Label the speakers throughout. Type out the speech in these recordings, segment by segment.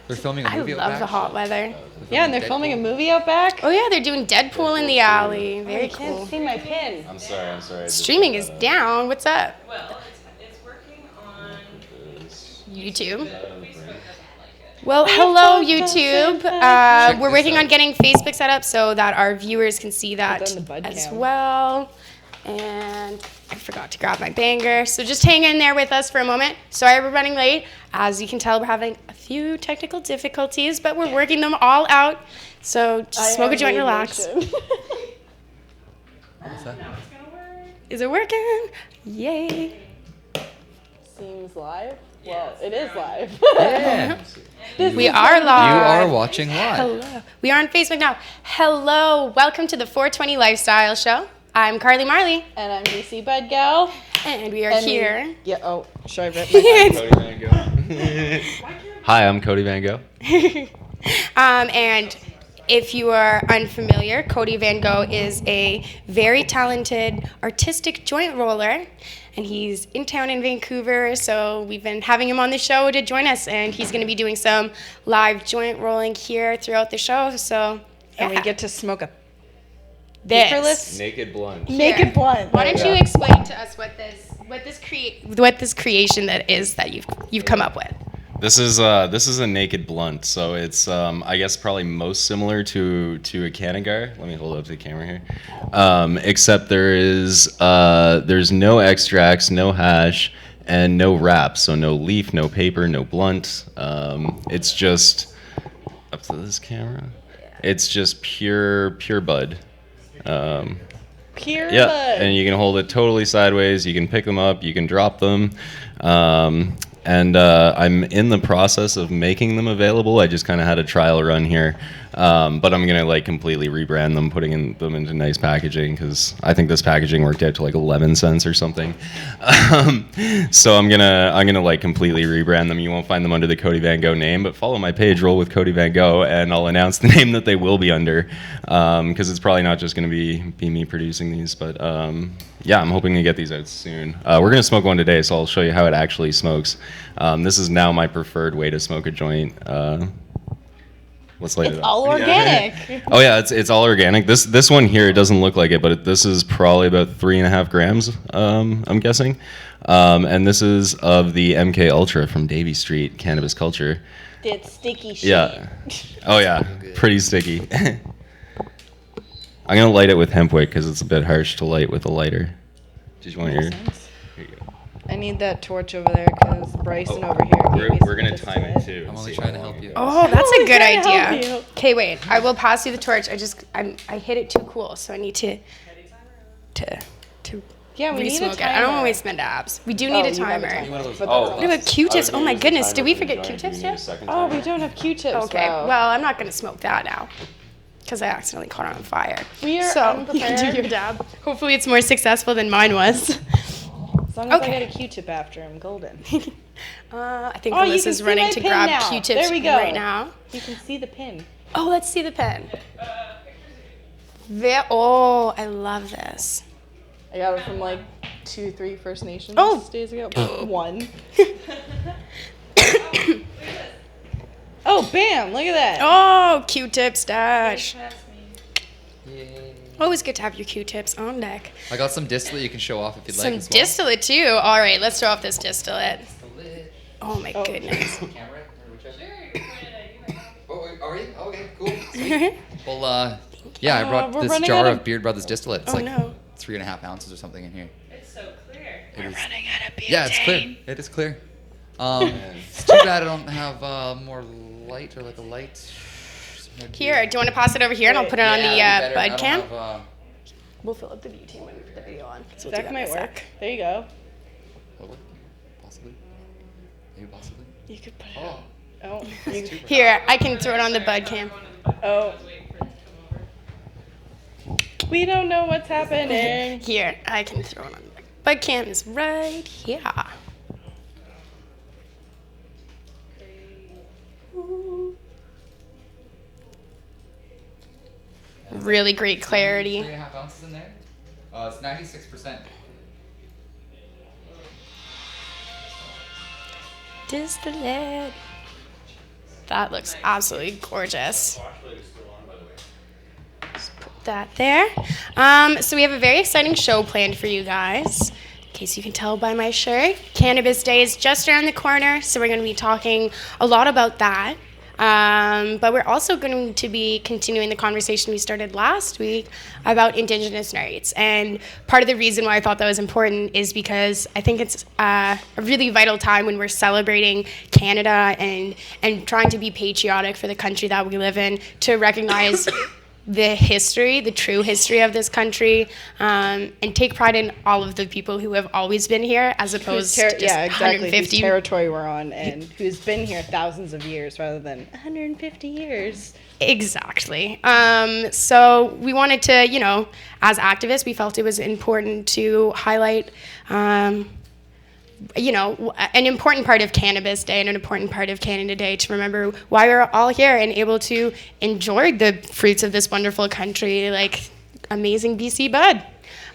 Speaker 1: They're filming a movie out
Speaker 2: I love
Speaker 1: back.
Speaker 2: the hot weather.
Speaker 3: Yeah, and they're filming a movie out back.
Speaker 2: Oh yeah, they're doing Deadpool in the alley. Very
Speaker 3: I can't
Speaker 2: cool.
Speaker 3: see my pin.
Speaker 4: I'm sorry.
Speaker 2: Streaming is down. What's up?
Speaker 5: Well, it's working on
Speaker 2: YouTube. Well, hello YouTube. We're working on getting Facebook set up so that our viewers can see that
Speaker 3: It's on the bud
Speaker 2: as
Speaker 3: cam.
Speaker 2: well. And I forgot to grab my banger. So just hang in there with us for a moment. Sorry we're running late. As you can tell, we're having a few technical difficulties, but we're working them all out. So just smoke a joint, relax.
Speaker 1: What's that?
Speaker 2: Is it working? Yay.
Speaker 3: Seems live. Well, it is live.
Speaker 1: Yeah.
Speaker 2: We are
Speaker 1: You
Speaker 2: live.
Speaker 1: are watching live.
Speaker 2: Hello. We are on Facebook now. Hello. Welcome to the 420 Lifestyle Show. I'm Carly Marley,
Speaker 3: And I'm Bcbudgal.
Speaker 2: and we are
Speaker 3: And
Speaker 2: here.
Speaker 3: Yeah. Oh, should I rip my?
Speaker 4: Cody Van Gogh. Hi, I'm Cody Van Gogh.
Speaker 2: And if you are unfamiliar, Cody Van Gogh is a very talented artistic joint roller, and he's in town in Vancouver, so we've been having him on the show to join us, and he's going to be doing some live joint rolling here throughout the show, so
Speaker 3: And we
Speaker 2: yeah.
Speaker 3: get to smoke a
Speaker 2: this.
Speaker 3: paperless
Speaker 4: Naked blunt.
Speaker 3: naked blunt.
Speaker 2: Why don't you explain to us what this creation that is that you've come up with?
Speaker 4: This is a naked blunt, so it's I guess probably most similar to a Cannagar. Let me hold up the camera here. Except there's no extracts, no hash, and no wrap. So no leaf, no paper, no blunt. It's just up to this camera. It's just pure bud.
Speaker 3: Pure
Speaker 4: Yeah,
Speaker 3: bud.
Speaker 4: and you can hold it totally sideways. You can pick them up. You can drop them. And I'm in the process of making them available. I just kind of had a trial run here, but I'm gonna like completely rebrand them, putting them into nice packaging because I think this packaging worked out to like 11 cents or something. So I'm gonna like completely rebrand them. You won't find them under the Cody Van Gogh name, but follow my page, roll with Cody Van Gogh, and I'll announce the name that they will be under because it's probably not just gonna be me producing these, but yeah, I'm hoping to get these out soon. We're gonna smoke one today, so I'll show you how it actually smokes. This is now my preferred way to smoke a joint. Let's light
Speaker 3: It's
Speaker 4: it up.
Speaker 3: all organic.
Speaker 4: Oh yeah, it's all organic. This one here, it doesn't look like it, but this is probably about 3.5 grams. I'm guessing. And this is of the MK Ultra from Davie Street Cannabis Culture.
Speaker 3: That sticky shit.
Speaker 4: Yeah. Oh yeah, pretty sticky. I'm gonna light it with hemp wick because it's a bit harsh to light with a lighter. Did you want your?
Speaker 3: Makes sense.
Speaker 4: Here you go.
Speaker 3: I need that torch over there because Bryson over here. gave me
Speaker 4: We're
Speaker 3: some
Speaker 4: gonna time it
Speaker 3: distillate.
Speaker 4: too.
Speaker 1: I'm
Speaker 4: and
Speaker 1: only
Speaker 4: see
Speaker 1: trying
Speaker 4: how
Speaker 1: to
Speaker 4: long
Speaker 1: help
Speaker 4: it
Speaker 1: you.
Speaker 4: goes.
Speaker 2: Oh, that's a good
Speaker 3: trying to help
Speaker 2: idea.
Speaker 3: you.
Speaker 2: Okay, wait. I will pass you the torch. I hit it too cool, so I need to
Speaker 3: Yeah, we need a
Speaker 2: re-smoke it.
Speaker 3: timer.
Speaker 2: I don't want to waste my dabs. We do need a
Speaker 3: you have a
Speaker 2: timer.
Speaker 3: timer.
Speaker 1: those-
Speaker 3: But
Speaker 4: Oh.
Speaker 3: that's
Speaker 2: What about Q-tips? Oh my goodness, did we forget
Speaker 4: Do
Speaker 2: Q-tips
Speaker 4: we need a
Speaker 2: yet?
Speaker 4: second
Speaker 3: Oh, we
Speaker 4: timer?
Speaker 3: don't have Q-tips.
Speaker 2: Okay,
Speaker 3: Wow.
Speaker 2: well, I'm not going to smoke that now because I accidentally caught it on fire.
Speaker 3: We are
Speaker 2: so you can
Speaker 3: unprepared.
Speaker 2: do your dab. Hopefully it's more successful than mine was.
Speaker 3: As long as
Speaker 2: Okay.
Speaker 3: I get a Q-tip after, I'm golden.
Speaker 2: I think
Speaker 3: Oh, you can
Speaker 2: Melissa's
Speaker 3: see
Speaker 2: running
Speaker 3: my
Speaker 2: to
Speaker 3: pin
Speaker 2: grab
Speaker 3: now.
Speaker 2: Q-tips
Speaker 3: There we go.
Speaker 2: right now.
Speaker 3: You can see the pin.
Speaker 2: Oh, let's see the pen. Oh, I love this.
Speaker 3: I got it from like 2-3 First Nations
Speaker 2: Oh.
Speaker 3: days ago. One. Oh, bam! Look at that.
Speaker 2: Oh, Q-tip stash.
Speaker 1: Yay.
Speaker 2: Always good to have your Q-tips on deck.
Speaker 1: I got some distillate you can show off if you'd like
Speaker 2: Some
Speaker 1: as well.
Speaker 2: distillate too. All right, let's throw off this distillate.
Speaker 1: Distillate.
Speaker 2: Oh my goodness.
Speaker 1: Camera or whichever. Oh, are you? Okay, cool. Sweet. Well, yeah, I brought
Speaker 3: we're
Speaker 1: this
Speaker 3: running
Speaker 1: jar
Speaker 3: out of-
Speaker 1: of Beard Brothers distillate. It's
Speaker 2: Oh,
Speaker 1: like
Speaker 2: no.
Speaker 1: 3.5 ounces or something in here.
Speaker 5: It's so clear.
Speaker 1: It is-
Speaker 2: Running out of
Speaker 1: Yeah, it's clear. It is clear. It's too bad I don't have more light or like a light.
Speaker 2: Here, do you want to pass it over here and I'll put it on the bud cam? We'll fill up the view team when we put the video on. So we'll do
Speaker 3: That
Speaker 2: in
Speaker 3: might
Speaker 2: a
Speaker 3: work.
Speaker 2: sec.
Speaker 3: There you go.
Speaker 1: Possibly. Maybe possibly.
Speaker 3: You could put it
Speaker 1: Oh.
Speaker 3: Oh, you,
Speaker 2: Here, I can throw it on the bud cam.
Speaker 3: oh. We don't know what's happening.
Speaker 2: Here, I can throw it on the bud cam. Is right here. Really great clarity.
Speaker 1: 3.5 ounces in there. It's 96%.
Speaker 2: Distillate. That looks absolutely gorgeous. Just put that there. So we have a very exciting show planned for you guys. In case you can tell by my shirt, Cannabis Day is just around the corner, so we're going to be talking a lot about that. But we're also going to be continuing the conversation we started last week about Indigenous rights. And part of the reason why I thought that was important is because I think it's a really vital time when we're celebrating Canada and trying to be patriotic for the country that we live in, to recognize the history, the true history of this country, and take pride in all of the people who have always been here, as opposed to just 150.
Speaker 3: Whose territory we're on, and who's been here thousands of years rather than 150 years.
Speaker 2: Exactly. So we wanted to, as activists, we felt it was important to highlight an important part of Cannabis Day and an important part of Canada Day, to remember why we're all here and able to enjoy the fruits of this wonderful country, like amazing BC bud.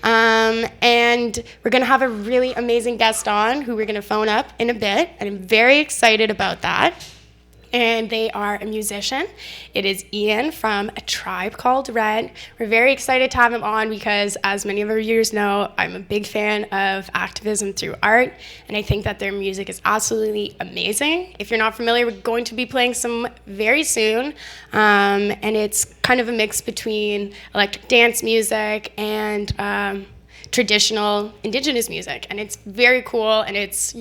Speaker 2: And we're going to have a really amazing guest on who we're going to phone up in a bit, and I'm very excited about that. And they are a musician. It is Ian from A Tribe Called Red. We're very excited to have him on because, as many of our viewers know, I'm a big fan of activism through art, and I think that their music is absolutely amazing. If you're not familiar, we're going to be playing some very soon, and it's kind of a mix between electric dance music and traditional Indigenous music, and it's very cool, and it's,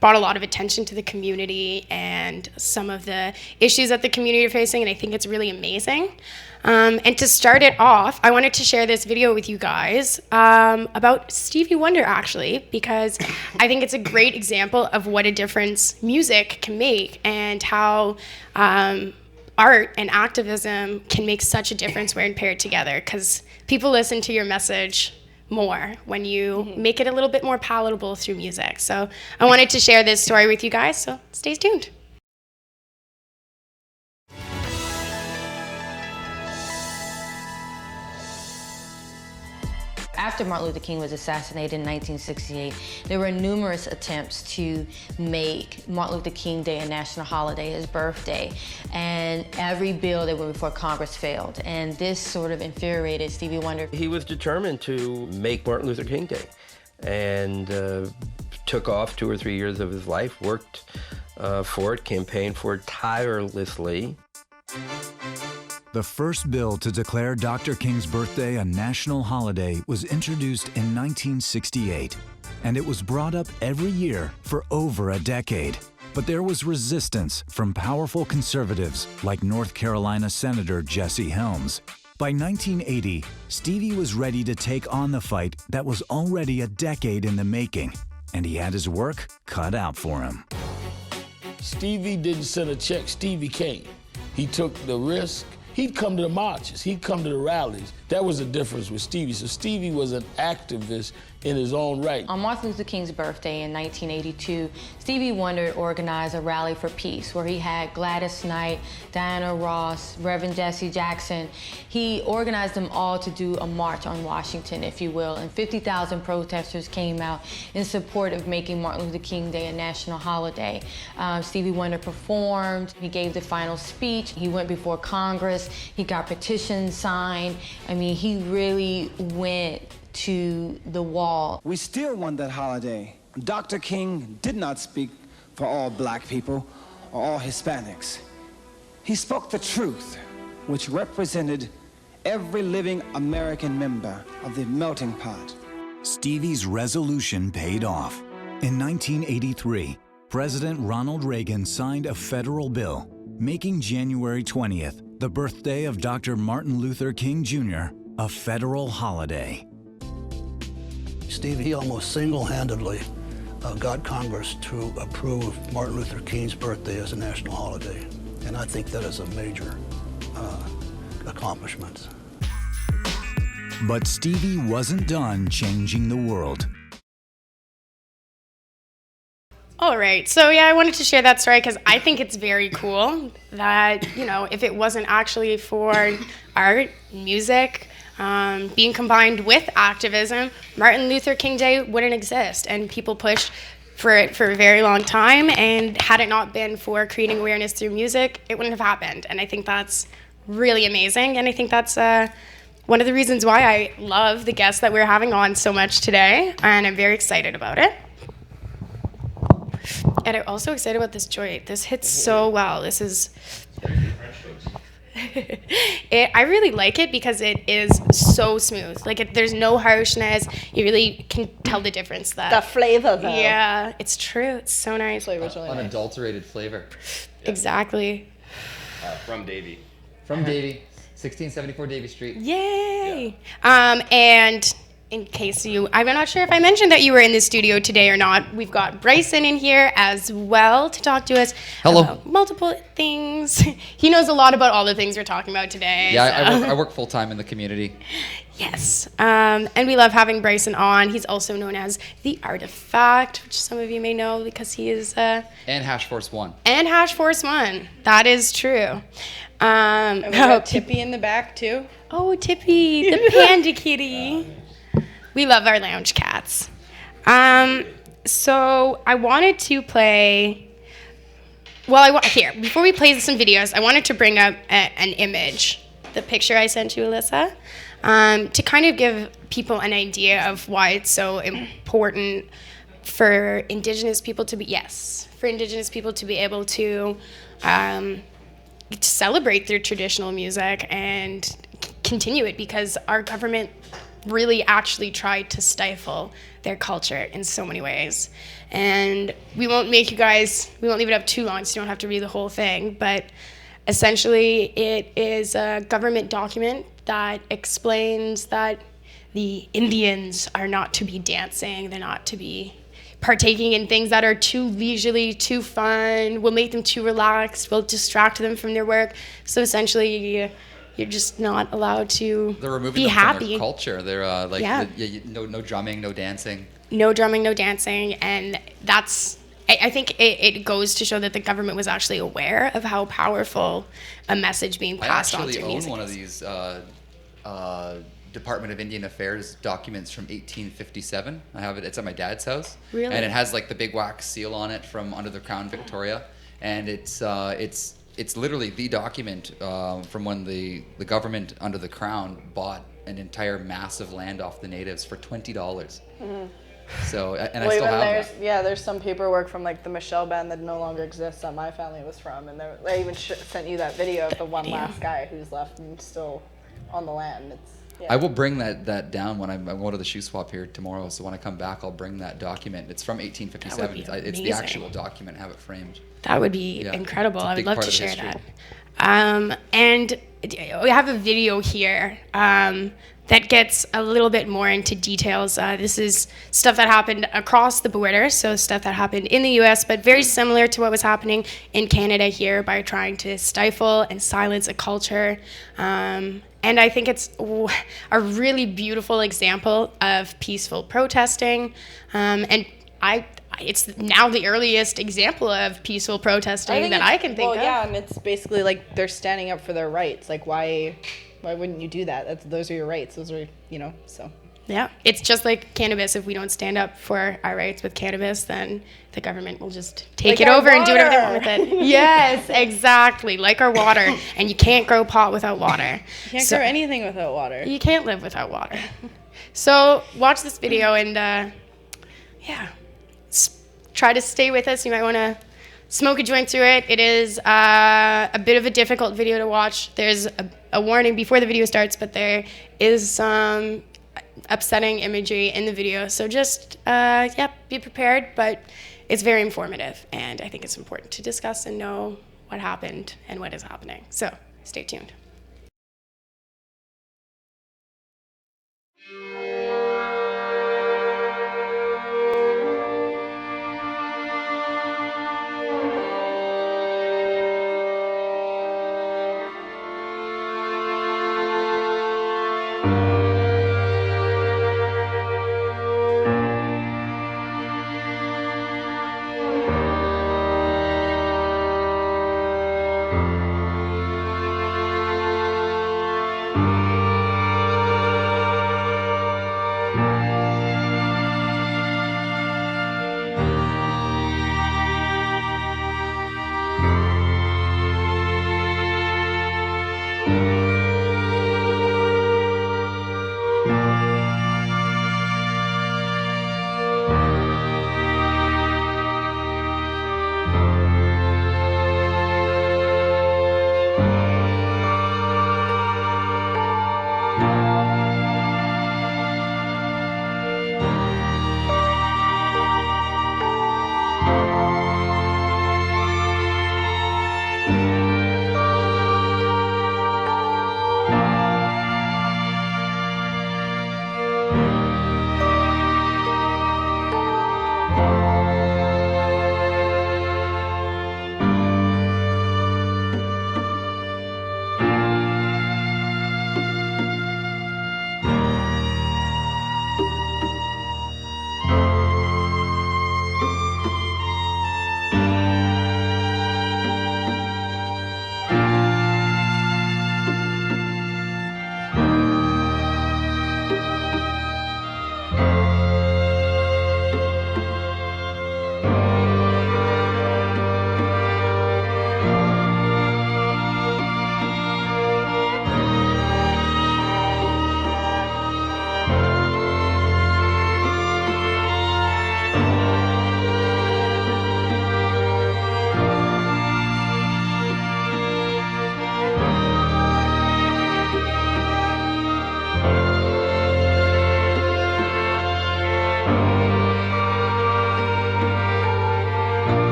Speaker 2: brought a lot of attention to the community and some of the issues that the community are facing, and I think it's really amazing. And to start it off, I wanted to share this video with you guys about Stevie Wonder, actually, because I think it's a great example of what a difference music can make, and how art and activism can make such a difference when paired together, because people listen to your message more when you make it a little bit more palatable through music. So I wanted to share this story with you guys, so stay tuned.
Speaker 6: After Martin Luther King was assassinated in 1968, there were numerous attempts to make Martin Luther King Day a national holiday, his birthday, and every bill that went before Congress failed, and this sort of infuriated Stevie Wonder.
Speaker 7: He was determined to make Martin Luther King Day, and took off 2 or 3 years of his life, worked for it, campaigned for it tirelessly.
Speaker 8: The first bill to declare Dr. King's birthday a national holiday was introduced in 1968, and it was brought up every year for over a decade. But there was resistance from powerful conservatives like North Carolina Senator Jesse Helms. By 1980, Stevie was ready to take on the fight that was already a decade in the making, and he had his work cut out for him.
Speaker 9: Stevie didn't send a check, Stevie came. He took the risk. He'd come to the marches, he'd come to the rallies. That was the difference with Stevie. So Stevie was an activist in his own right.
Speaker 6: On Martin Luther King's birthday in 1982, Stevie Wonder organized a rally for peace where he had Gladys Knight, Diana Ross, Reverend Jesse Jackson. He organized them all to do a march on Washington, if you will, and 50,000 protesters came out in support of making Martin Luther King Day a national holiday. Stevie Wonder performed, he gave the final speech, he went before Congress, he got petitions signed. I mean, he really went to the wall.
Speaker 10: We still want that holiday. Dr. King did not speak for all black people or all Hispanics. He spoke the truth, which represented every living American member of the melting pot.
Speaker 8: Stevie's resolution paid off. In 1983, President Ronald Reagan signed a federal bill making January 20th, the birthday of Dr. Martin Luther King Jr., a federal holiday.
Speaker 11: Stevie almost single-handedly got Congress to approve Martin Luther King's birthday as a national holiday. And I think that is a major accomplishment.
Speaker 8: But Stevie wasn't done changing the world.
Speaker 2: All right, so yeah, I wanted to share that story because I think it's very cool that, if it wasn't actually for art, music, being combined with activism, Martin Luther King Day wouldn't exist, and people pushed for it for a very long time, and had it not been for creating awareness through music, it wouldn't have happened. And I think that's really amazing, and I think that's one of the reasons why I love the guests that we're having on so much today, and I'm very excited about it. And I'm also excited about this joint. This hits so well. This is... I really like it because it is so smooth. Like, there's no harshness. You really can tell the difference.
Speaker 3: The flavor, though.
Speaker 2: Yeah, it's true. It's so nice.
Speaker 3: Flavor's really
Speaker 1: Unadulterated flavor.
Speaker 2: Exactly.
Speaker 4: From Davie.
Speaker 1: From Davie, 1674 Davie Street.
Speaker 2: Yay! And in case I'm not sure if I mentioned that you were in the studio today or not. We've got Bryson in here as well to talk to us about multiple things. He knows a lot about all the things we're talking about today.
Speaker 1: Yeah, so. I work full time in the community.
Speaker 2: Yes, and we love having Bryson on. He's also known as the Artifact, which some of you may know because he is...
Speaker 1: and Hash Force 1.
Speaker 2: And Hash Force 1. That is true.
Speaker 3: And we got Tippy in the back, too.
Speaker 2: Oh, Tippy, the panda kitty. We love our lounge cats. So I wanted to play... Well, here, before we play some videos, I wanted to bring up an image, the picture I sent you, Alyssa, to kind of give people an idea of why it's so important for Indigenous people to be... Yes, for Indigenous people to be able to celebrate their traditional music and continue it, because our government really actually tried to stifle their culture in so many ways. And we won't leave it up too long, so you don't have to read the whole thing, but essentially it is a government document that explains that the Indians are not to be dancing, they're not to be partaking in things that are too leisurely, too fun, will make them too relaxed, will distract them from their work. So essentially, you're just not allowed to
Speaker 1: They're removing
Speaker 2: be
Speaker 1: them
Speaker 2: happy.
Speaker 1: from their culture. They're no drumming, no dancing.
Speaker 2: No drumming, no dancing, and that's... I think it goes to show that the government was actually aware of how powerful a message being passed on through music.
Speaker 1: I actually own one of these Department of Indian Affairs documents from 1857. I have it. It's at my dad's house.
Speaker 2: Really?
Speaker 1: And it has like the big wax seal on it from under the Crown Victoria, and it's literally the document from when the government under the Crown bought an entire massive land off the natives for $20. Mm-hmm. So, and I still have that.
Speaker 3: Yeah, there's some paperwork from like the Michelle band that no longer exists that my family was from, and they even sent you that video of the one last guy who's left and still on the land.
Speaker 1: I will bring that down when I'm going to the shoe swap here tomorrow. So when I come back, I'll bring that document. It's from 1857. It's the actual document. Have it framed.
Speaker 2: That would be incredible. I would love to share that. And we have a video here that gets a little bit more into details. This is stuff that happened across the border, so stuff that happened in the US, but very similar to what was happening in Canada here by trying to stifle and silence a culture. And I think it's a really beautiful example of peaceful protesting. And it's now the earliest example of peaceful protesting that I can think of.
Speaker 3: Well, yeah, and it's basically like they're standing up for their rights. Like, why wouldn't you do that? Those are your rights. Those are, so.
Speaker 2: Yeah, it's just like cannabis. If we don't stand up for our rights with cannabis, then the government will just take it over and do whatever they want with it. Yes, exactly, like our water. And you can't grow pot without water.
Speaker 3: You can't grow anything without water.
Speaker 2: You can't live without water. So watch this video and, try to stay with us. You might want to smoke a joint through it. It is a bit of a difficult video to watch. There's a warning before the video starts, but there is some upsetting imagery in the video. So just, be prepared, but it's very informative. And I think it's important to discuss and know what happened and what is happening. So stay tuned.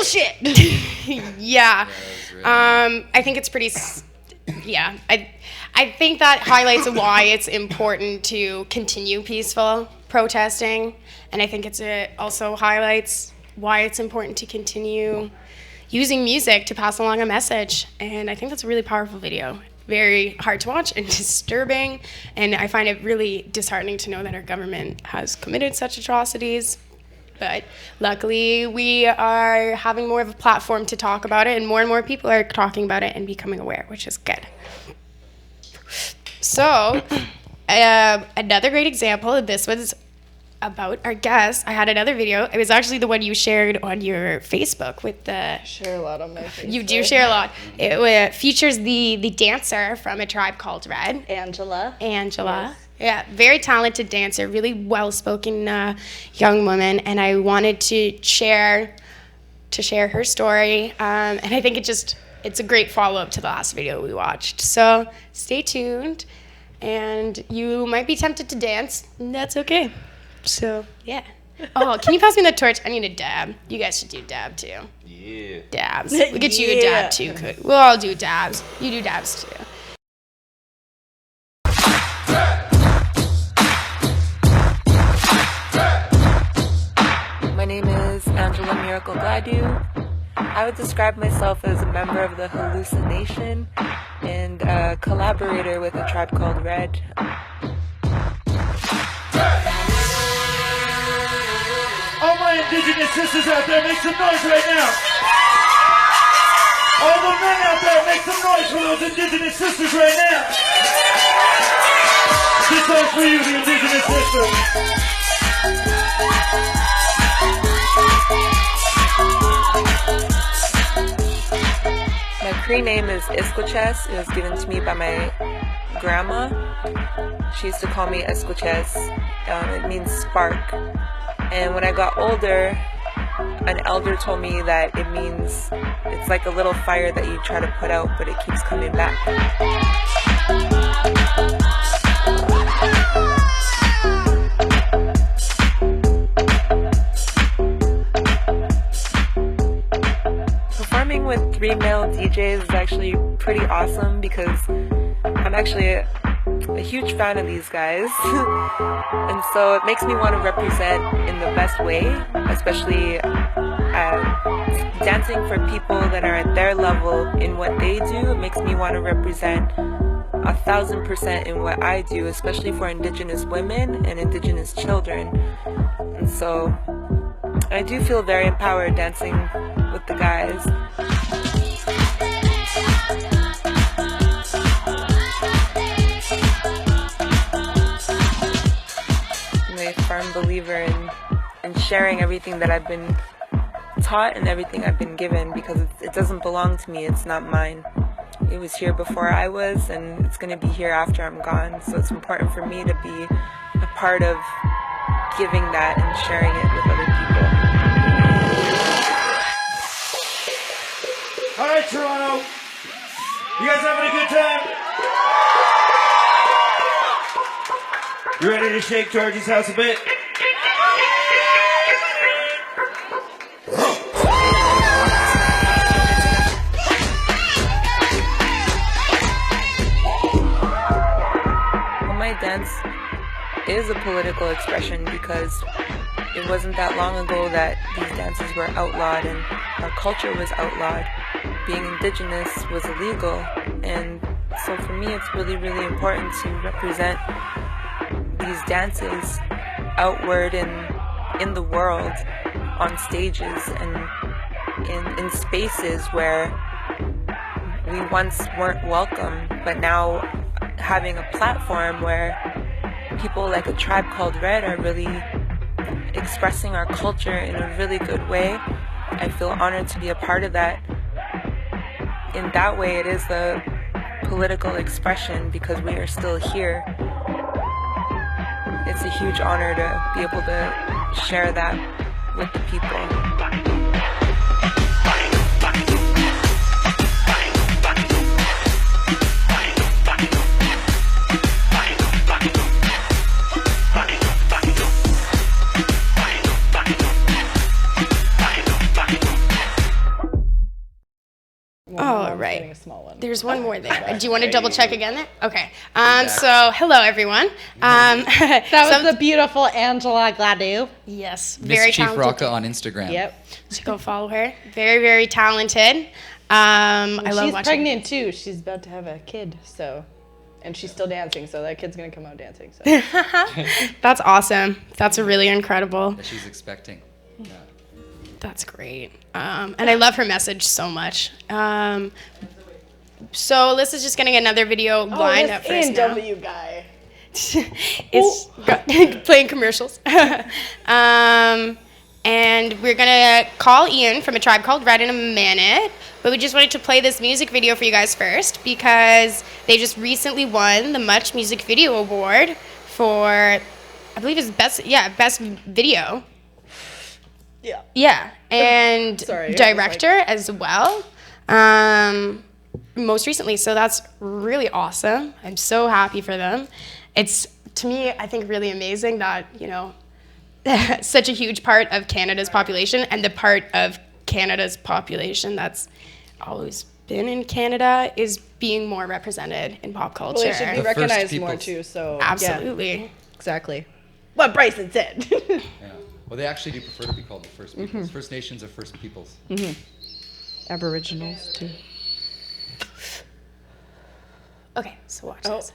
Speaker 2: bullshit. Yeah. I think it's pretty. Yeah. I think that highlights why it's important to continue peaceful protesting, and I think it also highlights why it's important to continue using music to pass along a message. And I think that's a really powerful video. Very hard to watch and disturbing, and I find it really disheartening to know that our government has committed such atrocities. But luckily, we are having more of a platform to talk about it, and more people are talking about it and becoming aware, which is good. So, another great example, this was about our guest. I had another video. It was actually the one you shared on your Facebook with the...
Speaker 3: I share a lot on my Facebook.
Speaker 2: You do share a lot. It features the dancer from A Tribe Called Red.
Speaker 3: Angela.
Speaker 2: Yes. Yeah, very talented dancer, really well-spoken young woman, and I wanted to share her story, and I think it's a great follow-up to the last video we watched. So stay tuned, and you might be tempted to dance, and that's okay. So, yeah. Oh, can you pass me the torch? I need a dab. You guys should do dab, too.
Speaker 4: Yeah.
Speaker 2: Dabs. We'll get you a dab, too. We'll all do dabs. You do dabs, too.
Speaker 12: My name is Angela Miracle Gladu. I would describe myself as a member of the Hallucination and a collaborator with A Tribe Called Red.
Speaker 13: All my Indigenous sisters out there, make some noise right now. All the men out there, make some noise for those Indigenous sisters right now. This one's for you, the Indigenous sisters.
Speaker 12: My Cree name is Escuches. It was given to me by my grandma. She used to call me Escuches. It means spark. And when I got older, an elder told me that it means it's like a little fire that you try to put out, but it keeps coming back. Performing with 3 male DJs is actually pretty awesome because I'm actually a huge fan of these guys. And so it makes me want to represent in the best way, especially dancing for people that are at their level in what they do. It makes me want to represent 1,000% in what I do, especially for Indigenous women and Indigenous children. And so I do feel very empowered dancing with the guys. I'm a firm believer in sharing everything that I've been taught and everything I've been given, because it doesn't belong to me, it's not mine. It was here before I was, and it's going to be here after I'm gone. So it's important for me to be a part of giving that and sharing it with other people.
Speaker 13: All right, Toronto. You guys having a good time? You ready to shake Georgie's house a bit?
Speaker 12: My dance is a political expression because it wasn't that long ago that these dances were outlawed and our culture was outlawed. Being Indigenous was illegal, and so for me it's really, really important to represent these dances outward and in the world, on stages and in spaces where we once weren't welcome, but now having a platform where people like A Tribe Called Red are really expressing our culture in a really good way. I feel honored to be a part of that. In that way, it is the political expression because we are still here. It's a huge honor to be able to share that with the people.
Speaker 2: right.
Speaker 3: getting a small one.
Speaker 2: There's one more there. Do you want to double check again there? Okay.
Speaker 1: Exactly.
Speaker 2: So, hello, everyone.
Speaker 14: That was the beautiful Angela Gladue.
Speaker 2: Yes,
Speaker 1: Miss
Speaker 2: very
Speaker 1: Chief
Speaker 2: talented.
Speaker 1: Rocka on Instagram.
Speaker 14: Yep.
Speaker 2: So go follow her. Very, very talented. I love
Speaker 14: She's
Speaker 2: watching.
Speaker 14: pregnant too.
Speaker 3: She's about to have a kid, so, and she's still dancing, so that kid's gonna come out dancing. So.
Speaker 2: That's awesome. That's really incredible.
Speaker 1: That she's expecting. Yeah.
Speaker 2: That's great. And I love her message so much. So Alyssa's just getting another video lined up first now.
Speaker 3: A&W guy.
Speaker 2: It's playing commercials. And we're gonna call Ian from a tribe called Red in a minute, but we just wanted to play this music video for you guys first because they just recently won the Much Music Video Award for, I believe it's best video.
Speaker 3: Yeah.
Speaker 2: Yeah, and
Speaker 3: Sorry,
Speaker 2: director as well. Most recently, so that's really awesome. I'm so happy for them. It's, to me, I think really amazing that, you know, such a huge part of Canada's population and the part of Canada's population that's always been in Canada is being more represented in pop culture.
Speaker 3: Well, it should be recognized more too. So
Speaker 2: absolutely,
Speaker 3: yeah, exactly. What Bryson said.
Speaker 1: Yeah. Well, they actually do prefer to be called the First Peoples.
Speaker 3: Mm-hmm.
Speaker 1: First Nations are First Peoples.
Speaker 3: Mm-hmm. Aboriginals too.
Speaker 2: Okay, so watch this.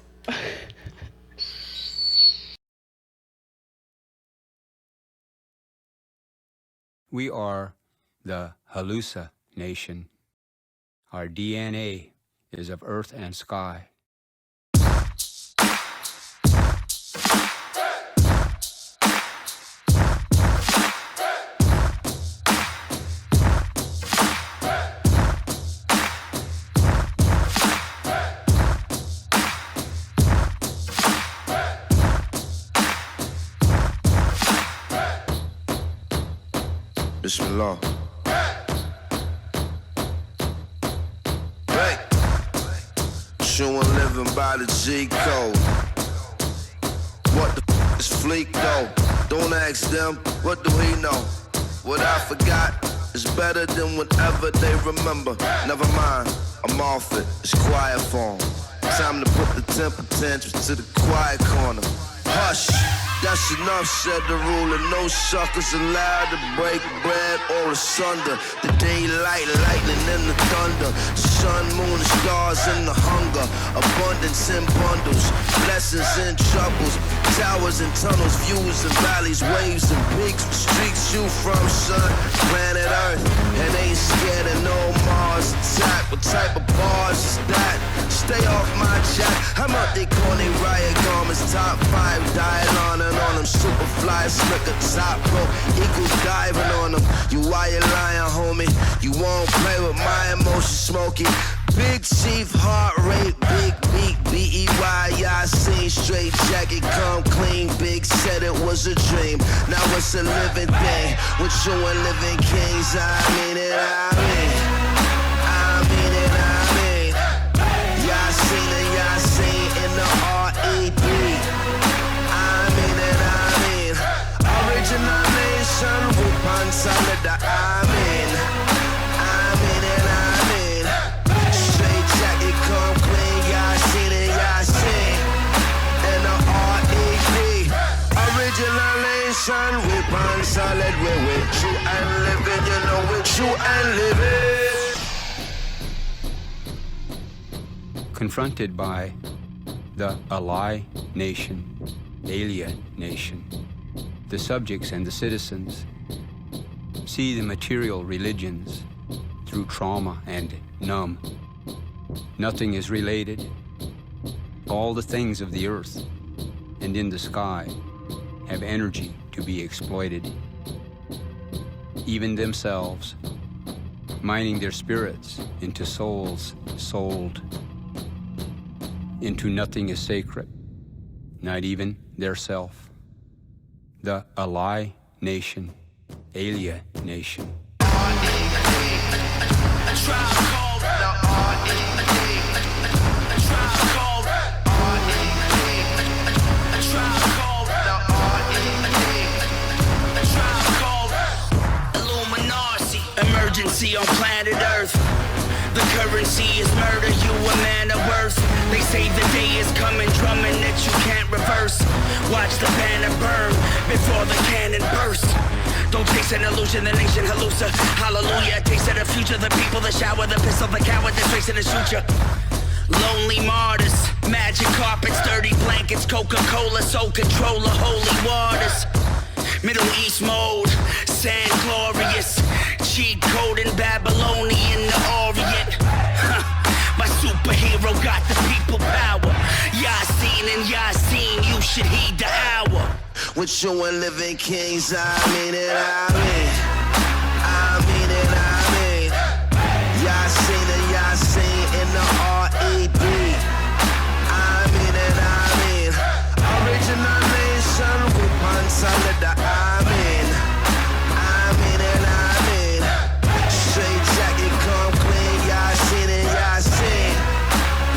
Speaker 15: We are the Halusa Nation. Our DNA is of earth and sky.
Speaker 16: Bismillah. Hey, showing living by the G code. What the is fleek though? Don't ask them, what do he know? What I forgot is better than whatever they remember. Never mind, I'm off it, it's quiet form. Time to put the temper tantrums to the quiet corner. Hush. That's enough, said the ruler. No suckers allowed to break bread or asunder. The daylight, lightning, and the thunder. Sun, moon, and stars, and the hunger. Abundance in bundles, blessings and troubles. Towers and tunnels, views and valleys, waves and peaks. Streets you from, son, planet Earth. And ain't scared of no Mars attack. What type of bars is that? Stay off my jack. I'm out they corny riot garments. Top 5 dial on them, super fly, slicker, top pro, equal diving on them. You why you lying, homie? You won't play with my emotions, smoky. Big chief, heart rate, big beat, B-E-Y, I seen straight jacket, come clean, big said it was a dream. Now it's a living thing, with you and living kings, I mean it, I mean it, I mean. Y'all seen it, y'all seen in the R.E.D. Original nation, whoop on solid, amen. Amen and amen. Straight jacket, come clean, y'all seen it, y'all seen. And the R.E.P. Original nation, whoop on solid, we're with you and living, you know, with you and living.
Speaker 15: Confronted by the Ally Nation, Alien Nation, the subjects and the citizens see the material religions through trauma and numb. Nothing is related. All the things of the earth and in the sky have energy to be exploited. Even themselves, mining their spirits into souls sold. Into nothing is sacred, not even their self. The Ally Nation, Alien Nation.
Speaker 17: Illuminati, emergency on planet Earth. The currency is murder, you a man of worth. They say the day is coming, drumming that you can't reverse. Watch the banner burn before the cannon bursts. Don't chase an illusion, the nation hallucina. Hallelujah, taste of the future, the people, the shower, the pistol, the coward that's racing to shoot ya. Lonely martyrs, magic carpets, dirty blankets, Coca-Cola, soul controller, holy waters. Middle East mode, sand glorious, cheat code in Babylonian, the Orient. My superhero got the people power. Yasin and Yasin, you should heed the hour.
Speaker 16: With you and living kings, I mean it, I mean. I mean it, I mean. Yasin and Yasin in the R.E.B. I mean it, I mean. Original nation with one solid, I mean. I mean it, I mean. Straight jacket, come clean, Yasin and Yasin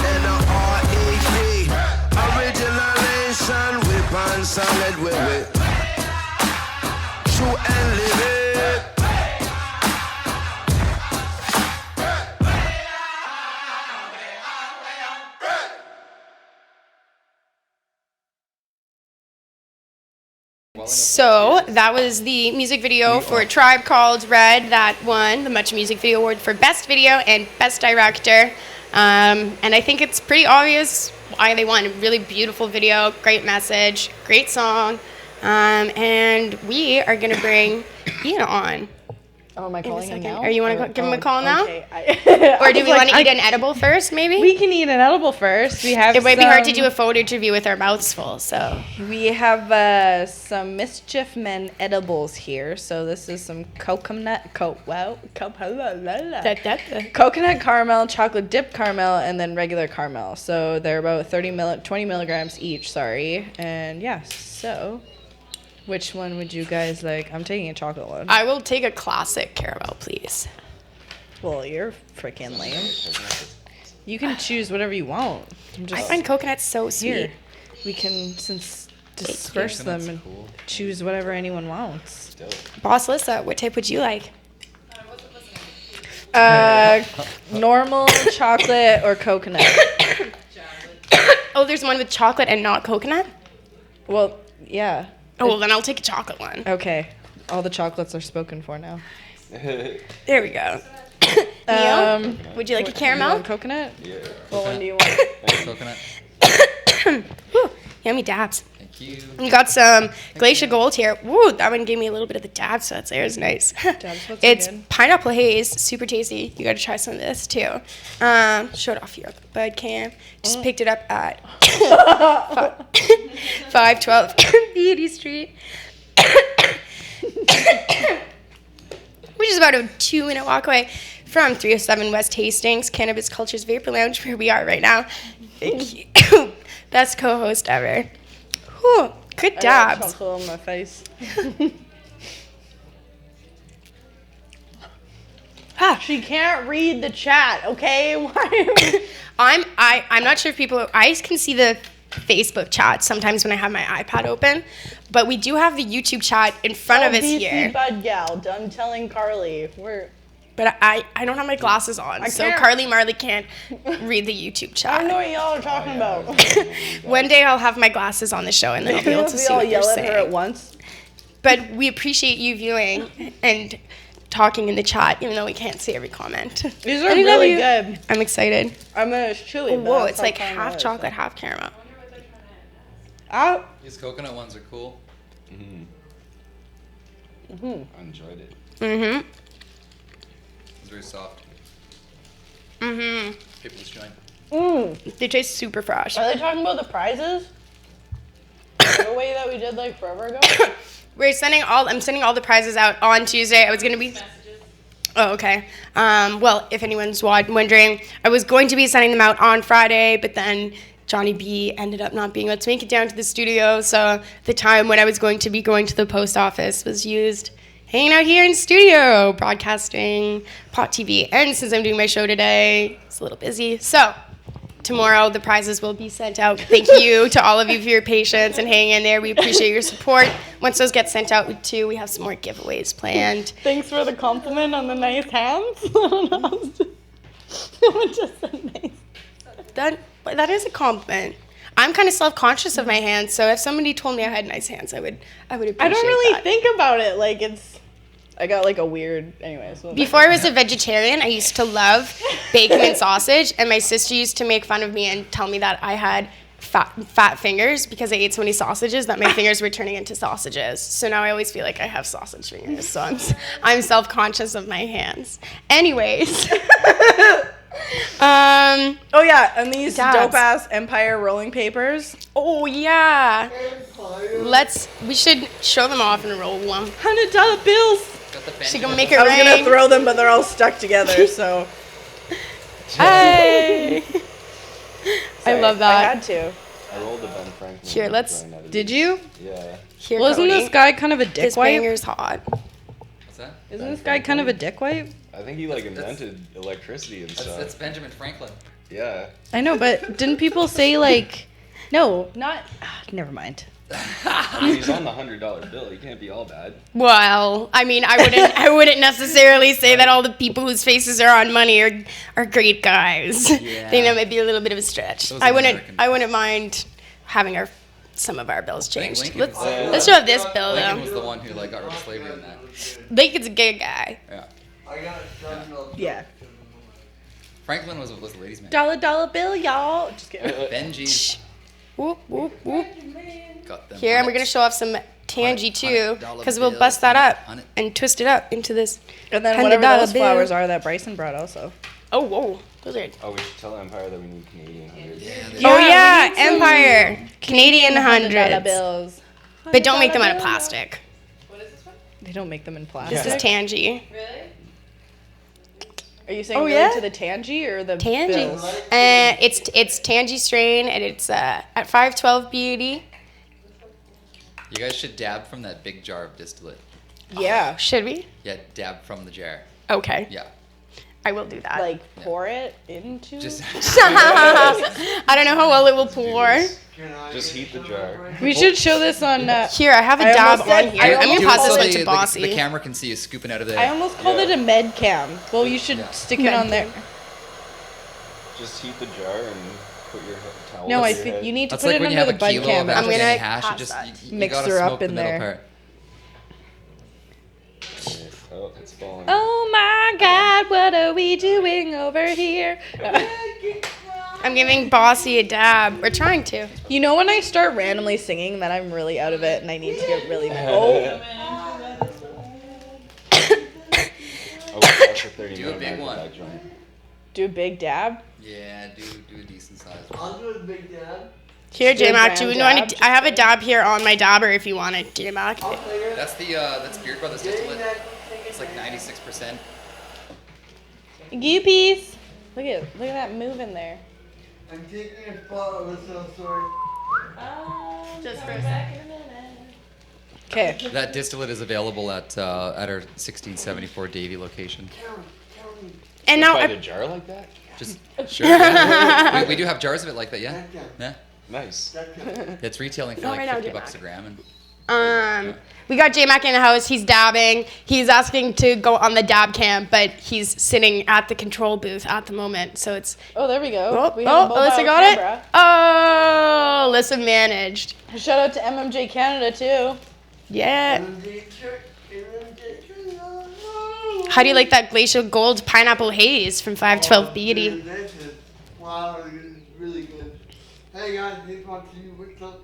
Speaker 16: in the R.E.B. Original nation with one solid, with true and live it.
Speaker 2: So that was the music video for Tribe Called Red that won the Much Music Video Award for Best Video and Best Director. And I think it's pretty obvious why they won. A really beautiful video, great message, great song. And we are going to bring Ian on.
Speaker 3: Oh, am I calling him now?
Speaker 2: Or you want to give him a call now?
Speaker 3: Okay.
Speaker 2: Or do we want to eat an edible first, maybe?
Speaker 18: We can eat an edible first. We have.
Speaker 2: It might be hard to do a photo interview with our mouths full, so.
Speaker 3: We have some Mischief Men edibles here. So this is some coconut caramel, chocolate dipped caramel, and then regular caramel. So they're about 20 milligrams each. Sorry, and yeah. So, which one would you guys like? I'm taking a chocolate one.
Speaker 2: I will take a classic caramel, please.
Speaker 3: Well, you're freaking lame. You can choose whatever you want.
Speaker 2: I find coconuts so sweet.
Speaker 3: Here, we can disperse them and choose whatever anyone wants.
Speaker 2: Boss Lissa, what type would you like?
Speaker 3: Normal, chocolate, or coconut.
Speaker 2: Oh, there's one with chocolate and not coconut?
Speaker 3: Well, yeah.
Speaker 2: Oh, well, then I'll take a chocolate one.
Speaker 3: Okay. All the chocolates are spoken for now.
Speaker 2: There we go. Neil, would you like a caramel?
Speaker 3: You want coconut?
Speaker 4: Yeah.
Speaker 3: What one do you want?
Speaker 1: Coconut.
Speaker 2: Whew, yummy dabs.
Speaker 1: Thank you.
Speaker 2: We got some Glacier Gold here. Woo, that one gave me a little bit of the dab, so that's there is nice. It's pineapple haze, super tasty. You got to try some of this too. Show it off your bud cam. Just picked it up at 512 Beauty Street, which is about a 2-minute walk away from 307 West Hastings, Cannabis Culture's Vapor Lounge, where we are right now. Thank you. Best co-host ever. Whew, good dabs.
Speaker 3: I got chocolate on my face.
Speaker 18: She can't read the chat, okay?
Speaker 2: I'm not sure if people. I can see the Facebook chat sometimes when I have my iPad open, but we do have the YouTube chat in front of us here.
Speaker 3: Bcbudgal, done telling Carly.
Speaker 2: But I don't have my glasses on, so Carly Marley can't read the YouTube chat.
Speaker 3: I don't know what y'all are talking about.
Speaker 2: One day I'll have my glasses on the show and then I'll be able to see what they're saying.
Speaker 3: We all yell at her at once.
Speaker 2: But we appreciate you viewing and talking in the chat, even though we can't see every comment.
Speaker 3: These are really good.
Speaker 2: I'm excited.
Speaker 3: I'm gonna chewy.
Speaker 2: Oh, whoa, it's like half chocolate, half caramel.
Speaker 1: These coconut ones are cool.
Speaker 4: I enjoyed it.
Speaker 1: It's very soft.
Speaker 2: People's
Speaker 1: joint.
Speaker 2: They taste super fresh.
Speaker 3: Are they talking about the prizes? The way that we did like forever ago?
Speaker 2: I'm sending all the prizes out on Tuesday. I was gonna be. Oh, okay. Well, if anyone's wondering, I was going to be sending them out on Friday, but then Johnny B ended up not being able to make it down to the studio, so the time when I was going to be going to the post office was used hanging out here in studio, broadcasting, Pot TV. And since I'm doing my show today, it's a little busy. So tomorrow the prizes will be sent out. Thank you to all of you for your patience and hanging in there. We appreciate your support. Once those get sent out too, we have some more giveaways planned.
Speaker 3: Thanks for the compliment on the nice hands.
Speaker 2: That is a compliment. I'm kind of self-conscious of my hands, so if somebody told me I had nice hands, I would appreciate
Speaker 3: I don't really
Speaker 2: that.
Speaker 3: think about it. Like I got like a weird. Anyways.
Speaker 2: Before I was a vegetarian, I used to love bacon and sausage, and my sister used to make fun of me and tell me that I had fat fingers because I ate so many sausages that my fingers were turning into sausages. So now I always feel like I have sausage fingers. So I'm self-conscious of my hands. Anyways.
Speaker 3: Oh yeah, and these
Speaker 2: Dabs.
Speaker 3: dope ass Empire rolling papers.
Speaker 2: Oh yeah. We should show them off and roll them.
Speaker 3: $100 bills.
Speaker 2: She gonna make it
Speaker 3: I was
Speaker 2: rain.
Speaker 3: gonna throw them, but they're all stuck together. So.
Speaker 2: Hey. I love that.
Speaker 3: I had to.
Speaker 4: I rolled a Ben Franklin.
Speaker 2: Here, let's.
Speaker 3: Did you?
Speaker 4: Yeah.
Speaker 2: Here,
Speaker 3: Well, isn't
Speaker 2: Cody.
Speaker 3: this guy kind of a dick
Speaker 2: This
Speaker 3: wipe?
Speaker 2: banger's hot.
Speaker 1: What's that?
Speaker 3: Isn't this guy kind of a dick wipe?
Speaker 4: I think he like invented electricity and stuff.
Speaker 1: That's Benjamin Franklin.
Speaker 4: Yeah.
Speaker 3: I know, but didn't people say like, no, not. Never mind.
Speaker 4: I mean, he's on the $100 bill. He can't be all bad.
Speaker 2: Well, I mean, I wouldn't necessarily say that all the people whose faces are on money are great guys.
Speaker 1: Yeah.
Speaker 2: I think that might be a little bit of a stretch.
Speaker 1: Those
Speaker 2: I
Speaker 1: American
Speaker 2: wouldn't mind having some of our bills changed.
Speaker 1: Lincoln
Speaker 2: Let's
Speaker 1: was-
Speaker 2: let's show up this bill
Speaker 1: Lincoln was
Speaker 2: though.
Speaker 1: the one who like got rid of slavery in that.
Speaker 2: Lincoln's a good guy.
Speaker 1: Yeah.
Speaker 3: Yeah.
Speaker 1: Franklin was a ladies' man.
Speaker 3: $1 bill, y'all. Just kidding.
Speaker 1: Benji.
Speaker 2: Whoop whoop whoop.
Speaker 1: Got them.
Speaker 2: Here, and we're gonna show off some Tangy too, because we'll bust that up and twist it up into this.
Speaker 3: And then
Speaker 2: $100
Speaker 3: whatever those
Speaker 2: bill.
Speaker 3: flowers are that Bryson brought also.
Speaker 2: Oh whoa, those are.
Speaker 4: Oh, we should tell Empire that we need Canadian hundreds.
Speaker 2: Oh yeah, Empire, Canadian
Speaker 3: $100
Speaker 2: hundreds.
Speaker 3: bills.
Speaker 2: But don't make them out of plastic.
Speaker 3: They don't make them in plastic.
Speaker 2: This is Tangy.
Speaker 3: Are you saying
Speaker 2: Oh,
Speaker 3: really
Speaker 2: yeah?
Speaker 3: to the Tangy or the
Speaker 2: Tangy.
Speaker 3: bills?
Speaker 2: It's Tangy strain, and it's at 512 BUD.
Speaker 1: You guys should dab from that big jar of distillate.
Speaker 3: Yeah.
Speaker 2: Should we?
Speaker 1: Yeah, dab from the jar.
Speaker 2: Okay.
Speaker 1: Yeah.
Speaker 2: I will do that.
Speaker 3: Like pour it into.
Speaker 1: Just.
Speaker 2: I don't know how well it will pour.
Speaker 4: Just heat the jar.
Speaker 3: We should show this on.
Speaker 2: Here, I have a dab on here. I'm gonna
Speaker 1: Do
Speaker 2: pass
Speaker 1: it
Speaker 2: this
Speaker 1: so
Speaker 2: one to Bossy.
Speaker 1: the camera can see you scooping out of there.
Speaker 3: I almost called it a med cam. Well, you should stick it on there.
Speaker 4: Just heat the jar and put your towel
Speaker 3: No,
Speaker 4: over
Speaker 3: I
Speaker 4: your
Speaker 3: think
Speaker 4: head.
Speaker 3: you need to
Speaker 1: That's
Speaker 3: put
Speaker 1: like
Speaker 3: it
Speaker 1: when you
Speaker 3: under
Speaker 1: have
Speaker 3: the
Speaker 1: a
Speaker 3: bud
Speaker 1: kilo
Speaker 3: cam.
Speaker 1: of
Speaker 2: I'm gonna
Speaker 1: Aberdeen hash.
Speaker 2: pass
Speaker 1: You just
Speaker 2: that.
Speaker 1: you
Speaker 3: Mix
Speaker 1: gotta
Speaker 3: her up
Speaker 1: smoke
Speaker 3: in
Speaker 1: the middle
Speaker 3: there.
Speaker 1: part.
Speaker 4: Oh, it's falling.
Speaker 3: Oh my God, what are we doing over here?
Speaker 2: I'm giving Bossy a dab. We're trying to.
Speaker 3: You know when I start randomly singing, then I'm really out of it and I need to get really. Oh.
Speaker 4: Oh, that's a 30
Speaker 1: Do a big
Speaker 4: minute
Speaker 1: one.
Speaker 4: back joint.
Speaker 3: Do a big dab.
Speaker 1: Yeah, do a decent size one.
Speaker 13: I'll do a big dab.
Speaker 2: Here,
Speaker 3: Just do a
Speaker 2: J-Mac, do you
Speaker 3: gram
Speaker 2: want
Speaker 3: dab.
Speaker 2: to? I have a dab here on my dabber if you want it, J-Mac.
Speaker 1: That's that's Beard Brothers distillate. It's like 96%.
Speaker 3: You piece. Look at that move in there.
Speaker 13: I'm taking a photo of some sort.
Speaker 2: Just for a second.
Speaker 3: Okay.
Speaker 1: That distillate is available at our 1674 Davie location.
Speaker 2: And now,
Speaker 4: Buy the jar like that?
Speaker 1: Just sure. Yeah. we do have jars of it like that. Yeah. Yeah.
Speaker 4: Nice.
Speaker 1: It's retailing for
Speaker 2: Not
Speaker 1: like
Speaker 2: right now,
Speaker 1: $50
Speaker 2: J-Mac.
Speaker 1: a gram. And
Speaker 2: we got J-Mac in the house. He's dabbing. He's asking to go on the dab cam, but he's sitting at the control booth at the moment. So it's.
Speaker 3: Oh, there we go.
Speaker 2: Oh,
Speaker 3: We have a
Speaker 2: Alyssa
Speaker 3: mobile
Speaker 2: got
Speaker 3: camera.
Speaker 2: it. Oh, Alyssa managed.
Speaker 3: Shout out to MMJ Canada too.
Speaker 2: Yeah. How do you like that glacial gold pineapple haze from 512 Beauty?
Speaker 13: Wow, it's really good. Hey guys, this one to you. What's up?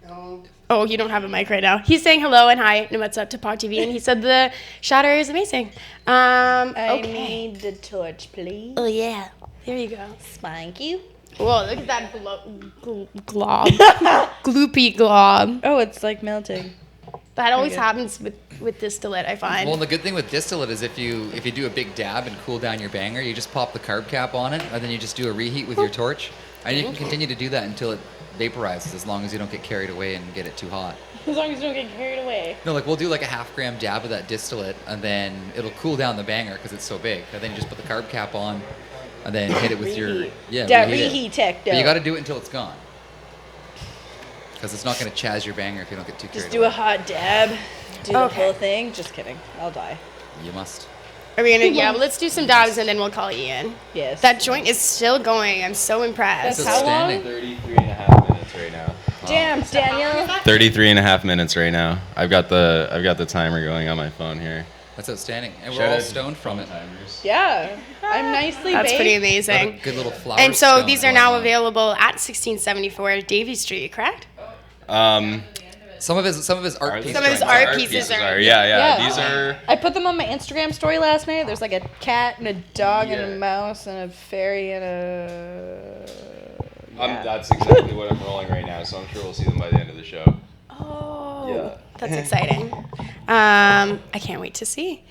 Speaker 13: Hello.
Speaker 2: Oh, you don't have a mic right now. He's saying hello and hi and what's up to Pod TV, and he said the shatter is amazing.
Speaker 3: I
Speaker 2: Okay.
Speaker 3: need the torch, please.
Speaker 2: Oh yeah. There you go.
Speaker 3: Thank you.
Speaker 2: Whoa, look at that glob. Gloopy glob.
Speaker 3: Oh, it's like melting.
Speaker 2: That always
Speaker 3: good.
Speaker 2: happens with distillate, I find.
Speaker 1: well, the good thing with distillate is if you do a big dab and cool down your banger, you just pop the carb cap on it, and then you just do a reheat with your torch, and you can continue to do that until it vaporizes, as long as you don't get carried away and get it too hot.
Speaker 3: As long as you don't get carried away.
Speaker 1: No, like we'll do like a half gram dab of that distillate, and then it'll cool down the banger because it's so big, and then you just put the carb cap on, and then hit it with your
Speaker 3: Reheat. That
Speaker 1: reheat it.
Speaker 3: reheat tech,
Speaker 1: But you
Speaker 3: though.
Speaker 1: got to do it until it's gone, because it's not going to chaz your banger if you don't get too carried
Speaker 3: Just
Speaker 1: away.
Speaker 3: do a hot dab. Do the
Speaker 2: Okay.
Speaker 3: whole thing. Just kidding. I'll die.
Speaker 1: You must.
Speaker 2: Are we gonna? Yeah, well, let's do some dabs and then we'll call Ian.
Speaker 3: Yes.
Speaker 2: That joint is still going. I'm so impressed.
Speaker 3: That's how long?
Speaker 4: 33 and a half minutes right now.
Speaker 3: Damn, Daniel.
Speaker 4: 33 and a half minutes right now. I've got the timer going on my phone here.
Speaker 1: That's outstanding, and we're
Speaker 4: Shout
Speaker 1: all
Speaker 4: out
Speaker 1: stoned from it.
Speaker 3: Yeah, I'm nicely
Speaker 2: That's
Speaker 3: baked.
Speaker 2: pretty
Speaker 1: Got a
Speaker 2: amazing.
Speaker 1: good little flower.
Speaker 2: And so
Speaker 1: stone
Speaker 2: these are
Speaker 1: going
Speaker 2: now
Speaker 1: on.
Speaker 2: available at 1674 Davie Street, correct?
Speaker 1: Some of his art pieces.
Speaker 2: Some of his art pieces are.
Speaker 4: Yeah. These are.
Speaker 3: I put them on my Instagram story last night. There's like a cat and a dog and
Speaker 4: Yeah.
Speaker 3: a mouse and a fairy and a.
Speaker 4: That's exactly what I'm rolling right now, so I'm sure we'll see them by the end of the show.
Speaker 2: Oh,
Speaker 4: Yeah.
Speaker 2: that's exciting. I can't wait to see.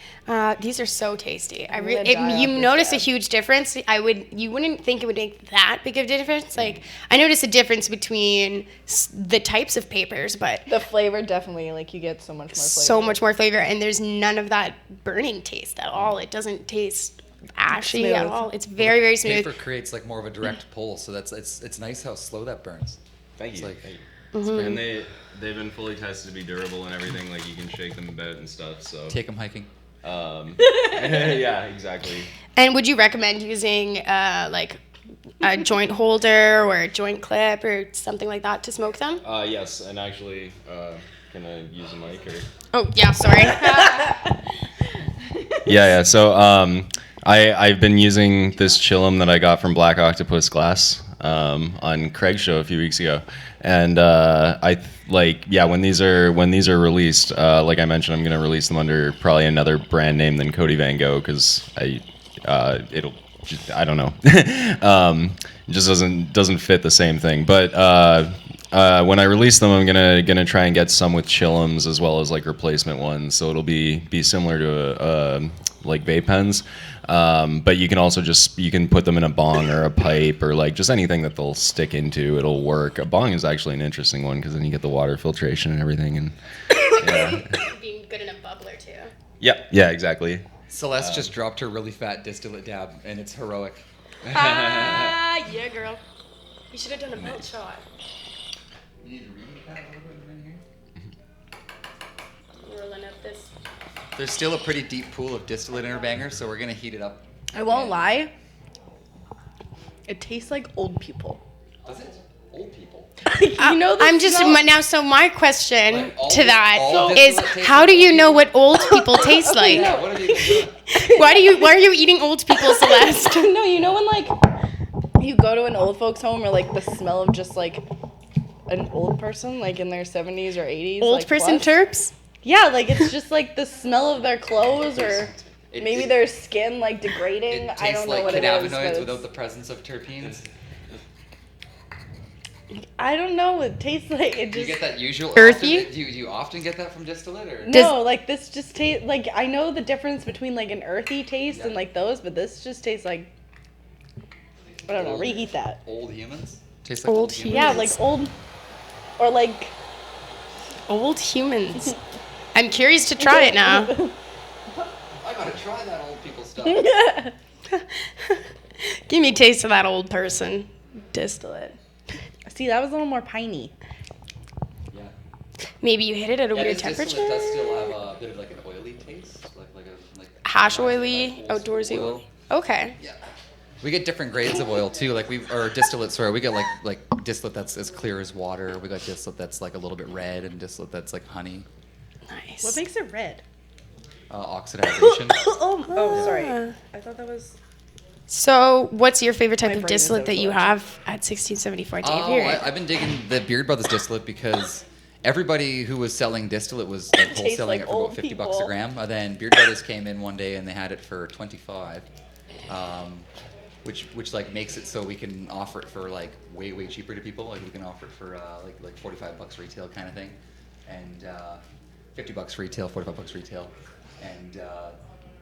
Speaker 2: These are so tasty. You notice a huge difference. You wouldn't think it would make that big of a difference. Like I notice a difference between the types of papers, but
Speaker 3: The flavor definitely, like you get so much more flavor.
Speaker 2: so much more flavor, and there's none of that burning taste at all. It doesn't taste ashy at
Speaker 3: Smooth.
Speaker 2: all. It's very, very smooth.
Speaker 1: Paper creates like more of a direct pull, so it's nice how slow that burns.
Speaker 4: Thank you.
Speaker 1: Like,
Speaker 4: Thank you.
Speaker 2: Mhm.
Speaker 4: And they've been fully tested to be durable and everything. Like you can shake them about and stuff. So
Speaker 1: take them hiking.
Speaker 4: Yeah, exactly.
Speaker 2: And would you recommend using like a joint holder or a joint clip or something like that to smoke them?
Speaker 4: Yes, and actually, can I use a mic or?
Speaker 2: Oh yeah, sorry.
Speaker 4: Yeah. So I've been using this chillum that I got from Black Octopus Glass on Craig's show a few weeks ago, and when these are released, like I mentioned, I'm gonna release them under probably another brand name than Cody Van Gogh because I don't know, it just doesn't fit the same thing, but. When I release them, I'm gonna try and get some with chillums as well as like replacement ones, so it'll be similar to like vape pens, but you can also you can put them in a bong or a pipe or like just anything that they'll stick into. It'll work. A bong is actually an interesting one because then you get the water filtration and everything, and yeah.
Speaker 2: Being good in a bubbler too.
Speaker 4: Yeah, exactly.
Speaker 1: Celeste just dropped her really fat distillate dab, and it's heroic.
Speaker 2: Yeah, girl. You should have done a belt shot.
Speaker 1: You need to read that a little bit in here.
Speaker 2: Rolling up this.
Speaker 1: There's still a pretty deep pool of distillate in her banger, so we're gonna heat it up.
Speaker 3: I won't lie. It tastes like old people.
Speaker 1: Does it? Old people.
Speaker 3: You know the
Speaker 2: I'm just
Speaker 3: smell?
Speaker 2: now. So my question
Speaker 1: Like, all
Speaker 2: to
Speaker 1: this-
Speaker 2: that
Speaker 1: all
Speaker 2: is,
Speaker 1: distillate tastes
Speaker 2: how
Speaker 1: like
Speaker 2: do you
Speaker 1: old
Speaker 2: know what old people taste
Speaker 3: Okay,
Speaker 2: like?
Speaker 3: no.
Speaker 1: What have you been doing?
Speaker 2: Why are you eating old people, Celeste?
Speaker 3: No, you know when like you go to an old folks home or like the smell of just like an old person like in their 70s or 80s.
Speaker 2: Old
Speaker 3: like,
Speaker 2: person
Speaker 3: plus?
Speaker 2: terps?
Speaker 3: Yeah, like it's just like the smell of their clothes or
Speaker 1: It-
Speaker 3: maybe
Speaker 1: it-
Speaker 3: their skin like degrading.
Speaker 1: It
Speaker 3: I
Speaker 1: tastes
Speaker 3: don't know
Speaker 1: like
Speaker 3: what it is.
Speaker 1: cannabinoids
Speaker 3: but
Speaker 1: without the presence of terpenes.
Speaker 3: I don't know. It tastes like it
Speaker 1: Do you
Speaker 3: just.
Speaker 1: get that usual?
Speaker 2: Earthy?
Speaker 1: Often, do you often get that from distillate, or?
Speaker 3: No, like this just tastes like I know the difference between like an earthy taste and like those, but this just tastes like I don't know. Reheat that.
Speaker 1: Old humans? Tastes like
Speaker 2: Old
Speaker 1: humans.
Speaker 3: Yeah, like old or like
Speaker 2: Old humans. I'm curious to try it now.
Speaker 1: I gotta try that old people stuff.
Speaker 2: Give me a taste of that old person distillate.
Speaker 3: See, that was a little more piney.
Speaker 1: Yeah.
Speaker 2: Maybe you hit it at a
Speaker 1: Yeah,
Speaker 2: weird
Speaker 1: this
Speaker 2: temperature.
Speaker 1: distillate does still have a bit of like an oily taste, like
Speaker 2: Hash oily, outdoorsy
Speaker 1: oil.
Speaker 2: oil. Okay.
Speaker 1: Yeah. We get different grades of oil too. Like or distillate. Sorry, we get like distillate that's as clear as water. We got distillate that's like a little bit red, and distillate that's like honey.
Speaker 2: Nice.
Speaker 3: What makes it red?
Speaker 1: Oxidization.
Speaker 3: Oh, sorry. I thought that was.
Speaker 2: So, what's your favorite type
Speaker 3: My
Speaker 2: of
Speaker 3: brain is
Speaker 2: distillate that you
Speaker 3: outgoing.
Speaker 2: have at 1674 Dave?
Speaker 1: Oh, I've been digging the Beard Brothers distillate because everybody who was selling distillate was like
Speaker 3: Tastes
Speaker 1: wholesaling
Speaker 3: like
Speaker 1: it for
Speaker 3: old
Speaker 1: about 50 bucks
Speaker 3: people.
Speaker 1: a gram. Then Beard Brothers came in one day and they had it for 25, which like makes it so we can offer it for like way cheaper to people. Like we can offer it for like 45 bucks retail kind of thing, and 50 bucks retail, 45 bucks retail, and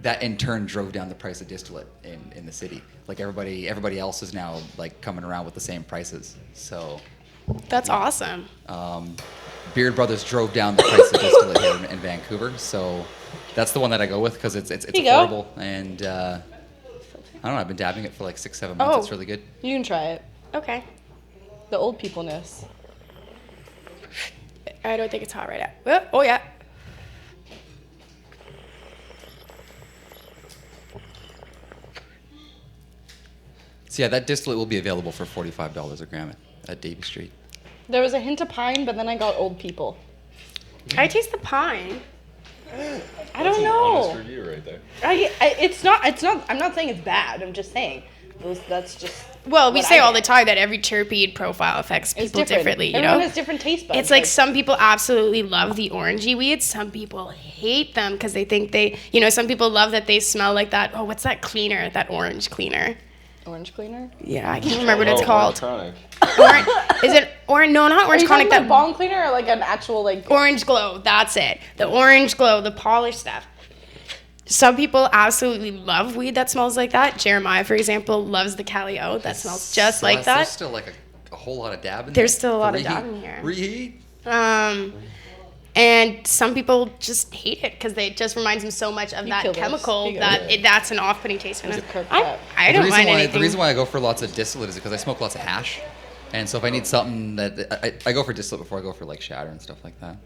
Speaker 1: that in turn drove down the price of distillate in the city. Like everybody else is now like coming around with the same prices. So
Speaker 2: That's awesome.
Speaker 1: Beard Brothers drove down the price of distillate here in Vancouver. So that's the one that I go with because it's
Speaker 3: Here you go.
Speaker 1: affordable, and I don't know. I've been dabbing it for like 6-7 months.
Speaker 3: Oh.
Speaker 1: It's really good.
Speaker 3: You can try it.
Speaker 2: Okay.
Speaker 3: The old people-ness.
Speaker 2: I don't think it's hot right now. Oh, yeah.
Speaker 1: So yeah, that distillate will be available for $45 a gram at Davie Street.
Speaker 3: There was a hint of pine, but then I got old people.
Speaker 2: I taste the pine.
Speaker 3: I don't know.
Speaker 4: Honest review right there.
Speaker 3: It's not. I'm not saying it's bad. I'm just saying that's just.
Speaker 2: Well, we
Speaker 3: what
Speaker 2: say
Speaker 3: I
Speaker 2: all
Speaker 3: get.
Speaker 2: the time that every terpene profile affects
Speaker 3: It's
Speaker 2: people
Speaker 3: different.
Speaker 2: differently. You
Speaker 3: Everyone
Speaker 2: know,
Speaker 3: has different taste buds.
Speaker 2: it's like some people absolutely love the orangey weeds. Some people hate them because they think some people love that they smell like that. Oh, what's that cleaner? That orange cleaner.
Speaker 3: Orange cleaner.
Speaker 2: Yeah, I can't remember what it's called.
Speaker 4: Orange
Speaker 2: Is it orange? No, not orange
Speaker 3: Are you
Speaker 2: conic.
Speaker 3: talking
Speaker 2: That
Speaker 3: about bomb cleaner or like an actual like
Speaker 2: orange glow. That's it. The orange glow, the polished stuff. Some people absolutely love weed that smells like that. Jeremiah, for example, loves the Calio that smells just like that.
Speaker 1: There's still like a whole lot of dab in
Speaker 2: There's
Speaker 1: there.
Speaker 2: still a lot of
Speaker 1: Reheat.
Speaker 2: dab in here.
Speaker 1: Reheat.
Speaker 2: And some people just hate it because it just reminds them so much of that
Speaker 3: killed us.
Speaker 2: chemical
Speaker 3: You
Speaker 2: that that's an off-putting taste for them. I
Speaker 1: The
Speaker 2: don't
Speaker 1: reason
Speaker 2: mind
Speaker 1: why,
Speaker 2: anything.
Speaker 1: The reason why I go for lots of distillate is because I smoke lots of hash. And so if I need something that I go for distillate before I go for like shatter and stuff like that.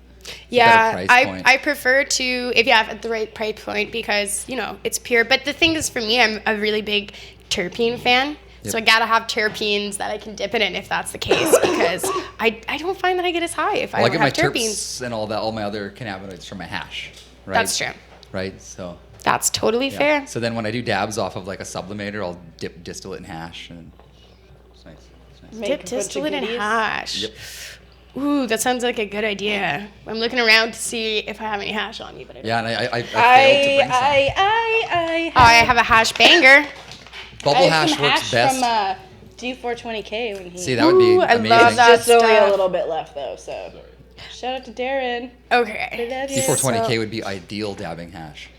Speaker 2: Yeah,
Speaker 1: price point.
Speaker 2: I prefer to, if you have at the right price point, because, it's pure. But the thing is, for me, I'm a really big terpene fan. So I gotta have terpenes that I can dip it in if that's the case, because I don't find that I get as high if I
Speaker 1: Well, I
Speaker 2: don't
Speaker 1: get my
Speaker 2: have terpenes.
Speaker 1: terps and all my other cannabinoids from my hash. Right?
Speaker 2: That's true.
Speaker 1: Right, so.
Speaker 2: That's totally
Speaker 1: Yeah.
Speaker 2: fair.
Speaker 1: So then when I do dabs off of like a sublimator, I'll dip distillate in hash, and it's nice. It's nice.
Speaker 2: Dip distillate and hash.
Speaker 1: Yep.
Speaker 2: Ooh, that sounds like a good idea. I'm looking around to see if I have any hash on me, but I don't.
Speaker 1: Yeah, and I failed to bring some.
Speaker 2: I have a hash banger.
Speaker 1: Bubble
Speaker 3: I have
Speaker 1: hash
Speaker 3: some
Speaker 1: works
Speaker 3: hash
Speaker 1: best.
Speaker 3: from D420K when he.
Speaker 1: See, that would be
Speaker 2: I
Speaker 1: amazing.
Speaker 2: love that
Speaker 3: Just only a
Speaker 2: stuff.
Speaker 3: little bit left though, so. Shout out to Darren.
Speaker 2: Okay.
Speaker 1: D420K would be ideal dabbing hash.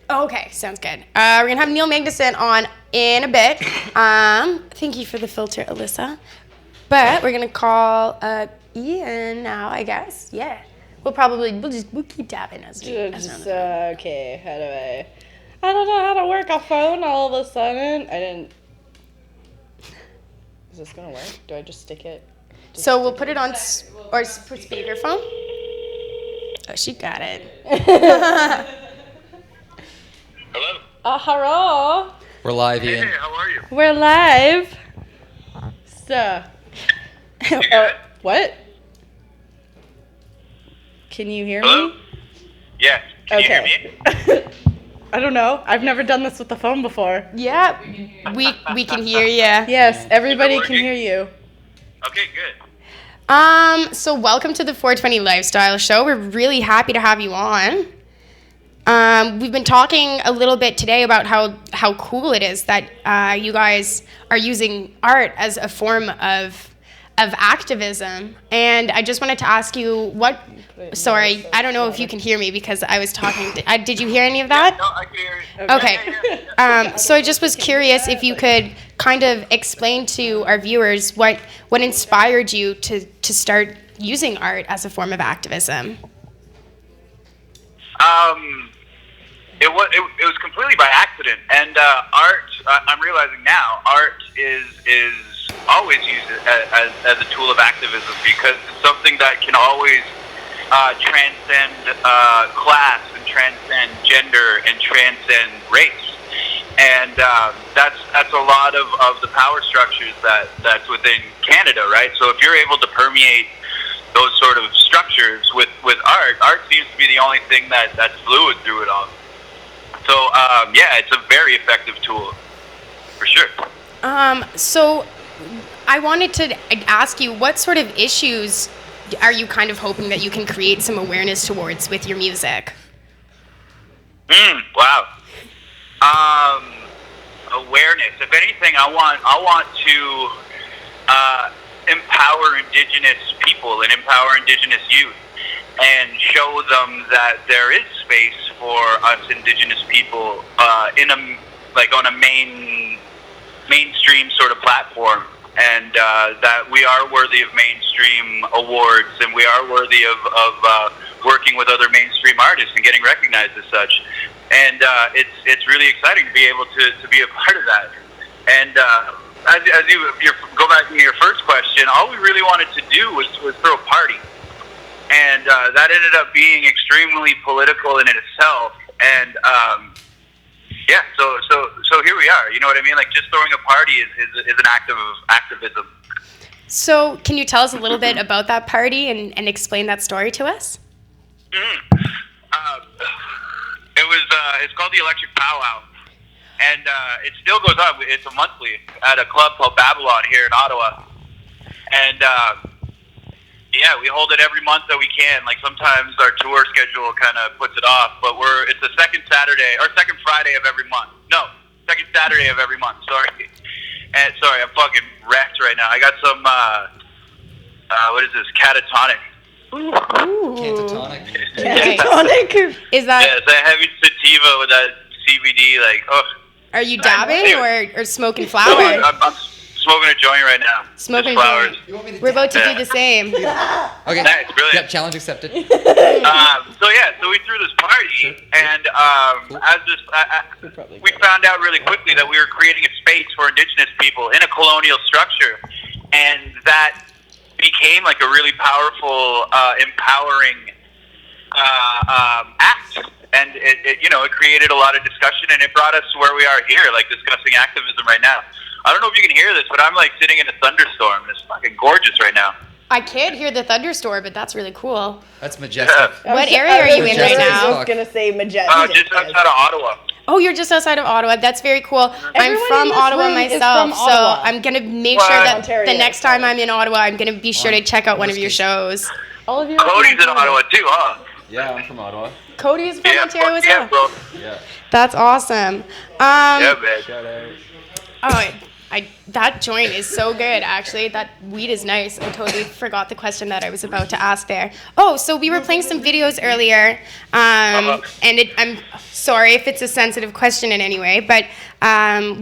Speaker 2: Okay, sounds good. We're gonna have Neil Magnuson on in a bit. Thank you for the filter, Alyssa. But we're gonna call Ian now, I guess. Yeah. We'll keep dabbing as we.
Speaker 3: Okay, how do I don't know how to work a phone all of a sudden. Is this gonna work? Do I just stick it?
Speaker 2: So we'll put it on put speakerphone. Oh, she got it.
Speaker 19: Hello.
Speaker 3: Hello.
Speaker 1: We're live, Ian.
Speaker 19: Hey, how are you?
Speaker 3: We're live. So. What? Can you hear me?
Speaker 19: Yes. Can you hear me?
Speaker 3: I don't know. I've never done this with the phone before.
Speaker 2: Yeah, we can hear you.
Speaker 3: Yes, everybody can hear you.
Speaker 19: Okay, good.
Speaker 2: So welcome to the 420 Lifestyle Show. We're really happy to have you on. We've been talking a little bit today about how cool it is that you guys are using art as a form of activism. And I just wanted to ask you sorry, I don't know if you can hear me because I was talking. Did you hear any of that?
Speaker 19: No, I can hear you.
Speaker 2: Okay. So I just was curious if you could kind of explain to our viewers what inspired you to start using art as a form of activism.
Speaker 19: It was completely by accident, and art. I'm realizing now, art is always used as a tool of activism because it's something that can always transcend class and transcend gender and transcend race, and that's a lot of the power structures that's within Canada, right? So if you're able to permeate those sort of structures with art seems to be the only thing that's fluid through it all. So yeah, it's a very effective tool, for sure.
Speaker 2: So I wanted to ask you, what sort of issues are you kind of hoping that you can create some awareness towards with your music?
Speaker 19: Wow. Awareness. If anything, I want to empower Indigenous people and empower Indigenous youth, and show them that there is space for us Indigenous people on a mainstream sort of platform, and that we are worthy of mainstream awards, and we are worthy of working with other mainstream artists and getting recognized as such. And it's really exciting to be able to be a part of that. And as you go back to your first question, all we really wanted to do was throw a party. And that ended up being extremely political in itself. And yeah, so here we are. You know what I mean? Like, just throwing a party is an act of activism.
Speaker 2: So can you tell us a little bit about that party and explain that story to us?
Speaker 19: It's called the Electric Powwow, and it still goes on. It's a monthly at a club called Babylon here in Ottawa, and yeah, we hold it every month that we can. Like, sometimes our tour schedule kind of puts it off, but it's the second Friday of every month. No, second Saturday of every month. Sorry, and sorry, I'm fucking wrecked right now. I got some what is this? Catatonic.
Speaker 2: Catatonic.
Speaker 19: Catatonic.
Speaker 2: Is that?
Speaker 19: Yeah, it's a heavy sativa with that CBD. Like, oh.
Speaker 2: Are you dabbing or smoking flower?
Speaker 19: I'm smoking a joint right now.
Speaker 2: Smoking
Speaker 19: Just flowers.
Speaker 2: We're about to do the same.
Speaker 1: Okay.
Speaker 19: Nice, brilliant.
Speaker 1: Yep, challenge accepted.
Speaker 19: So we threw this party, and we found out really quickly that we were creating a space for Indigenous people in a colonial structure, and that became like a really powerful, empowering act. And it created a lot of discussion, and it brought us to where we are here, like discussing activism right now. I don't know if you can hear this, but I'm like sitting in a thunderstorm. It's fucking gorgeous right now.
Speaker 2: I can't hear the thunderstorm, but that's really cool.
Speaker 1: That's majestic.
Speaker 2: What area are you in right now?
Speaker 3: I was gonna say majestic.
Speaker 19: Just outside of Ottawa.
Speaker 2: Oh, you're just outside of Ottawa. That's very cool.
Speaker 3: Everyone
Speaker 2: I'm from
Speaker 3: in this
Speaker 2: Ottawa
Speaker 3: room is
Speaker 2: myself,
Speaker 3: from Ottawa.
Speaker 2: so I'm gonna make sure that
Speaker 3: Ontario,
Speaker 2: the next time I'm in Ottawa, I'm gonna be sure to check out one of your shows.
Speaker 3: All of you.
Speaker 19: Cody's in Ottawa too, huh?
Speaker 4: Yeah, I'm from Ottawa.
Speaker 2: Cody is from Ontario as well.
Speaker 19: Bro.
Speaker 4: Yeah.
Speaker 2: That's awesome.
Speaker 19: Yeah, man.
Speaker 2: That joint is so good, actually. That weed is nice. I totally forgot the question that I was about to ask there. Oh, so we were playing some videos earlier, and I'm sorry if it's a sensitive question in any way, but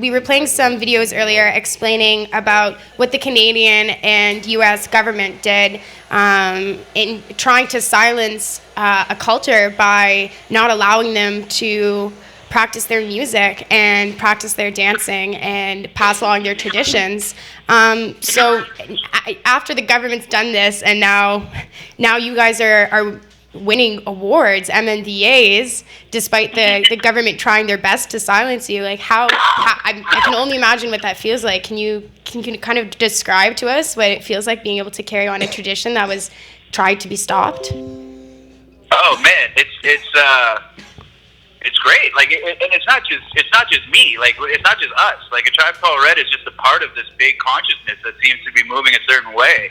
Speaker 2: we were playing some videos earlier explaining about what the Canadian and U.S. government did in trying to silence a culture by not allowing them to practice their music and practice their dancing and pass along their traditions. So after the government's done this, and now you guys are winning awards, MNDAs, despite the government trying their best to silence you. Like, I can only imagine what that feels like. Can you kind of describe to us what it feels like being able to carry on a tradition that was tried to be stopped?
Speaker 19: Oh man, it's great. Like, and it's not just me. Like, it's not just us. Like, A Tribe Called Red is just a part of this big consciousness that seems to be moving a certain way,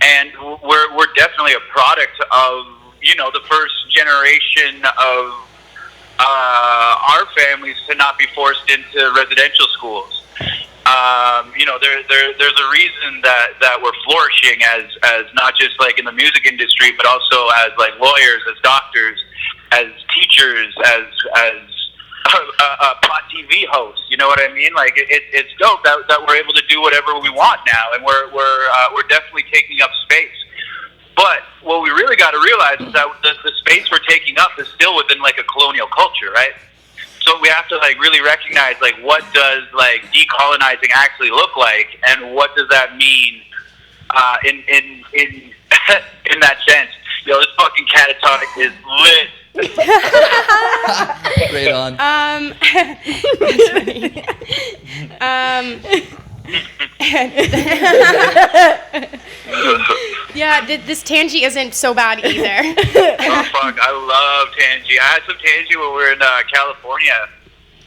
Speaker 19: and we're definitely a product of the first generation of our families to not be forced into residential schools. There's a reason that we're flourishing as not just like in the music industry, but also as like lawyers, as doctors, as teachers, as pot TV hosts. You know what I mean? Like, it's dope that we're able to do whatever we want now, and we're definitely taking up space. But what we really got to realize is that the space we're taking up is still within like a colonial culture, right? So we have to like really recognize like what does like decolonizing actually look like, and what does that mean in in that sense. Yo, this fucking catatonic is lit.
Speaker 1: Right on.
Speaker 2: Yeah, this Tangy isn't so bad either.
Speaker 19: Oh fuck, I love Tangy. I had some Tangy when we were in California.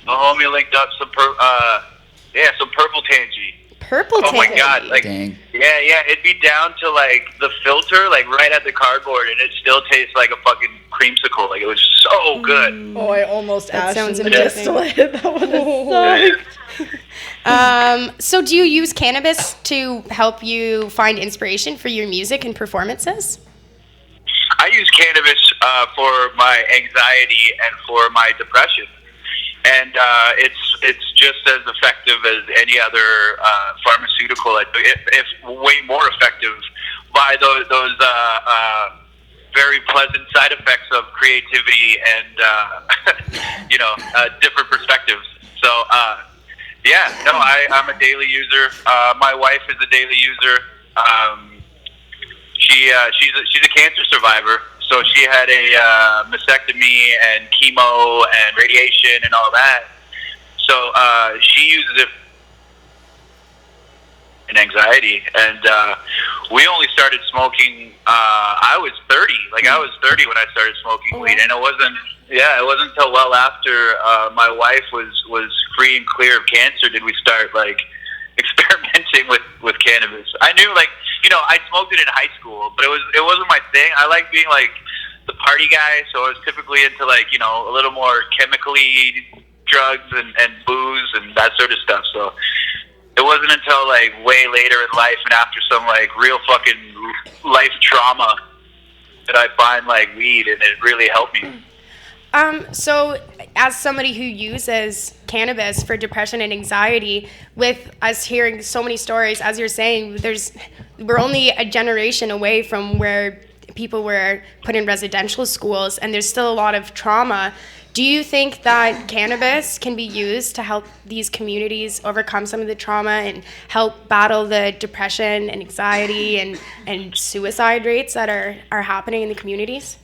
Speaker 19: My homie linked up some purple Tangy.
Speaker 2: Purple Tangy.
Speaker 19: Oh my god, like
Speaker 1: Dang.
Speaker 19: yeah, it'd be down to like the filter, like right at the cardboard, and it still tastes like a fucking creamsicle. Like, it was so good.
Speaker 3: Oh, I almost
Speaker 2: That
Speaker 3: asked
Speaker 2: sounds
Speaker 3: in the
Speaker 2: amazing.
Speaker 3: distillate. That would have sucked.
Speaker 2: So do you use cannabis to help you find inspiration for your music and performances?
Speaker 19: I use cannabis for my anxiety and for my depression, and it's just as effective as any other pharmaceutical, if way more effective, by those very pleasant side effects of creativity and different perspectives. So I'm a daily user. My wife is a daily user. She's a cancer survivor, so she had a mastectomy and chemo and radiation and all that. So she uses it in anxiety, and we only started smoking. I was 30. Like I was 30 when I started smoking weed, and it wasn't until well after my wife was free and clear of cancer did we start like experimenting with cannabis. I knew, like, you know, I smoked it in high school, but it wasn't my thing. I like being like the party guy, so I was typically into, like, you know, a little more chemically drugs and booze and that sort of stuff. So it wasn't until like way later in life and after some like real fucking life trauma that I find like weed, and it really helped me.
Speaker 2: So as somebody who uses cannabis for depression and anxiety, with us hearing so many stories, as you're saying, we're only a generation away from where people were put in residential schools, and there's still a lot of trauma. Do you think that cannabis can be used to help these communities overcome some of the trauma and help battle the depression and anxiety and suicide rates that are happening in the communities?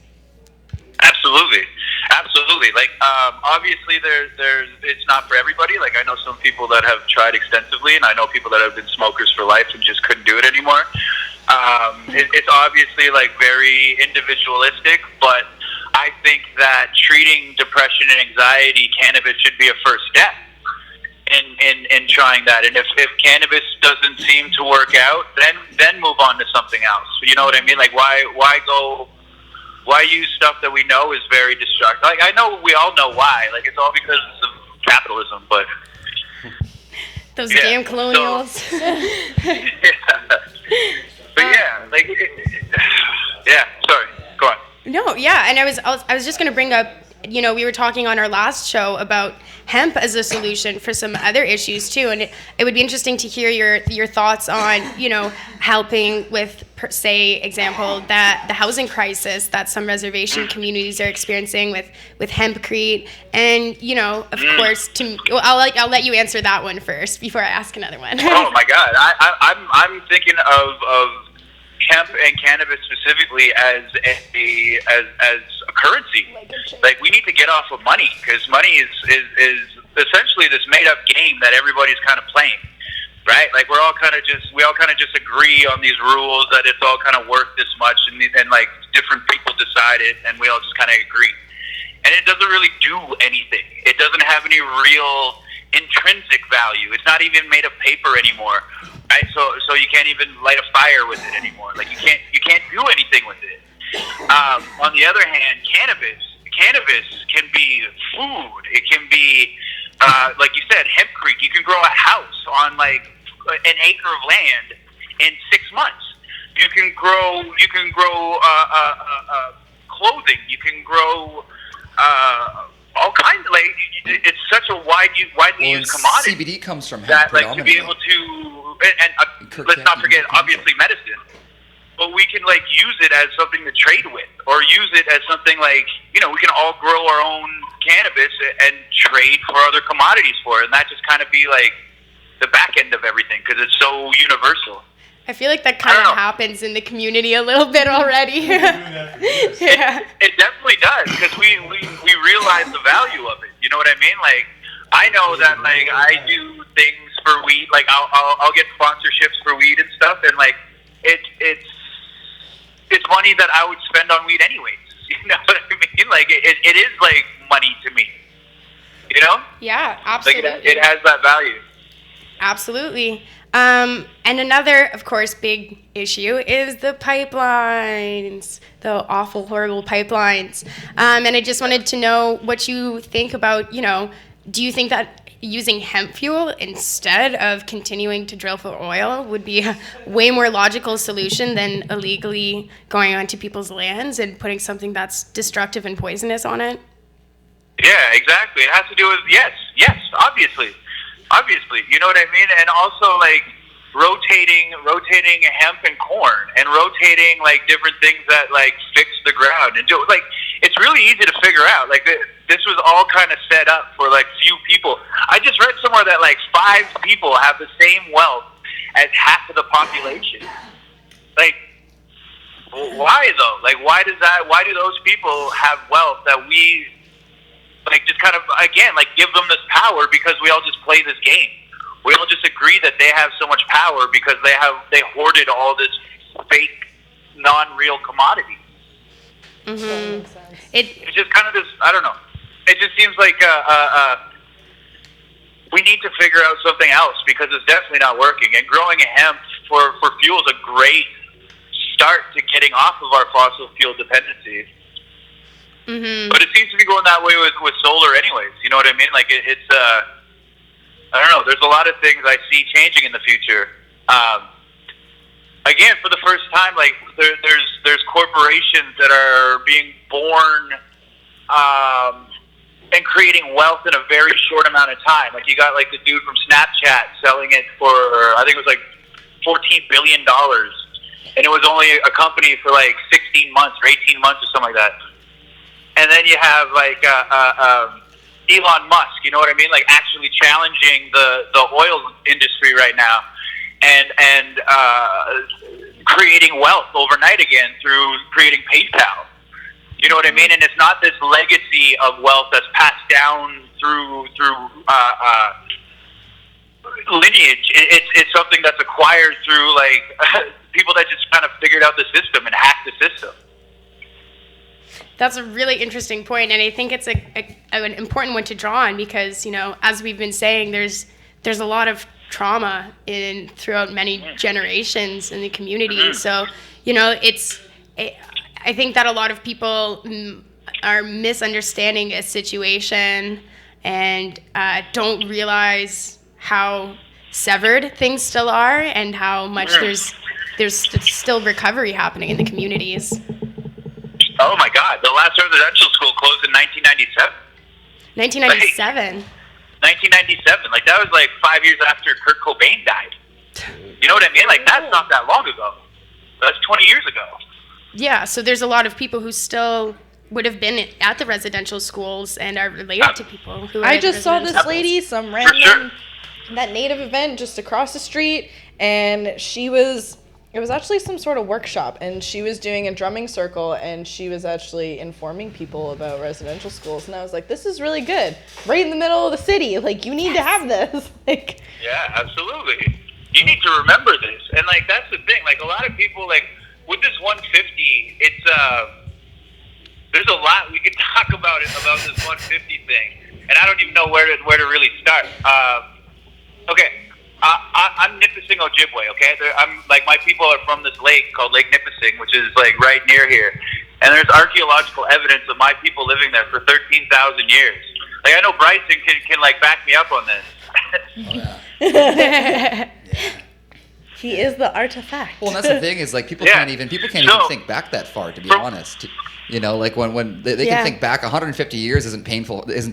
Speaker 19: Absolutely. Like, obviously, there's it's not for everybody. Like, I know some people that have tried extensively, and I know people that have been smokers for life and just couldn't do it anymore. It's obviously like very individualistic, but I think that treating depression and anxiety, cannabis should be a first step in trying that. And if cannabis doesn't seem to work out, then move on to something else. You know what I mean? Like, why use stuff that we know is very destructive? Like, I know we all know why. Like, it's all because of capitalism, but
Speaker 2: those damn colonials.
Speaker 19: So, but yeah, like, yeah. Sorry, go on.
Speaker 2: No, yeah, and I was just going to bring up, you know, we were talking on our last show about hemp as a solution for some other issues too, and it would be interesting to hear your thoughts on, you know, helping with, say, example, that the housing crisis that some reservation communities are experiencing with hempcrete, and, you know, of course, I'll let you answer that one first before I ask another one.
Speaker 19: Oh my God, I'm thinking of hemp and cannabis specifically as a currency. Like, we need to get off of money, because money is essentially this made up game that everybody's kind of playing, right? Like, we all kind of just agree on these rules that it's all kind of worth this much, and like different people decide it, and we all just kind of agree. And it doesn't really do anything. It doesn't have any real intrinsic value. It's not even made of paper anymore. Right, so you can't even light a fire with it anymore. Like, you can't do anything with it. On the other hand, cannabis can be food. It can be, like you said, hempcrete. You can grow a house on like an acre of land in 6 months. You can grow clothing. You can grow all kinds of, like, it's such a widely used commodity.
Speaker 1: CBD comes from hemp
Speaker 19: that, like, to be
Speaker 1: predominantly.
Speaker 19: able to, and let's not forget, obviously, medicine. But we can, like, use it as something to trade with, or use it as something like, you know, we can all grow our own cannabis and trade for other commodities for it, and that just kind of be like the back end of everything, because it's so universal.
Speaker 2: I feel like that kind of happens in the community a little bit already. Yeah.
Speaker 19: It definitely does, because we realize the value of it. You know what I mean? Like, I know that, like, I do things for weed. Like, I'll get sponsorships for weed and stuff, and like it's money that I would spend on weed anyways. You know what I mean? Like, it is like money to me. You know?
Speaker 2: Yeah, absolutely.
Speaker 19: Like, it has that value.
Speaker 2: Absolutely. And another, of course, big issue is the pipelines, the awful, horrible pipelines. And I just wanted to know what you think about, you know, do you think that using hemp fuel instead of continuing to drill for oil would be a way more logical solution than illegally going onto people's lands and putting something that's destructive and poisonous on it?
Speaker 19: Yeah, exactly. It has to do with, yes, obviously, you know what I mean? And also, like, rotating hemp and corn, and rotating, like, different things that, like, fix the ground, and do, like, it's really easy to figure out. Like, this was all kind of set up for, like, few people. I just read somewhere that, like, 5 people have the same wealth as half of the population. Like, why though? Like, why do those people have wealth that we, like, just kind of, again, like give them this power because we all just play this game. We all just agree that they have so much power because they hoarded all this fake, non-real commodity.
Speaker 2: Mm-hmm.
Speaker 19: It's just kind of this, I don't know. It just seems like we need to figure out something else because it's definitely not working. And growing hemp for fuel is a great start to getting off of our fossil fuel dependency.
Speaker 2: Mm-hmm.
Speaker 19: But it seems to be going that way with solar anyways. You know what I mean? Like, it's I don't know. There's a lot of things I see changing in the future. Again, for the first time, like, there's corporations that are being born and creating wealth in a very short amount of time. Like, you got, like, the dude from Snapchat selling it for, I think it was, like, $14 billion. And it was only a company for, like, 16 months or 18 months or something like that. And then you have, like, Elon Musk, you know what I mean? Like, actually challenging the oil industry right now and creating wealth overnight again through creating PayPal. You know what I mean? And it's not this legacy of wealth that's passed down through lineage. It's something that's acquired through, like, people that just kind of figured out the system and hacked the system.
Speaker 2: That's a really interesting point, and I think it's an important one to draw on because, you know, as we've been saying, there's a lot of trauma throughout many generations in the community. So, you know, I think that a lot of people are misunderstanding a situation and don't realize how severed things still are and how much there's still recovery happening in the communities.
Speaker 19: Oh my God! The last residential school closed in 1997.
Speaker 2: 1997.
Speaker 19: 1997. Like, that was like 5 years after Kurt Cobain died. You know what I mean? Like, that's not that long ago. That's 20 years ago.
Speaker 2: Yeah. So there's a lot of people who still would have been at the residential schools and are related to people who.
Speaker 3: I just saw this lady, some random that native event just across the street, and it was actually some sort of workshop, and she was doing a drumming circle, and she was actually informing people about residential schools, and I was like, this is really good. Right in the middle of the city. Like, you need to have this. Like,
Speaker 19: yeah, absolutely. You need to remember this. And, like, that's the thing. Like, a lot of people, like, with this 150, it's, there's a lot we could talk about this 150 thing. And I don't even know where to really start. Okay. I'm Nipissing Ojibwe, okay? I'm like, my people are from this lake called Lake Nipissing, which is like right near here. And there's archaeological evidence of my people living there for 13,000 years. Like, I know Bryson can like back me up on this.
Speaker 3: He is the artifact.
Speaker 1: Well, and that's the thing is, like, people can't even think back that far, to be honest. You know, like when they can think back 150 years isn't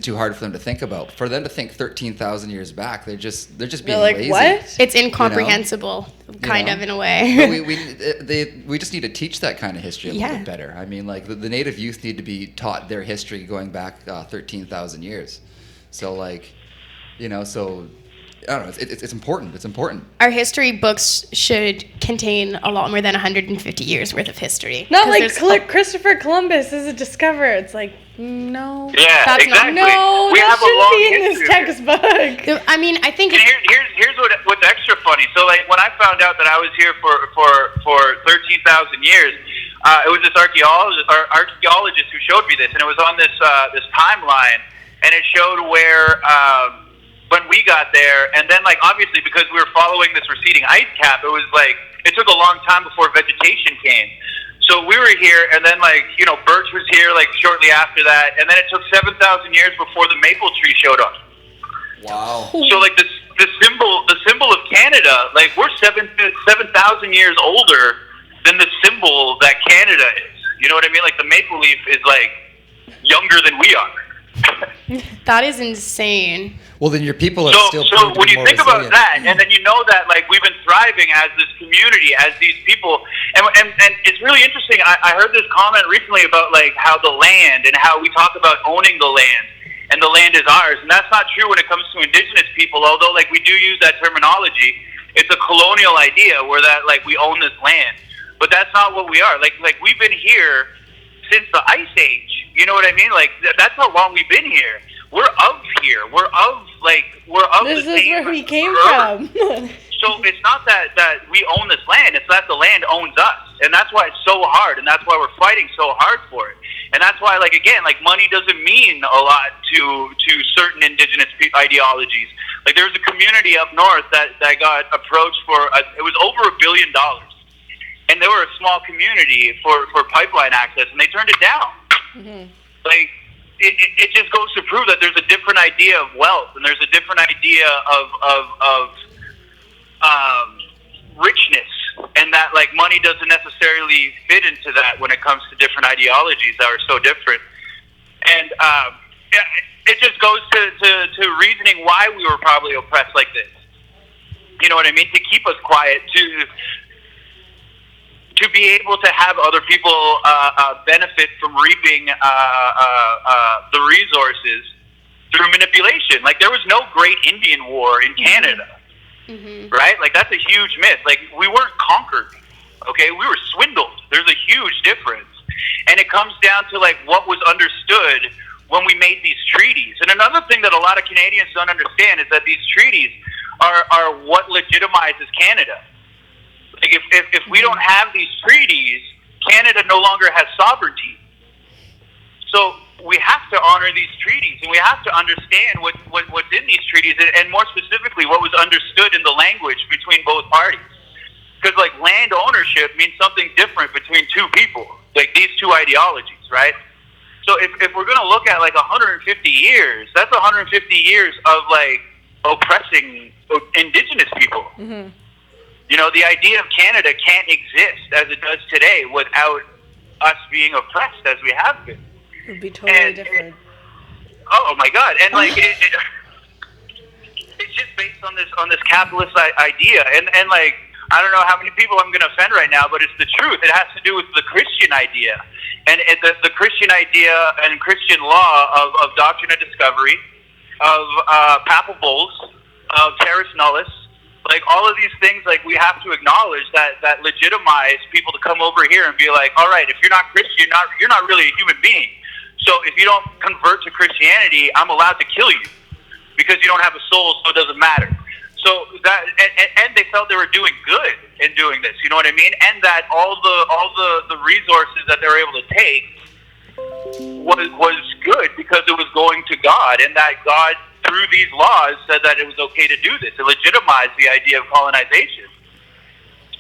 Speaker 1: too hard for them to think about. For them to think 13,000 years back, they're just being
Speaker 2: like,
Speaker 1: lazy.
Speaker 2: What? It's incomprehensible, kind of, in a way.
Speaker 1: But we just need to teach that kind of history a little bit better. I mean, like, the native youth need to be taught their history going back 13,000 years. So, like, you know, so I don't know. It's important. It's important.
Speaker 2: Our history books should contain a lot more than 150 years worth of history.
Speaker 3: Not like Christopher Columbus is a discoverer. It's like, no.
Speaker 19: Yeah,
Speaker 2: that's
Speaker 19: exactly.
Speaker 2: No,
Speaker 19: we
Speaker 2: that
Speaker 19: have a
Speaker 2: shouldn't
Speaker 19: long
Speaker 2: be in this
Speaker 19: history.
Speaker 2: textbook. I mean, I think.
Speaker 19: And here's what's extra funny. So, like, when I found out that I was here for 13,000 years, it was this archaeologist who showed me this, and it was on this timeline, and it showed where. When we got there, and then, like, obviously because we were following this receding ice cap, it was like it took a long time before vegetation came. So we were here, and then, like, you know, birch was here like shortly after that, and then it took 7,000 years before the maple tree showed up.
Speaker 1: Wow.
Speaker 19: So, like, the symbol of Canada, like, we're 7,000 years older than the symbol that Canada is. You know what I mean? Like, the maple leaf is like younger than we are.
Speaker 2: That is insane.
Speaker 1: Well, then your people are still.
Speaker 19: So when you think about that, and then you know that, like, we've been thriving as this community, as these people, and it's really interesting. I heard this comment recently about, like, how the land and how we talk about owning the land, and the land is ours, and that's not true when it comes to Indigenous people. Although, like, we do use that terminology, it's a colonial idea where that, like, we own this land, but that's not what we are. Like we've been here since the Ice Age. You know what I mean? Like, that's how long we've been here. we're of here. We're of
Speaker 3: This
Speaker 19: the
Speaker 3: is
Speaker 19: same
Speaker 3: where we came
Speaker 19: earth.
Speaker 3: from.
Speaker 19: So it's not that we own this land, it's that the land owns us. And that's why it's so hard, and that's why we're fighting so hard for it. And that's why, money doesn't mean a lot to certain indigenous ideologies. Like, there was a community up north that got approached for, it was over $1 billion. And they were a small community for pipeline access, and they turned it down.
Speaker 3: Mm-hmm.
Speaker 19: Like, it just goes to prove that there's a different idea of wealth, and there's a different idea of richness, and that money doesn't necessarily fit into that when it comes to different ideologies that are so different. And it just goes to reasoning why we were probably oppressed like this. You know what I mean? To keep us quiet, to be able to have other people benefit from reaping the resources through manipulation. Like, there was no Great Indian War in Canada. Mm-hmm. Right? Like, that's a huge myth. Like, we weren't conquered, okay? We were swindled. There's a huge difference. And it comes down to, what was understood when we made these treaties. And another thing that a lot of Canadians don't understand is that these treaties are what legitimizes Canada. Like, if we don't have these treaties, Canada no longer has sovereignty. So we have to honor these treaties, and we have to understand what's in these treaties, and more specifically, what was understood in the language between both parties. Because, land ownership means something different between two people, these two ideologies, right? So if we're going to look at, 150 years, that's 150 years of, oppressing Indigenous people.
Speaker 3: Mm-hmm.
Speaker 19: You know, the idea of Canada can't exist as it does today without us being oppressed as we have been.
Speaker 3: It would be totally different.
Speaker 19: Oh my God! And it's just based on this capitalist idea, and I don't know how many people I'm going to offend right now, but it's the truth. It has to do with the Christian idea, and the Christian idea and Christian law of doctrine of discovery, of papal bulls, of terris nullis. All of these things, we have to acknowledge that legitimize people to come over here and be like, all right, if you're not Christian, you're not really a human being. So if you don't convert to Christianity, I'm allowed to kill you because you don't have a soul, so it doesn't matter. So that, and they felt they were doing good in doing this. You know what I mean? And that all the resources that they were able to take was good because it was going to God, and that God, through these laws, said that it was okay to do this. It legitimized the idea of colonization.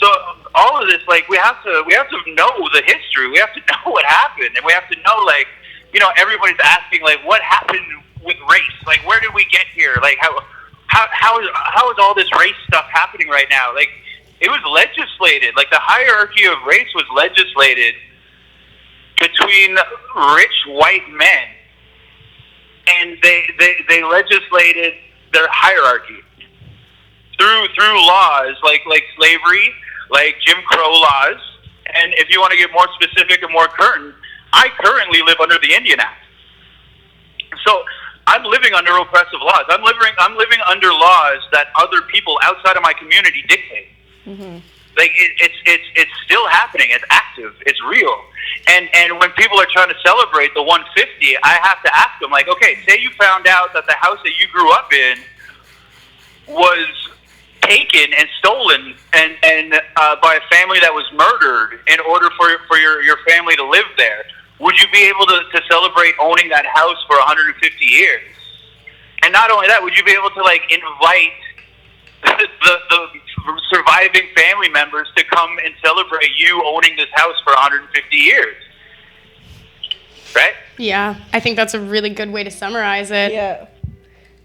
Speaker 19: So all of this, we have to know the history. We have to know what happened, and we have to know, everybody's asking, what happened with race? Where did we get here? How is all this race stuff happening right now? It was legislated. The hierarchy of race was legislated between rich white men, and they legislated their hierarchy through laws like slavery, like Jim Crow laws. And if you want to get more specific and more current, I currently live under the Indian Act. So I'm living under oppressive laws. I'm living under laws that other people outside of my community dictate.
Speaker 3: Mm-hmm.
Speaker 19: It's still happening. It's active. It's real. And when people are trying to celebrate the 150, I have to ask them, okay, say you found out that the house that you grew up in was taken and stolen and by a family that was murdered in order for your family to live there. Would you be able to celebrate owning that house for 150 years? And not only that, would you be able to invite the surviving family members to come and celebrate you owning this house for 150 years? Right?
Speaker 2: Yeah, I think that's a really good way to summarize it.
Speaker 3: Yeah.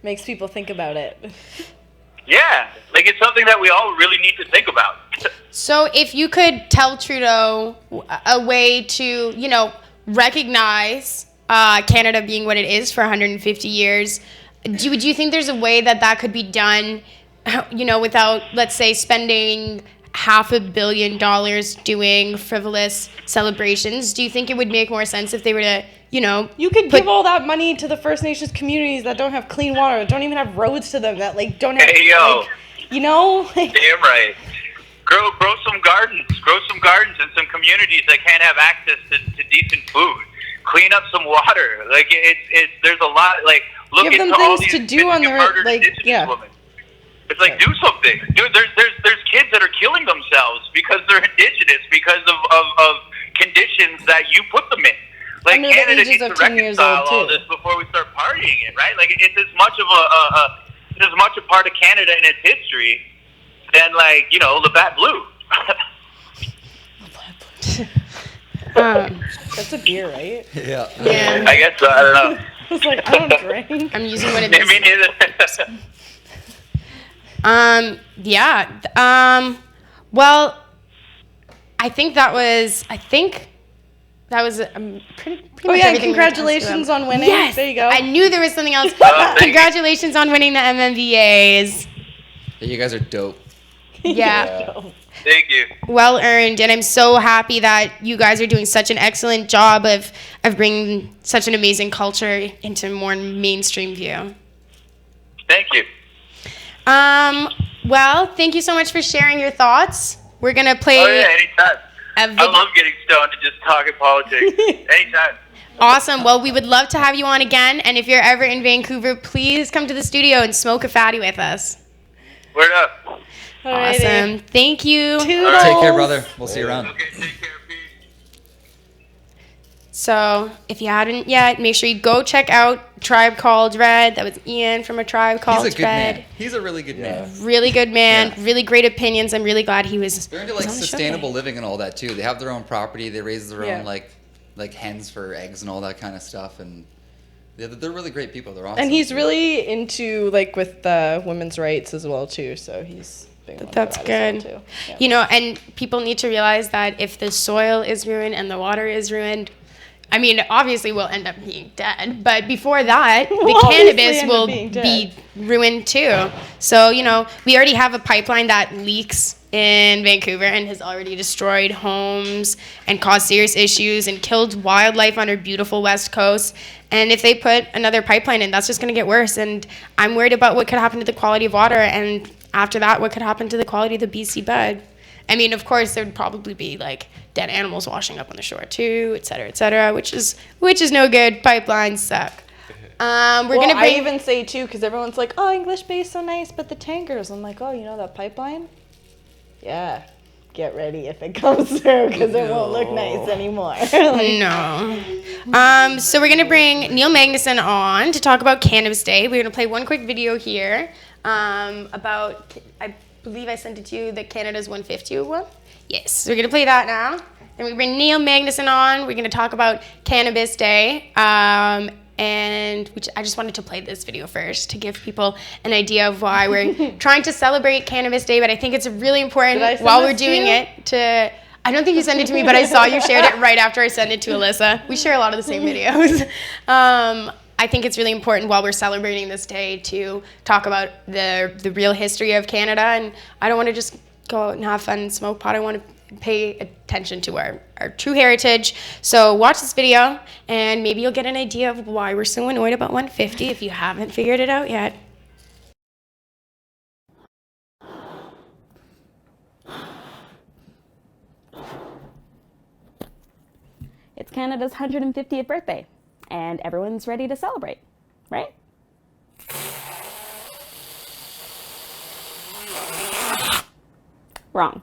Speaker 3: Makes people think about it.
Speaker 19: Yeah, it's something that we all really need to think about.
Speaker 2: So if you could tell Trudeau a way to, recognize Canada being what it is for 150 years, do you think there's a way that could be done, without, let's say, spending $500 million doing frivolous celebrations? Do you think it would make more sense if they were to,
Speaker 3: You could give all that money to the First Nations communities that don't have clean water, that don't even have roads to them, that, don't have,
Speaker 19: hey, yo.
Speaker 3: Damn
Speaker 19: right. Grow some gardens. Grow some gardens in some communities that can't have access to decent food. Clean up some water. There's a lot, look
Speaker 3: Give them
Speaker 19: into all
Speaker 3: things
Speaker 19: these
Speaker 3: to do on
Speaker 19: missing
Speaker 3: their
Speaker 19: and murdered
Speaker 3: like
Speaker 19: Indigenous women. It's like, do something. Dude, there's kids that are killing themselves because they're Indigenous, because of conditions that you put them in. Like,
Speaker 3: Under the
Speaker 19: Canada
Speaker 3: ages
Speaker 19: needs
Speaker 3: of
Speaker 19: to
Speaker 3: 10 years
Speaker 19: reconcile
Speaker 3: old,
Speaker 19: all
Speaker 3: too.
Speaker 19: this before we start partying it, right? Like, it's as much of it's as much a part of Canada and its history than, like, you know, Labatt Blue.
Speaker 3: That's a beer, right?
Speaker 1: Yeah.
Speaker 2: Yeah.
Speaker 19: I guess so. I don't know.
Speaker 3: I was like, I don't drink.
Speaker 2: I'm using one of
Speaker 19: Me
Speaker 2: these.
Speaker 19: neither.
Speaker 2: Yeah. Well, I think that was pretty
Speaker 3: Oh
Speaker 2: much
Speaker 3: yeah,
Speaker 2: everything we were talking
Speaker 3: congratulations
Speaker 2: about.
Speaker 3: on winning.
Speaker 2: Yes.
Speaker 3: There you go.
Speaker 2: I knew there was something else.
Speaker 19: thank you.
Speaker 2: Congratulations on winning the MMVAs.
Speaker 1: Yeah, you guys are dope.
Speaker 2: Yeah.
Speaker 19: Thank you.
Speaker 2: Well earned, and I'm so happy that you guys are doing such an excellent job of bringing such an amazing culture into more mainstream view.
Speaker 19: Thank you.
Speaker 2: Well, thank you so much for sharing your thoughts. We're gonna play.
Speaker 19: Oh, yeah, anytime.
Speaker 2: a vid-
Speaker 19: I love getting stoned and just talking politics. Anytime.
Speaker 2: Awesome. Well, we would love to have you on again, and if you're ever in Vancouver, please come to the studio and smoke a fatty with us.
Speaker 19: Word up.
Speaker 2: Awesome. Thank you.
Speaker 1: Take care, brother. We'll see you around.
Speaker 2: So, if you hadn't yet, make sure you go check out Tribe Called Red. That was Ian from A Tribe Called
Speaker 1: He's a good
Speaker 2: Red.
Speaker 1: man. He's a really good man.
Speaker 2: Really good man. Really great opinions. I'm really glad he was.
Speaker 1: They're into
Speaker 2: was
Speaker 1: like
Speaker 2: on the show
Speaker 1: sustainable
Speaker 2: today.
Speaker 1: living and all that too. They have their own property. They raise their
Speaker 3: Yeah.
Speaker 1: own like hens for eggs and all that kind of stuff. And they're really great people. They're awesome.
Speaker 3: And he's really into like with women's rights as well too. So he's big on
Speaker 2: That's
Speaker 3: that
Speaker 2: good.
Speaker 3: as well, too. Yeah.
Speaker 2: You know, and people need to realize that if the soil is ruined and the water is ruined, I mean, obviously we'll end up being dead, but before that,
Speaker 3: We'll
Speaker 2: the
Speaker 3: obviously
Speaker 2: cannabis
Speaker 3: end up
Speaker 2: will
Speaker 3: being
Speaker 2: be
Speaker 3: dead.
Speaker 2: ruined too. So, you know, we already have a pipeline that leaks in Vancouver and has already destroyed homes and caused serious issues and killed wildlife on our beautiful West Coast. And if they put another pipeline in, that's just going to get worse. And I'm worried about what could happen to the quality of water, and after that, what could happen to the quality of the BC bud. I mean, of course, there would probably be like dead animals washing up on the shore too, et cetera, which is no good. Pipelines suck. We're gonna
Speaker 3: I
Speaker 2: bring.
Speaker 3: even say too, because everyone's like, "Oh, English Bay is so nice," but the tankers. I'm like, "Oh, you know that pipeline? Yeah, get ready if it comes through, because it won't look nice anymore."
Speaker 2: No. So we're gonna bring Neil Magnuson on to talk about Cannabis Day. We're gonna play one quick video here about. I believe I sent it to you. The Canada's 150 one. Yes. So we're gonna play that now. Then we bring Neil Magnuson on. We're gonna talk about Cannabis Day. And which I just wanted to play this video first to give people an idea of why we're trying to celebrate Cannabis Day. But I think it's really important
Speaker 3: Did I send
Speaker 2: while we're
Speaker 3: this to
Speaker 2: doing
Speaker 3: you?
Speaker 2: it to. I don't think you sent it to me, but I saw you shared it right after I sent it to Alyssa. We share a lot of the same videos. I think it's really important while we're celebrating this day to talk about the real history of Canada. And I don't want to just go out and have fun and smoke pot. I want to pay attention to our true heritage. So watch this video, and maybe you'll get an idea of why we're so annoyed about 150 if you haven't figured it out yet.
Speaker 20: It's Canada's 150th birthday, and everyone's ready to celebrate, right? Wrong.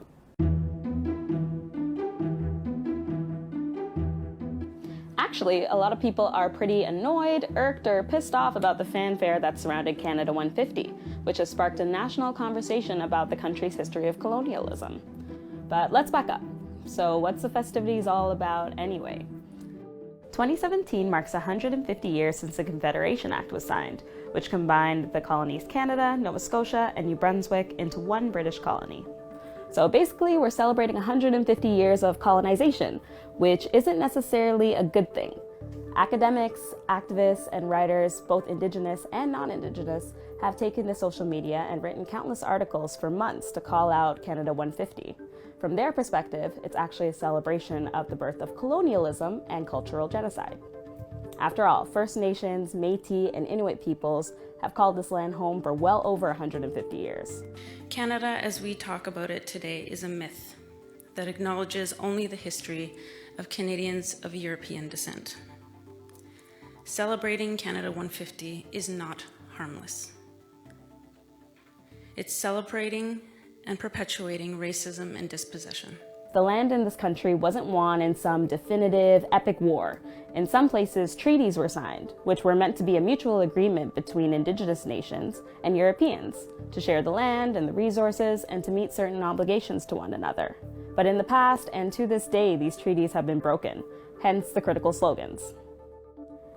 Speaker 20: Actually, a lot of people are pretty annoyed, irked, or pissed off about the fanfare that surrounded Canada 150, which has sparked a national conversation about the country's history of colonialism. But let's back up. So what's the festivities all about anyway? 2017 marks 150 years since the Confederation Act was signed, which combined the colonies Canada, Nova Scotia, and New Brunswick into one British colony. So basically, we're celebrating 150 years of colonization, which isn't necessarily a good thing. Academics, activists, and writers, both Indigenous and non-Indigenous, have taken to social media and written countless articles for months to call out Canada 150. From their perspective, it's actually a celebration of the birth of colonialism and cultural genocide. After all, First Nations, Métis, and Inuit peoples have called this land home for well over 150 years.
Speaker 21: Canada, as we talk about it today, is a myth that acknowledges only the history of Canadians of European descent. celebrating Canada 150 is not harmless. It's celebrating and perpetuating racism and dispossession.
Speaker 20: The land in this country wasn't won in some definitive, epic war. In some places, treaties were signed, which were meant to be a mutual agreement between Indigenous nations and Europeans to share the land and the resources and to meet certain obligations to one another. But in the past and to this day, these treaties have been broken, hence the critical slogans.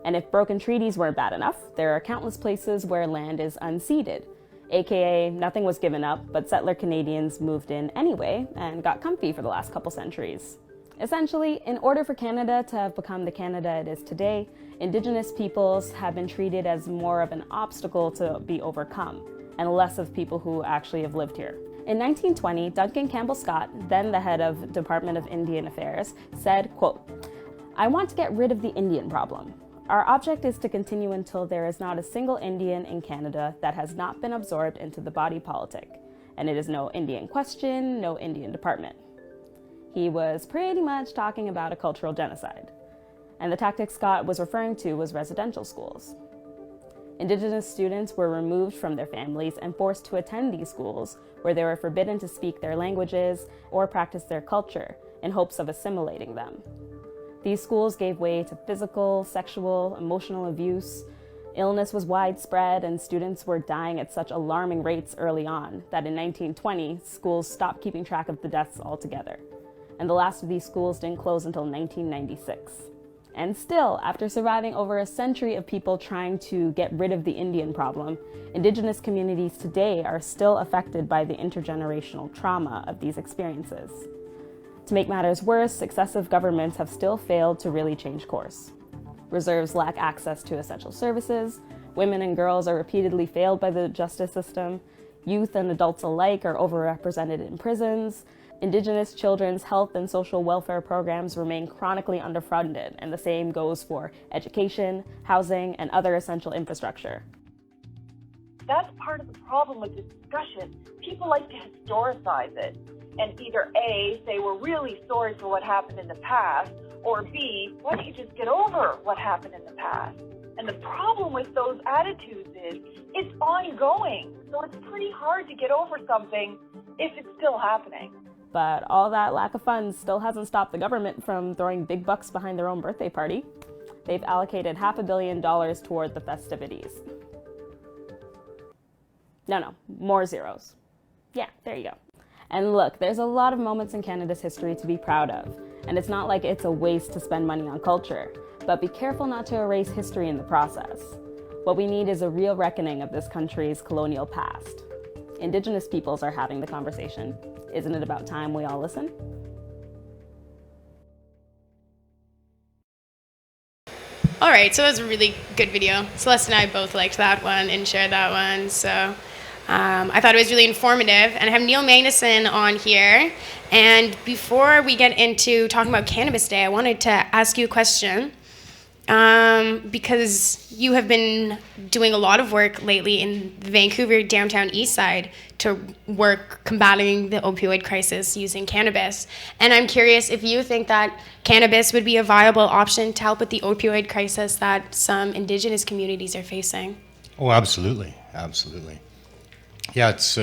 Speaker 20: And if broken treaties weren't bad enough, there are countless places where land is unceded, aka nothing was given up, but settler Canadians moved in anyway and got comfy for the last couple centuries. Essentially, in order for Canada to have become the Canada it is today, Indigenous peoples have been treated as more of an obstacle to be overcome, and less of people who actually have lived here. In 1920, Duncan Campbell Scott, then the head of Department of Indian Affairs, said, quote, "I want to get rid of the Indian problem. Our object is to continue until there is not a single Indian in Canada that has not been absorbed into the body politic, and it is no Indian question, no Indian department." He was pretty much talking about a cultural genocide, and the tactic Scott was referring to was residential schools. Indigenous students were removed from their families and forced to attend these schools where they were forbidden to speak their languages or practice their culture in hopes of assimilating them. These schools gave way to physical, sexual, emotional abuse. Illness was widespread, and students were dying at such alarming rates early on that in 1920, schools stopped keeping track of the deaths altogether. And the last of these schools didn't close until 1996. And still, after surviving over a century of people trying to get rid of the Indian problem, Indigenous communities today are still affected by the intergenerational trauma of these experiences. To make matters worse, successive governments have still failed to really change course. Reserves lack access to essential services, women and girls are repeatedly failed by the justice system, youth and adults alike are overrepresented in prisons, Indigenous children's health and social welfare programs remain chronically underfunded, and the same goes for education, housing, and other essential infrastructure.
Speaker 5: That's part of the problem with this discussion. People like to historicize it and either A, say we're really sorry for what happened in the past, or B, why don't you just get over what happened in the past? And the problem with those attitudes is it's ongoing. So it's pretty hard to get over something if it's still happening.
Speaker 20: But all that lack of funds still hasn't stopped the government from throwing big bucks behind their own birthday party. They've allocated $500 million toward the festivities. No, more zeros. Yeah, there you go. And look, there's a lot of moments in Canada's history to be proud of, and it's not like it's a waste to spend money on culture, but be careful not to erase history in the process. What we need is a real reckoning of this country's colonial past. Indigenous peoples are having the conversation. Isn't it about time we all listen?
Speaker 2: All right, so it was a really good video. Celeste and I both liked that one and shared that one. So I thought it was really informative. And I have Neil Magnuson on here. And before we get into talking about Cannabis Day, I wanted to ask you a question. Because you have been doing a lot of work lately in the Vancouver downtown east side to work combating the opioid crisis using cannabis. And I'm curious if you think that cannabis would be a viable option to help with the opioid crisis that some Indigenous communities are facing.
Speaker 22: Oh, absolutely. Absolutely. Yeah, it's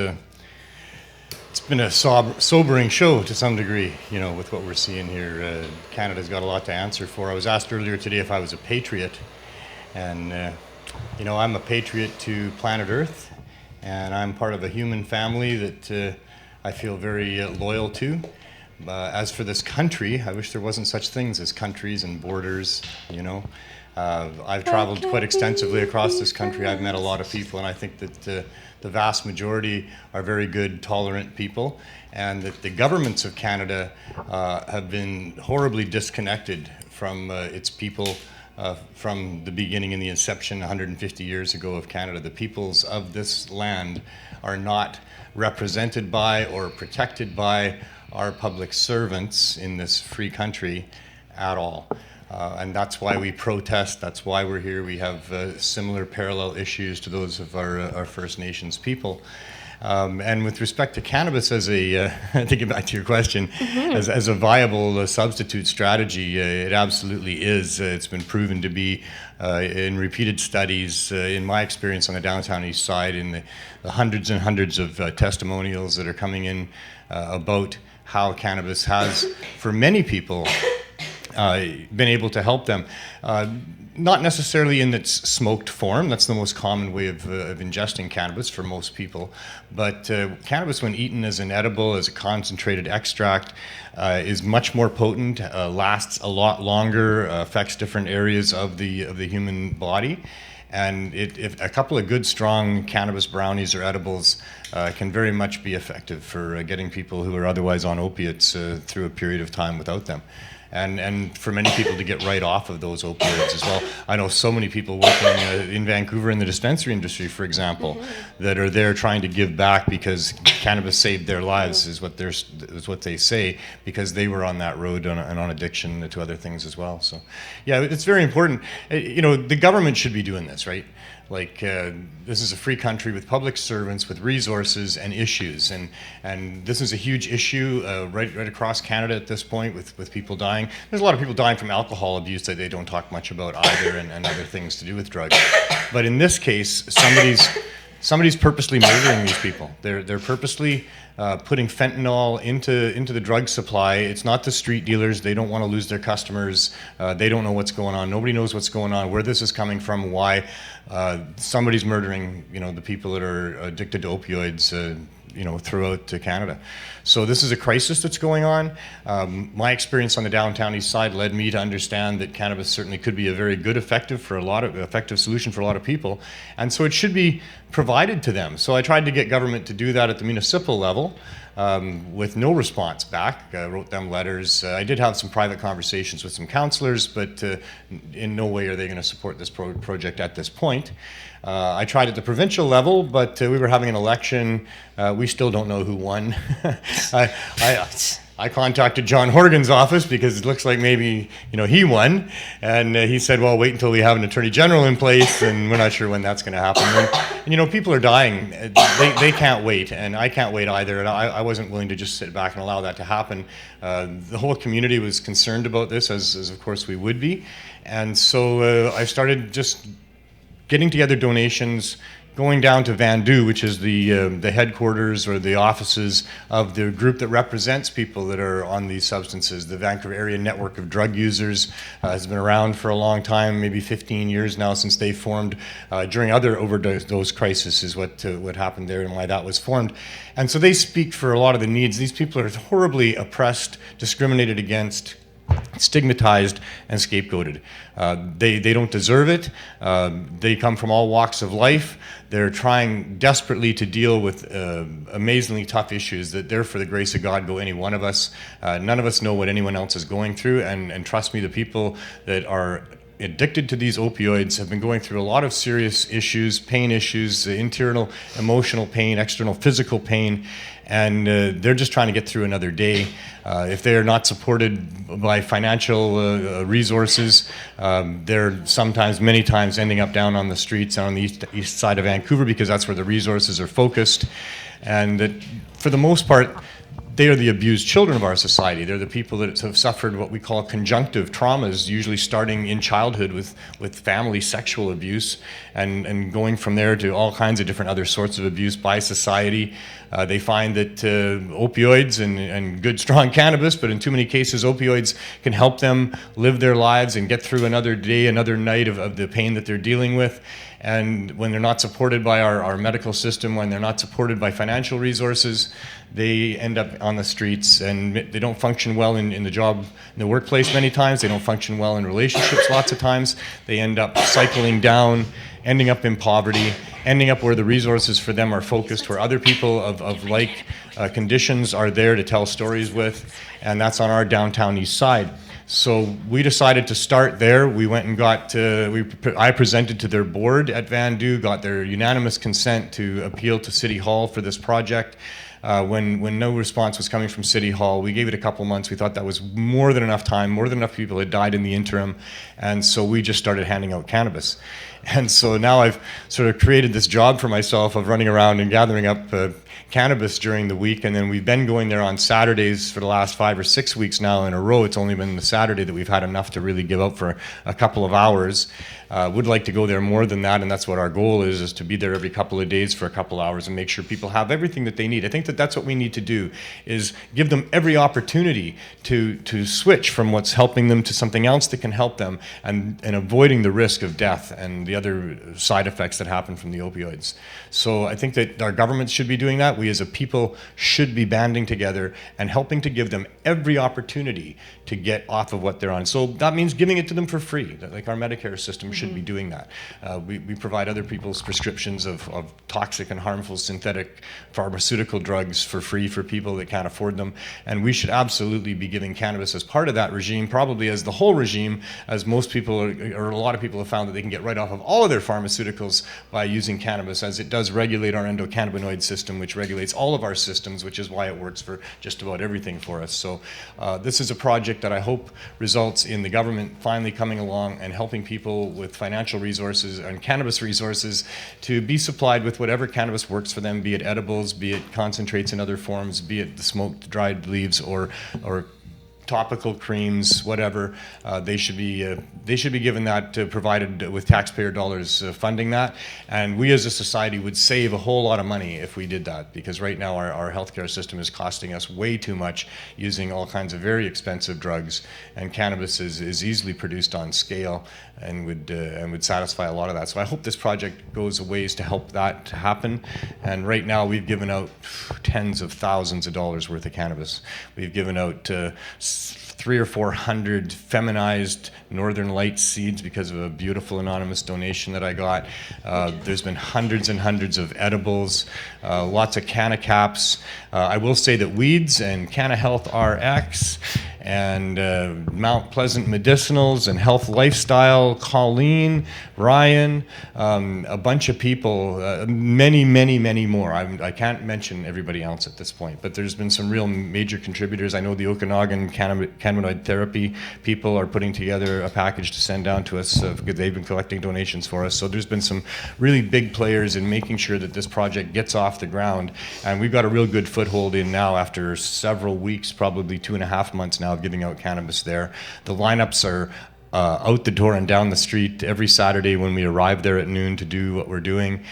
Speaker 22: been a sobering show to some degree, you know, with what we're seeing here. Canada's got a lot to answer for. I was asked earlier today if I was a patriot, and you know, I'm a patriot to planet Earth, and I'm part of a human family that I feel very loyal to. As for this country, I wish there wasn't such things as countries and borders, you know. I've traveled quite extensively across this country. I've met a lot of people, and I think that the vast majority are very good, tolerant people, and that the governments of Canada have been horribly disconnected from its people from the beginning and the inception 150 years ago of Canada. The peoples of this land are not represented by or protected by our public servants in this free country at all. And that's why we protest, that's why we're here. We have similar parallel issues to those of our First Nations people. And with respect to cannabis as a, to get back to your question, as a viable substitute strategy, it absolutely is. It's been proven to be in repeated studies, in my experience on the downtown east side, in the hundreds and hundreds of testimonials that are coming in about how cannabis has, for many people, been able to help them. Not necessarily in its smoked form, that's the most common way of ingesting cannabis for most people, but cannabis when eaten as an edible, as a concentrated extract, is much more potent, lasts a lot longer, affects different areas of the human body. And if a couple of good, strong cannabis brownies or edibles can very much be effective for getting people who are otherwise on opiates through a period of time without them. And for many people to get right off of those opioids as well. I know so many people working in Vancouver in the dispensary industry, for example, that are there trying to give back because cannabis saved their lives, is what they say, because they were on that road and on addiction to other things as well. So, yeah, it's very important. You know, the government should be doing this, right? Like, this is a free country with public servants, with resources and issues, and this is a huge issue right across Canada at this point with people dying. There's a lot of people dying from alcohol abuse that they don't talk much about either, and other things to do with drugs. But in this case, somebody's purposely murdering these people. They're purposely putting fentanyl into the drug supply. It's not the street dealers. They don't want to lose their customers. They don't know what's going on. Nobody knows what's going on, where this is coming from, why. Somebody's murdering, you know, the people that are addicted to opioids, you know, throughout Canada. So this is a crisis that's going on. My experience on the downtown east side led me to understand that cannabis certainly could be a very good, effective solution for a lot of people, and so it should be provided to them. So I tried to get government to do that at the municipal level. With no response back. I wrote them letters. I did have some private conversations with some councillors, but in no way are they going to support this project at this point. I tried at the provincial level, but we were having an election. We still don't know who won. I contacted John Horgan's office because it looks like maybe, you know, he won, and he said, well, wait until we have an attorney general in place, and we're not sure when that's going to happen. And, you know, people are dying. They can't wait, and I can't wait either, and I wasn't willing to just sit back and allow that to happen. The whole community was concerned about this, as of course we would be, and so I started just getting together donations, going down to Vandu, which is the headquarters or the offices of the group that represents people that are on these substances. The Vancouver Area Network of Drug Users has been around for a long time, maybe 15 years now since they formed during other overdose crises is what happened there and why that was formed. And so they speak for a lot of the needs. These people are horribly oppressed, discriminated against, stigmatized, and scapegoated. They don't deserve it. They come from all walks of life. They're trying desperately to deal with amazingly tough issues that there, for the grace of God, go any one of us. None of us know what anyone else is going through, and trust me, the people that are addicted to these opioids have been going through a lot of serious issues, pain issues, internal emotional pain, external physical pain, and they're just trying to get through another day. If they are not supported by financial resources, they're sometimes, many times, ending up down on the streets on the east side of Vancouver because that's where the resources are focused. And that, for the most part, they are the abused children of our society. They're the people that have suffered what we call conjunctive traumas, usually starting in childhood with family sexual abuse and going from there to all kinds of different other sorts of abuse by society. They find that opioids and good, strong cannabis, but in too many cases, opioids can help them live their lives and get through another day, another night of the pain that they're dealing with. And when they're not supported by our medical system, when they're not supported by financial resources, they end up on the streets, and they don't function well in the workplace many times. They don't function well in relationships lots of times. They end up cycling down, ending up in poverty, ending up where the resources for them are focused, where other people of like conditions are there to tell stories with, and that's on our downtown east side. So we decided to start there. We went and I presented to their board at Vandu, got their unanimous consent to appeal to City Hall for this project. When no response was coming from City Hall, we gave it a couple months. We thought that was more than enough time, more than enough people had died in the interim, and so we just started handing out cannabis. And so now I've sort of created this job for myself of running around and gathering up cannabis during the week, and then we've been going there on Saturdays for the last 5 or 6 weeks now in a row. It's only been the Saturday that we've had enough to really give out for a couple of hours. Would like to go there more than that, and that's what our goal is to be there every couple of days for a couple hours and make sure people have everything that they need. I think that that's what we need to do, is give them every opportunity to switch from what's helping them to something else that can help them, and avoiding the risk of death and the other side effects that happen from the opioids. So I think that our governments should be doing that. We as a people should be banding together and helping to give them every opportunity to get off of what they're on. So that means giving it to them for free. Like our Medicare system should be doing that. We provide other people's prescriptions of toxic and harmful synthetic pharmaceutical drugs for free for people that can't afford them. And we should absolutely be giving cannabis as part of that regime, probably as the whole regime, as most people, or a lot of people have found that they can get right off of all of their pharmaceuticals by using cannabis, as it does regulate our endocannabinoid system, which regulates all of our systems, which is why it works for just about everything for us. So this is a project that I hope results in the government finally coming along and helping people with financial resources and cannabis resources to be supplied with whatever cannabis works for them, be it edibles, be it concentrates in other forms, be it the smoked dried leaves or topical creams, whatever. They should be given that, provided with taxpayer dollars funding that. And we as a society would save a whole lot of money if we did that, because right now our healthcare system is costing us way too much using all kinds of very expensive drugs, and cannabis is easily produced on scale and would satisfy a lot of that. So I hope this project goes a ways to help that to happen. And right now we've given out tens of thousands of dollars worth of cannabis. We've given out 300 or 400 feminized Northern Lights seeds because of a beautiful anonymous donation that I got. There's been hundreds and hundreds of edibles, lots of canna caps. I will say that Weeds and Canna Health RX and Mount Pleasant Medicinals and Health Lifestyle, Colleen, Ryan, a bunch of people, many, many, many more. I can't mention everybody else at this point, but there's been some real major contributors. I know the Okanagan Cannabinoid Therapy people are putting together a package to send down to us because they've been collecting donations for us. So there's been some really big players in making sure that this project gets off the ground, and we've got a real good foothold in now after several weeks, probably 2.5 months now of giving out cannabis there. The lineups are out the door and down the street every Saturday when we arrive there at noon to do what we're doing.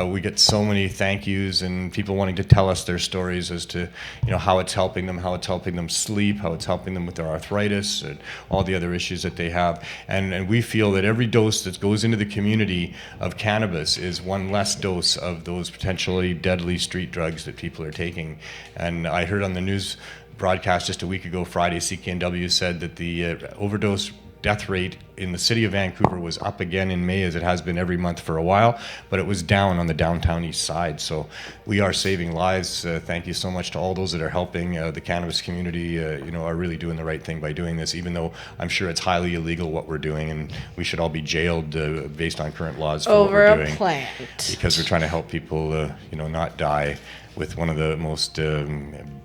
Speaker 22: We get so many thank yous and people wanting to tell us their stories as to, how it's helping them sleep, how it's helping them with their arthritis and all the other issues that they have. And we feel that every dose that goes into the community of cannabis is one less dose of those potentially deadly street drugs that people are taking. And I heard on the news broadcast just a week ago, Friday, CKNW said that the overdose death rate in the city of Vancouver was up again in May, as it has been every month for a while, but it was down on the downtown east side. So we are saving lives. Thank you so much to all those that are helping. The cannabis community, are really doing the right thing by doing this, even though I'm sure it's highly illegal what we're doing, and we should all be jailed based on current laws for what we're doing.
Speaker 3: Over a plant.
Speaker 22: Because we're trying to help people, not die with one of the most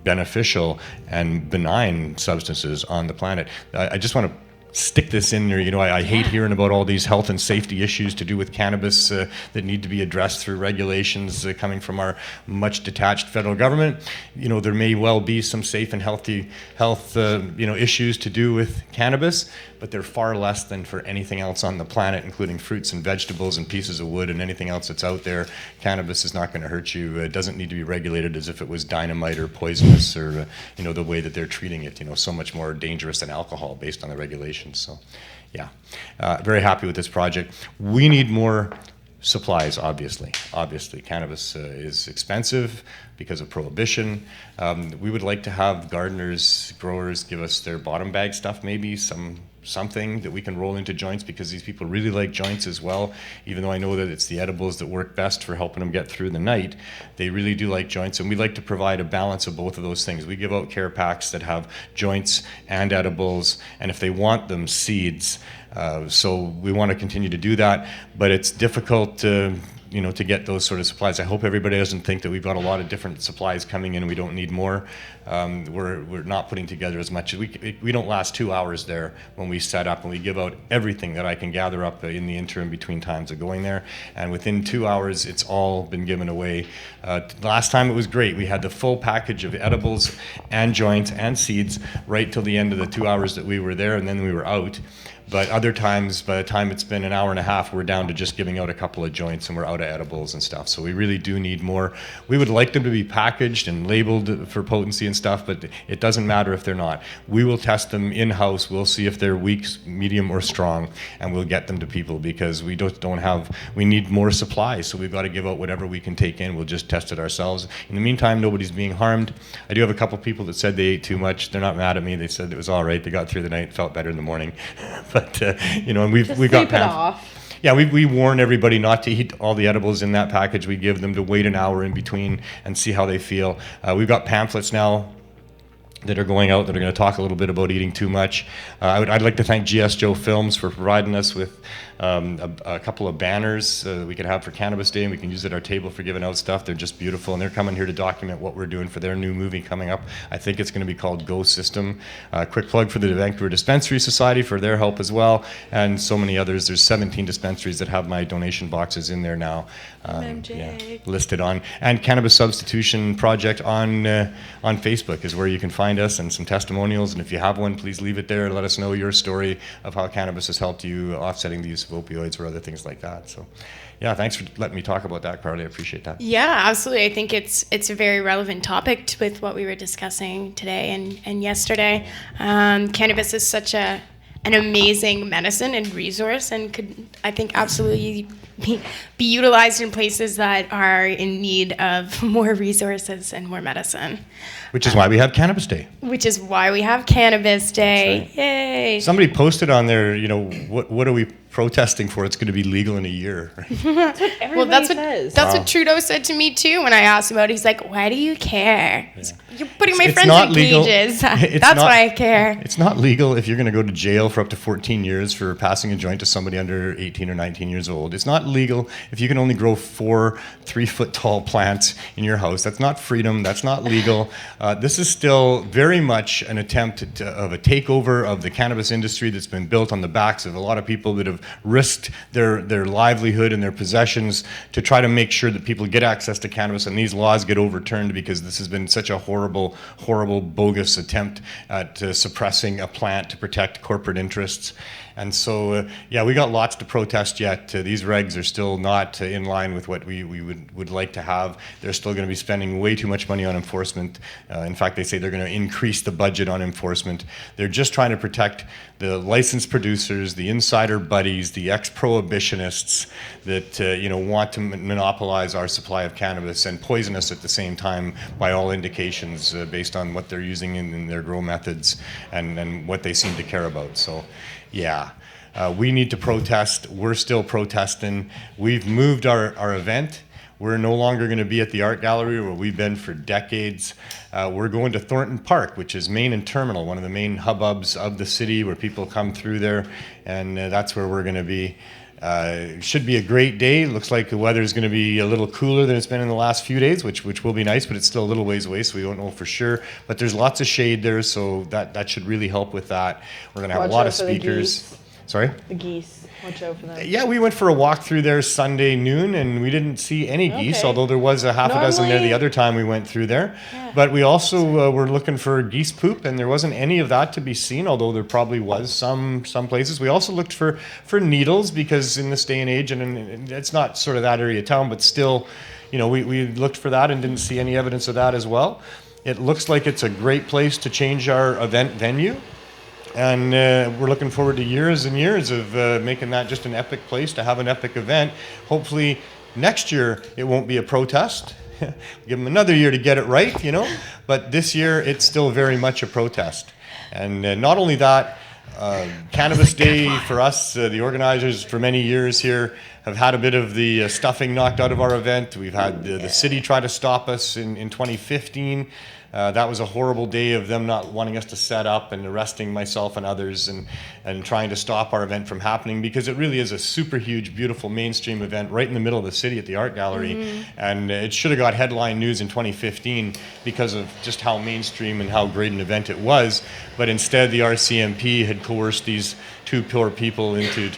Speaker 22: beneficial and benign substances on the planet. I just want to stick this in there. I hate hearing about all these health and safety issues to do with cannabis that need to be addressed through regulations coming from our much detached federal government. There may well be some safe and healthy health issues to do with cannabis, but they're far less than for anything else on the planet, including fruits and vegetables and pieces of wood and anything else that's out there. Cannabis is not going to hurt you. It doesn't need to be regulated as if it was dynamite or poisonous or the way that they're treating it. So much more dangerous than alcohol based on the regulations. So, yeah, very happy with this project. We need more supplies, obviously. Obviously, cannabis is expensive because of prohibition. We would like to have gardeners, growers give us their bottom bag stuff, maybe something that we can roll into joints, because these people really like joints as well. Even though I know that it's the edibles that work best for helping them get through the night, they really do like joints, and we like to provide a balance of both of those things. We give out care packs that have joints and edibles, and if they want them, seeds. So we want to continue to do that, but it's difficult to get those sort of supplies. I hope everybody doesn't think that we've got a lot of different supplies coming in and we don't need more. We're not putting together as much. We don't last 2 hours there when we set up, and we give out everything that I can gather up in the interim between times of going there. And within 2 hours, it's all been given away. Last time it was great. We had the full package of edibles and joints and seeds right till the end of the 2 hours that we were there, and then we were out. But other times, by the time it's been an hour and a half, we're down to just giving out a couple of joints and we're out of edibles and stuff. So we really do need more. We would like them to be packaged and labeled for potency and stuff, but it doesn't matter if they're not. We will test them in-house. We'll see if they're weak, medium, or strong, and we'll get them to people because we we need more supply. So we've got to give out whatever we can take in. We'll just test it ourselves. In the meantime, nobody's being harmed. I do have a couple people that said they ate too much. They're not mad at me. They said it was all right. They got through the night, felt better in the morning. But and we got
Speaker 3: sleep it off.
Speaker 22: Yeah, we warn everybody not to eat all the edibles in that package. We give them to wait an hour in between and see how they feel. We've got pamphlets now that are going out that are going to talk a little bit about eating too much. I'd like to thank GS Joe Films for providing us with a couple of banners that we could have for Cannabis Day, and we can use it at our table for giving out stuff. They're just beautiful, and they're coming here to document what we're doing for their new movie coming up. I think it's going to be called Go System. Quick plug for the Vancouver Dispensary Society for their help as well, and so many others. There's 17 dispensaries that have my donation boxes in there now, listed on. And Cannabis Substitution Project on Facebook is where you can find us, and some testimonials. And if you have one, please leave it there. Let us know your story of how cannabis has helped you offsetting the use of opioids or other things like that. So, yeah, thanks for letting me talk about that, Carly. I appreciate that.
Speaker 2: Yeah, absolutely. I think it's a very relevant topic with what we were discussing today and yesterday. Cannabis is such an amazing medicine and resource, and could, I think, absolutely be utilized in places that are in need of more resources and more medicine.
Speaker 22: Which is why we have Cannabis Day.
Speaker 2: Which is why we have Cannabis Day.
Speaker 22: Right.
Speaker 2: Yay.
Speaker 22: Somebody posted on there, what are we protesting for? It's going to be legal in a year.
Speaker 3: That's what everybody says.
Speaker 2: That's what Trudeau said to me too when I asked him about it. He's like, why do you care?
Speaker 22: Yeah.
Speaker 2: You're putting my
Speaker 22: It's
Speaker 2: friends
Speaker 22: not
Speaker 2: in
Speaker 22: legal.
Speaker 2: cages. That's why I care.
Speaker 22: It's not legal if you're going to go to jail for up to 14 years for passing a joint to somebody under 18 or 19 years old. It's not legal if you can only grow 4 3-foot-tall plants in your house. That's not freedom. That's not legal. This is still very much an attempt of a takeover of the cannabis industry that's been built on the backs of a lot of people that have risked their livelihood and their possessions to try to make sure that people get access to cannabis, and these laws get overturned because this has been such a horrible, bogus attempt at suppressing a plant to protect corporate interests. And so, we got lots to protest yet. These regs are still not in line with what we would like to have. They're still going to be spending way too much money on enforcement. In fact, they say they're going to increase the budget on enforcement. They're just trying to protect the licensed producers, the insider buddies, the ex-prohibitionists that want to monopolize our supply of cannabis and poison us at the same time by all indications based on what they're using in their grow methods and what they seem to care about. So. Yeah, we need to protest. We're still protesting. We've moved our event. We're no longer going to be at the art gallery where we've been for decades. We're going to Thornton Park, which is main and terminal, one of the main hubbubs of the city where people come through there, and that's where we're going to be. It should be a great day. Looks like the weather is going to be a little cooler than it's been in the last few days, which will be nice, but it's still a little ways away, so we don't know for sure. But there's lots of shade there, so that should really help with that. We're going to have a lot of speakers. Sorry?
Speaker 3: The geese. Watch out for them.
Speaker 22: Yeah, we went for a walk through there Sunday noon, and we didn't see any geese, although there was a half a dozen there the other time we went through there. Yeah. But we also were looking for geese poop, and there wasn't any of that to be seen, although there probably was some places. We also looked for needles, because in this day and age, and it's not sort of that area of town, but still, we looked for that and didn't see any evidence of that as well. It looks like it's a great place to change our event venue. And we're looking forward to years and years of making that just an epic place to have an epic event. Hopefully next year it won't be a protest. Give them another year to get it right, But this year it's still very much a protest. And not only that, Cannabis Day for us, the organizers for many years here, have had a bit of the stuffing knocked out of our event. We've had the city try to stop us in 2015. That was a horrible day of them not wanting us to set up and arresting myself and others and trying to stop our event from happening, because it really is a super huge, beautiful mainstream event right in the middle of the city at the Art Gallery. Mm-hmm. And it should have got headline news in 2015 because of just how mainstream and how great an event it was. But instead, the RCMP had coerced these 2 poor people into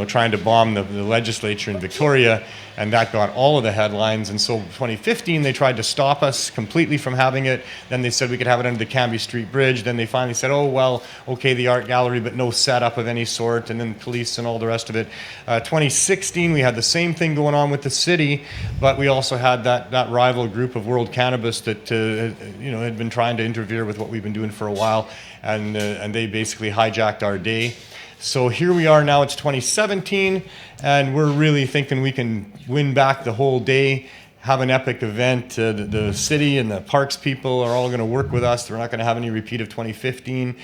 Speaker 22: trying to bomb the legislature in Victoria, and that got all of the headlines. And so 2015, they tried to stop us completely from having it. Then they said we could have it under the Cambie Street Bridge. Then they finally said, oh, well, okay, the art gallery, but no setup of any sort, and then police and all the rest of it. 2016, we had the same thing going on with the city, but we also had that rival group of World Cannabis that had been trying to interfere with what we've been doing for a while, and they basically hijacked our day. So here we are now, it's 2017, and we're really thinking we can win back the whole day, have an epic event. The city and the parks people are all going to work with us. We're not going to have any repeat of 2015.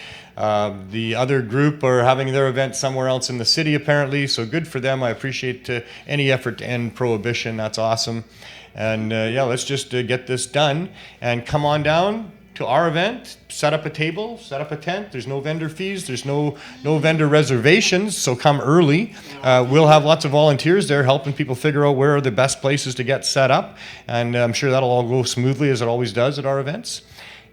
Speaker 22: The other group are having their event somewhere else in the city, apparently, so good for them. I appreciate any effort to end prohibition. That's awesome. And let's just get this done and come on down to our event, set up a table, set up a tent. There's no vendor fees, there's no vendor reservations, so come early. We'll have lots of volunteers there helping people figure out where are the best places to get set up, and I'm sure that'll all go smoothly as it always does at our events.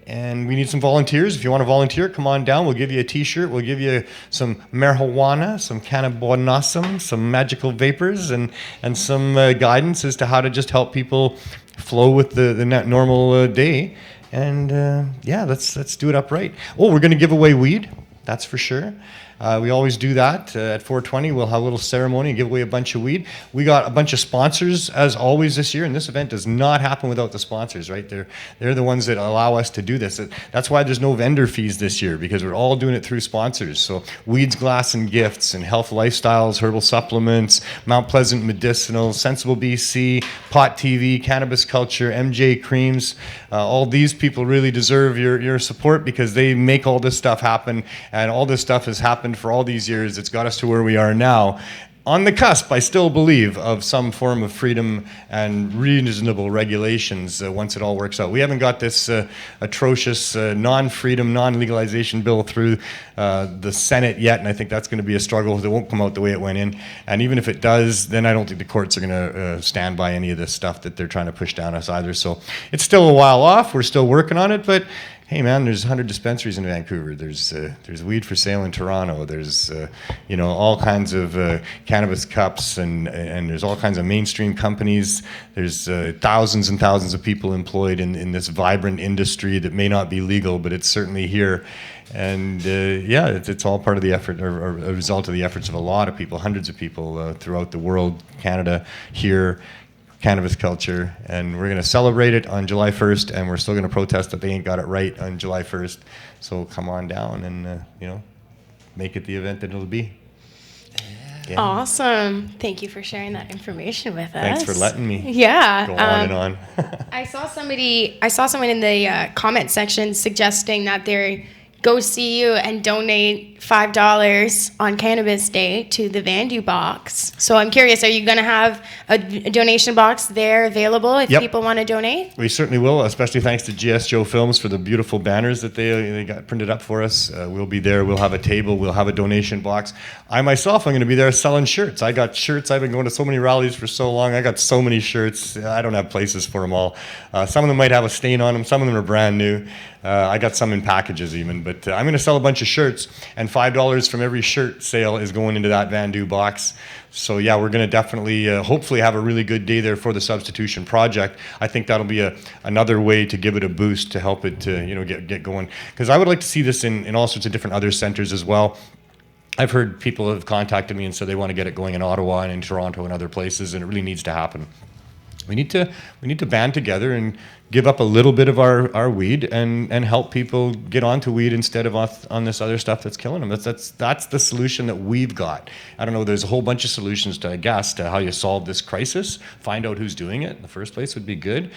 Speaker 22: And we need some volunteers. If you want to volunteer, come on down. We'll give you a t-shirt. We'll give you some marijuana, some cannabinoidum, some magical vapors, and some guidance as to how to just help people flow with the normal day. And let's do it upright. Oh, we're going to give away weed. That's for sure. We always do that at 420. We'll have a little ceremony and give away a bunch of weed. We got a bunch of sponsors as always this year, and this event does not happen without the sponsors, right? They're the ones that allow us to do this. That's why there's no vendor fees this year, because we're all doing it through sponsors. So Weeds, Glass and Gifts, and Health Lifestyles, Herbal Supplements, Mount Pleasant Medicinal, Sensible BC, Pot TV, Cannabis Culture, MJ Creams. All these people really deserve your support, because they make all this stuff happen, and all this stuff has happened for all these years. It's got us to where we are now. On the cusp, I still believe, of some form of freedom and reasonable regulations once it all works out. We haven't got this atrocious non-freedom, non-legalization bill through the Senate yet, and I think that's going to be a struggle. It won't come out the way it went in. And even if it does, then I don't think the courts are going to stand by any of this stuff that they're trying to push down us either. So it's still a while off. We're still working on it, but hey man, there's 100 dispensaries in Vancouver. There's weed for sale in Toronto. There's all kinds of cannabis cups, and there's all kinds of mainstream companies. There's thousands and thousands of people employed in this vibrant industry that may not be legal, but it's certainly here. And it's all part of the effort, or a result of the efforts of a lot of people, hundreds of people throughout the world, Canada, here. Cannabis culture, and we're going to celebrate it on July 1st, and we're still going to protest that they ain't got it right on July 1st. So come on down and make it the event that it'll be. Yeah.
Speaker 2: Awesome. Thank you for sharing that information with us.
Speaker 22: Thanks for letting me
Speaker 2: go
Speaker 22: on and on.
Speaker 2: I saw someone in the comment section suggesting that they go see you and donate $5 on Cannabis Day to the Vandu box. So I'm curious, are you going to have a donation box there available if people want to donate?
Speaker 22: We certainly will, especially thanks to GS Joe Films for the beautiful banners that they got printed up for us. We'll be there. We'll have a table. We'll have a donation box. I myself, I'm going to be there selling shirts. I got shirts. I've been going to so many rallies for so long. I got so many shirts. I don't have places for them all. Some of them might have a stain on them. Some of them are brand new. I got some in packages even, but I'm going to sell a bunch of shirts, and $5 from every shirt sale is going into that Vandu box. So yeah, we're going to definitely, hopefully have a really good day there for the Substitution Project. I think that'll be another way to give it a boost, to help it to get going. Because I would like to see this in all sorts of different other centers as well. I've heard people have contacted me and said they want to get it going in Ottawa and in Toronto and other places, and it really needs to happen. We need to band together and give up a little bit of our weed and help people get onto weed instead of on this other stuff that's killing them. That's the solution that we've got. I don't know, there's a whole bunch of solutions to how you solve this crisis. Find out who's doing it in the first place would be good.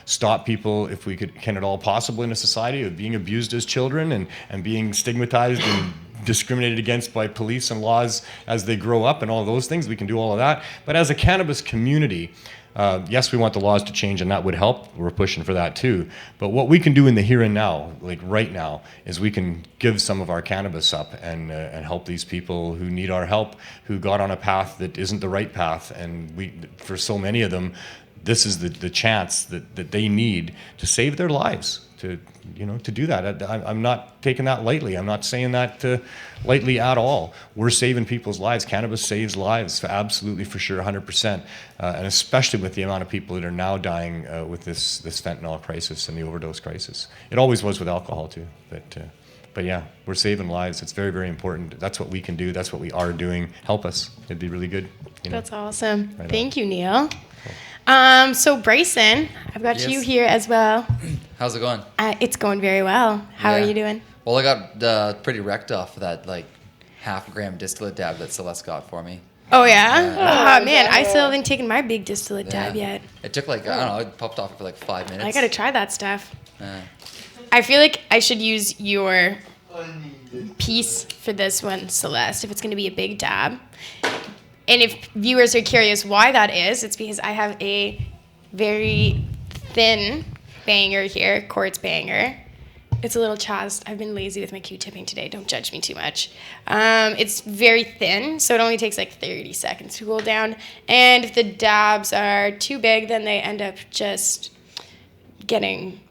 Speaker 22: Stop people, if we can at all possible in a society, of being abused as children and being stigmatized and discriminated against by police and laws as they grow up and all those things. We can do all of that. But as a cannabis community, yes, we want the laws to change, and that would help. We're pushing for that too. But what we can do in the here and now, like right now, is we can give some of our cannabis up and help these people who need our help, who got on a path that isn't the right path. And for so many of them, this is the chance that they need to save their lives, to do that. I'm not taking that lightly. I'm not saying that lightly at all. We're saving people's lives. Cannabis saves lives, absolutely, for sure, 100%. And especially with the amount of people that are now dying with this fentanyl crisis and the overdose crisis. It always was with alcohol too. But yeah, we're saving lives. It's very, very important. That's what we can do. That's what we are doing. Help us. It'd be really good.
Speaker 2: That's awesome.
Speaker 22: Right
Speaker 2: Thank you, Neil. So Bryson, I've got you here as well.
Speaker 1: How's it going?
Speaker 2: It's going very well. How are you doing?
Speaker 1: Well, I got pretty wrecked off of that like half-gram distillate dab that Celeste got for me.
Speaker 2: Oh yeah? Oh man, I still haven't taken my big distillate dab yet.
Speaker 1: It took like, I don't know, it popped off for like 5 minutes.
Speaker 2: I gotta try that stuff. I feel like I should use your piece for this one, Celeste, if it's gonna be a big dab. And if viewers are curious why that is, it's because I have a very thin banger here, quartz banger. It's a little chazed. I've been lazy with my Q-tipping today. Don't judge me too much. It's very thin, so it only takes like 30 seconds to cool down. And if the dabs are too big, then they end up just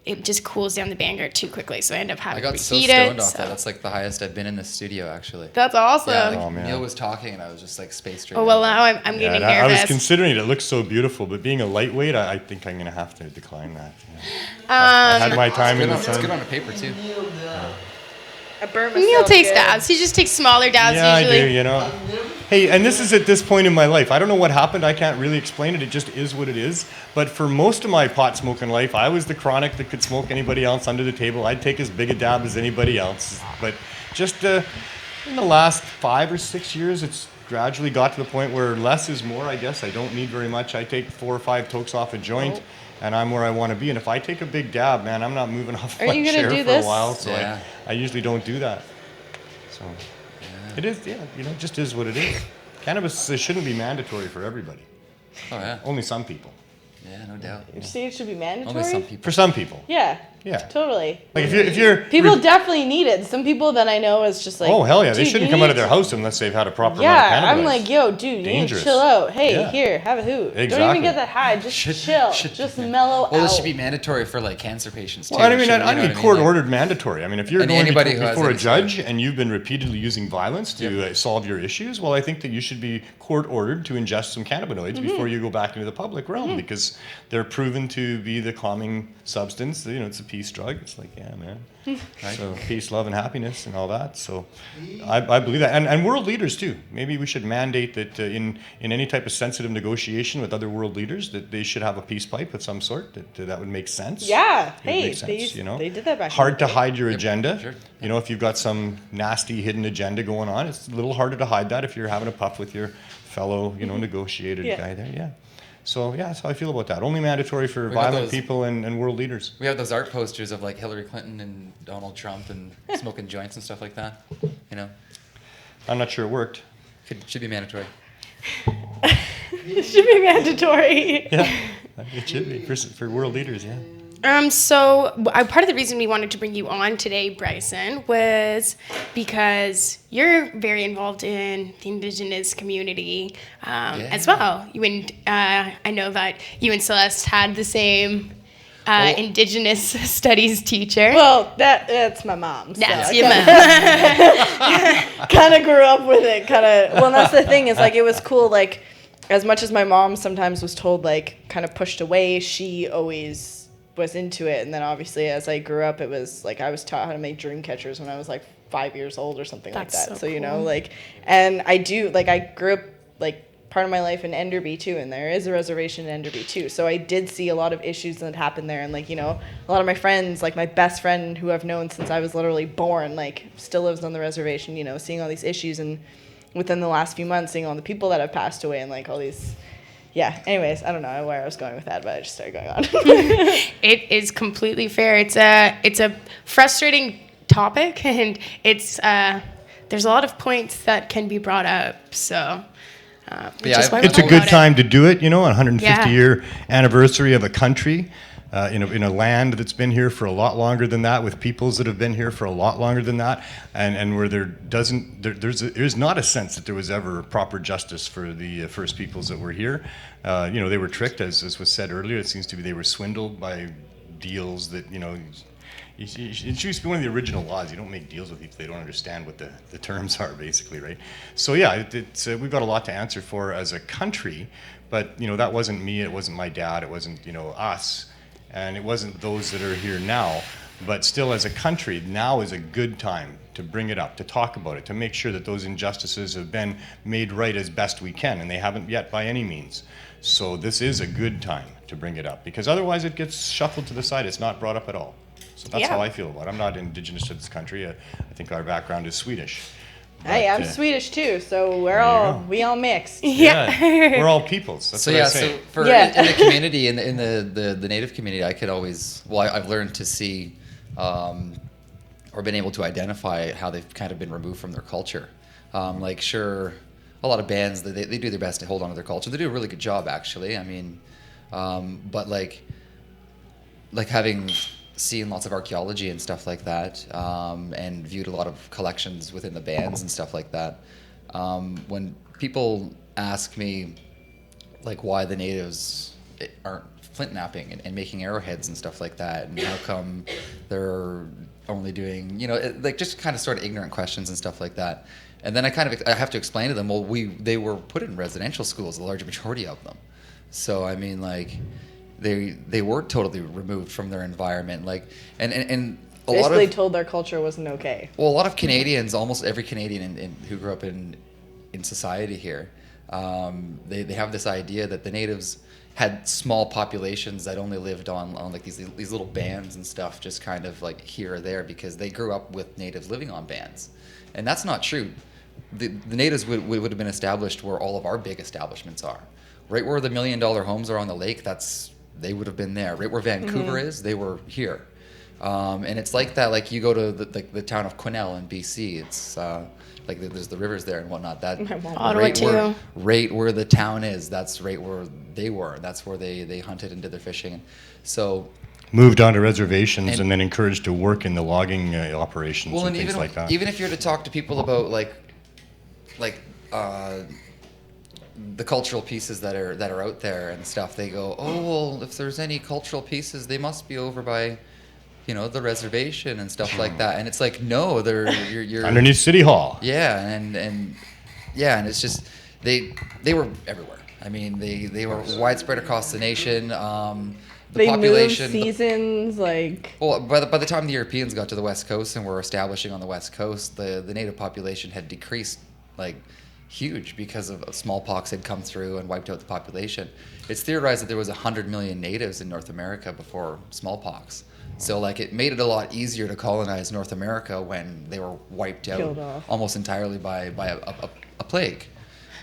Speaker 2: it just cools down the banger too quickly, so I end up having to reheat it.
Speaker 1: I got so stoned off that. That's like the highest I've been in the studio, actually.
Speaker 2: That's awesome.
Speaker 1: Yeah, like Neil was talking, and I was just like spaced straight.
Speaker 2: Oh, well, now I'm getting nervous.
Speaker 22: I was considering it. It looks so beautiful, but being a lightweight, I think I'm going to have to decline that. I had my time in the sun.
Speaker 1: It's good on the paper, too.
Speaker 3: I burnt myself.
Speaker 2: Neil takes dabs. He just takes smaller dabs usually.
Speaker 22: Yeah, I do, Hey, and this is at this point in my life. I don't know what happened. I can't really explain it. It just is what it is. But for most of my pot smoking life, I was the chronic that could smoke anybody else under the table. I'd take as big a dab as anybody else. But just in the last 5 or 6 years, it's gradually got to the point where less is more, I guess. I don't need very much. I take 4 or 5 tokes off a joint. And I'm where I want to be. And if I take a big dab, man, I'm not moving off my chair for a while. So I usually don't do that. So it is, it just is what it is. Cannabis shouldn't be mandatory for everybody.
Speaker 1: Oh, yeah.
Speaker 22: Only some people.
Speaker 1: Yeah, no doubt.
Speaker 3: You say it should be mandatory?
Speaker 1: Only some people.
Speaker 22: For some people.
Speaker 3: Yeah.
Speaker 22: Yeah.
Speaker 3: Totally.
Speaker 22: Like if you're
Speaker 3: people definitely need it. Some people that I know is just like,
Speaker 22: oh hell yeah, they shouldn't come out of their house unless they've had a proper amount of cannabis.
Speaker 3: I'm like, yo, dude, you need to chill out. Hey, here, have a hoot.
Speaker 22: Exactly.
Speaker 3: Don't even get that high. Just chill. Just mellow out.
Speaker 1: Well, this should be mandatory for like cancer patients too.
Speaker 22: Well, I mean court-ordered mandatory. I mean, if you're going before a judge and you've been repeatedly using violence to solve your issues, well, I think that you should be court-ordered to ingest some cannabinoids before you go back into the public realm because they're proven to be the calming substance. It's a peace drug. It's like, yeah, man. Right? So peace, love, and happiness and all that. So I believe that. And world leaders too. Maybe we should mandate that in any type of sensitive negotiation with other world leaders that they should have a peace pipe of some sort. That would make sense.
Speaker 3: Yeah.
Speaker 22: Hey,
Speaker 3: they did that back
Speaker 22: hard to hide your agenda. Sure. If you've got some nasty hidden agenda going on, it's a little harder to hide that if you're having a puff with your fellow, negotiated guy there. Yeah. So yeah, that's how I feel about that. Only mandatory for violent people and world leaders.
Speaker 1: We have those art posters of like Hillary Clinton and Donald Trump and smoking joints and stuff like that.
Speaker 22: I'm not sure it worked.
Speaker 1: Should be mandatory.
Speaker 2: It should be mandatory.
Speaker 22: Yeah, it should be for world leaders. Yeah.
Speaker 2: So part of the reason we wanted to bring you on today, Bryson, was because you're very involved in the Indigenous community as well. I know that you and Celeste had the same Indigenous studies teacher.
Speaker 3: Well, that's my mom.
Speaker 2: That's your mom.
Speaker 3: Kind of grew up with it. Well, that's the thing is like it was cool. Like as much as my mom sometimes was told like kind of pushed away, she always was into it. And then obviously as I grew up, it was like I was taught how to make dream catchers when I was like 5 years old or something like that. So cool. And I grew up like part of my life in Enderby too, and there is a reservation in Enderby too. So I did see a lot of issues that happened there, and a lot of my friends, like my best friend who I've known since I was literally born, still lives on the reservation, seeing all these issues, and within the last few months seeing all the people that have passed away and all these. Yeah, anyways, I don't know where I was going with that, but I just started going on.
Speaker 2: It is completely fair. It's a frustrating topic, and there's a lot of points that can be brought up. So,
Speaker 22: it's a good time to do it, on 150-year anniversary of a country in a land that's been here for a lot longer than that, with peoples that have been here for a lot longer than that, and where there's not a sense that there was ever proper justice for the first peoples that were here. They were tricked, as was said earlier. It seems to be they were swindled by deals that, it used to be one of the original laws. You don't make deals with people they don't understand what the terms are, basically, right? So yeah, we've got a lot to answer for as a country, but that wasn't me, it wasn't my dad, it wasn't us, and it wasn't those that are here now. But still, as a country, now is a good time to bring it up, to talk about it, to make sure that those injustices have been made right as best we can, and they haven't yet by any means. So this is a good time to bring it up, because otherwise it gets shuffled to the side. It's not brought up at all. So that's how I feel about it. I'm not Indigenous to this country. I think our background is Swedish.
Speaker 3: Hey, I'm Swedish too, so we all mixed.
Speaker 22: We're all peoples. That's what I say.
Speaker 1: So in the community, in the Native community, I could always, I've learned to see, or been able to identify how they've kind of been removed from their culture. Sure, a lot of bands, they do their best to hold on to their culture. They do a really good job, actually. I mean, but like having seen lots of archaeology and stuff like that, and viewed a lot of collections within the bands and stuff like that. When people ask me, why the natives aren't flint knapping and making arrowheads and stuff like that, and how come they're only doing, just kind of sort of ignorant questions and stuff like that. And then I have to explain to them, they were put in residential schools, the large majority of them. So I mean, they were totally removed from their environment, and a
Speaker 3: basically
Speaker 1: lot of
Speaker 3: told their culture wasn't okay.
Speaker 1: Well, a lot of Canadians, almost every Canadian who grew up in society here, they have this idea that the natives had small populations that only lived on these little bands and stuff, just kind of here or there, because they grew up with natives living on bands, and that's not true. The natives would have been established where all of our big establishments are, right where the $1 million homes are on the lake. They would have been there. Right where Vancouver is, they were here. And it's like that, you go to the town of Quesnel in BC, it's there's the rivers there and whatnot. Right where the town is, that's right where they were. That's where they hunted and did their fishing. So
Speaker 22: moved onto reservations and then encouraged to work in the logging operations and things
Speaker 1: even,
Speaker 22: like that.
Speaker 1: Even if you're to talk to people about the cultural pieces that are out there and stuff, they go, if there's any cultural pieces, they must be over by, the reservation and stuff like that. And it's no, you're
Speaker 22: underneath City Hall.
Speaker 1: Yeah, and it's just they were everywhere. I mean, they were widespread across the nation. The population
Speaker 3: moved seasons,
Speaker 1: by the time the Europeans got to the West Coast and were establishing on the West Coast, the native population had decreased huge, because of smallpox had come through and wiped out the population. It's theorized that there was 100 million natives in North America before smallpox. So it made it a lot easier to colonize North America when they were wiped out almost entirely by a plague.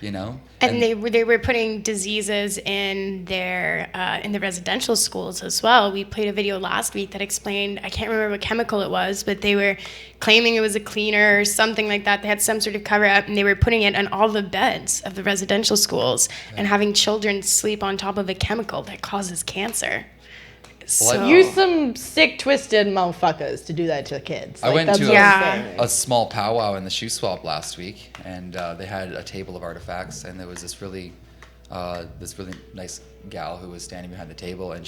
Speaker 2: And they were putting diseases in the residential schools as well. We played a video last week that explained, I can't remember what chemical it was, but they were claiming it was a cleaner or something like that. They had some sort of cover up, and they were putting it on all the beds of the residential schools and having children sleep on top of a chemical that causes cancer.
Speaker 3: So use some sick, twisted motherfuckers to do that to kids.
Speaker 1: I went to a small powwow in the shoe swap last week, and they had a table of artifacts, and there was this really nice gal who was standing behind the table, and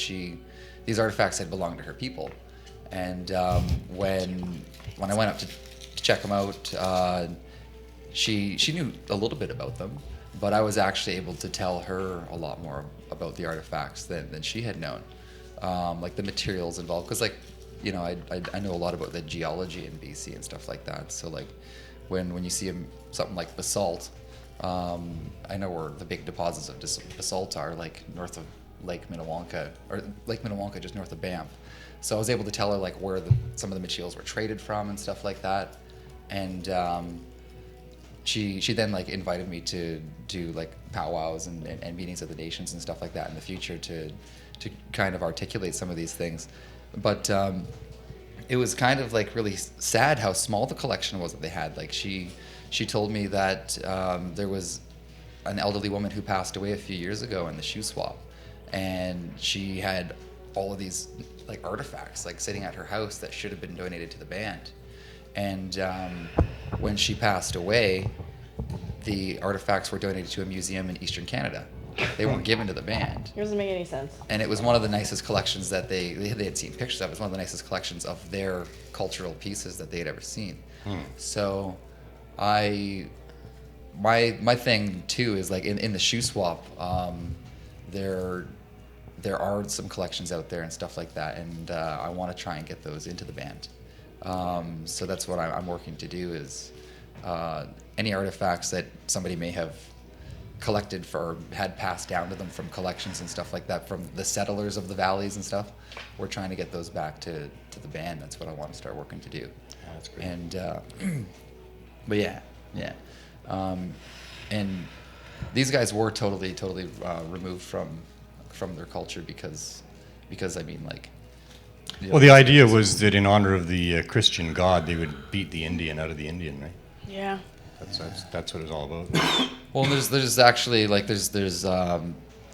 Speaker 1: these artifacts had belonged to her people. And when I went up to check them out, she knew a little bit about them, but I was actually able to tell her a lot more about the artifacts than she had known. The materials involved, because I know a lot about the geology in BC and stuff like that. So when you see something like basalt, I know where the big deposits of basalt are, north of Lake Minnewanka, or Lake Minnewanka just north of Banff. So I was able to tell her where some of the materials were traded from and stuff like that. And she then invited me to do powwows and meetings of the nations and stuff like that in the future to kind of articulate some of these things. But it was kind of really sad how small the collection was that they had. She told me that there was an elderly woman who passed away a few years ago in the shoe swap, and she had all of these like artifacts like sitting at her house that should have been donated to the band. And when she passed away, the artifacts were donated to a museum in Eastern Canada. They weren't given to the band.
Speaker 3: It doesn't make any sense.
Speaker 1: And it was one of the nicest collections that they had seen pictures of. It was one of the nicest collections of their cultural pieces that they had ever seen. So my thing too is like in the shoe swap, there are some collections out there and stuff like that, and I want to try and get those into the band. So that's what I'm working to do is any artifacts that somebody may have collected for had passed down to them from collections and stuff like that from the settlers of the valleys and stuff. We're trying to get those back to the band. That's what I want to start working to do.
Speaker 22: Yeah, that's great.
Speaker 1: And but yeah. And these guys were totally removed from their culture because I mean like.
Speaker 22: Well, the idea was that in honor of the Christian God, they would beat the Indian out of the Indian, right?
Speaker 3: Yeah.
Speaker 22: That's what it's all about.
Speaker 1: Well, there's actually like there's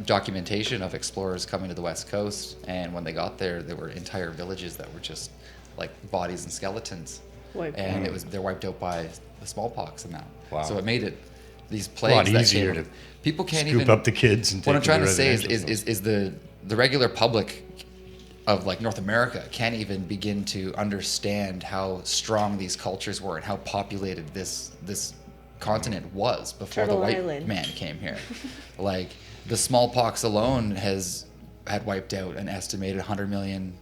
Speaker 1: documentation of explorers coming to the West Coast, and when they got there were entire villages that were just like bodies and skeletons, and they're wiped out by the smallpox and that.
Speaker 22: Wow.
Speaker 1: So it made it these
Speaker 22: A lot
Speaker 1: plagues that
Speaker 22: easier
Speaker 1: came,
Speaker 22: to
Speaker 1: people can't
Speaker 22: scoop
Speaker 1: even
Speaker 22: up the kids and take
Speaker 1: what I'm trying
Speaker 22: them
Speaker 1: to
Speaker 22: to
Speaker 1: say
Speaker 22: residential
Speaker 1: is the regular public of like North America can't even begin to understand how strong these cultures were and how populated this continent was before
Speaker 3: Turtle
Speaker 1: the white
Speaker 3: Island.
Speaker 1: man came here. Like the smallpox alone had wiped out an estimated 100 million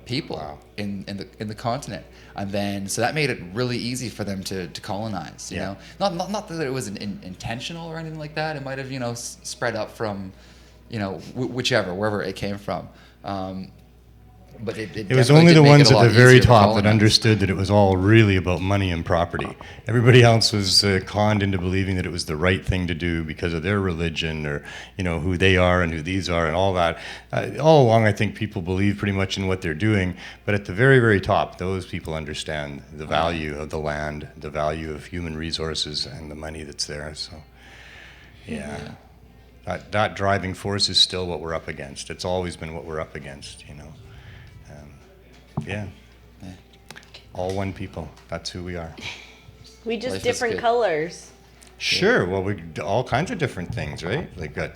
Speaker 1: people in the continent, and then so that made it really easy for them to colonize. You know, not that it was intentional or anything like that. It might have spread up from wherever it came from. But it
Speaker 22: was
Speaker 1: definitely
Speaker 22: only
Speaker 1: did
Speaker 22: the
Speaker 1: make
Speaker 22: ones
Speaker 1: it a
Speaker 22: at the
Speaker 1: lot
Speaker 22: very
Speaker 1: easier to
Speaker 22: top that
Speaker 1: colonize.
Speaker 22: understood that it was all really about money and property. Everybody else was conned into believing that it was the right thing to do because of their religion or who they are and who these are and all that. All along, I think people believe pretty much in what they're doing. But at the very, very top, those people understand the value of the land, the value of human resources, and the money that's there. So, yeah. That driving force is still what we're up against. It's always been what we're up against, Yeah. All one people. That's who we are.
Speaker 3: We just
Speaker 22: Life is
Speaker 3: different
Speaker 22: good.
Speaker 3: colors.
Speaker 22: Sure. Well, we all kinds of different things, right? Like got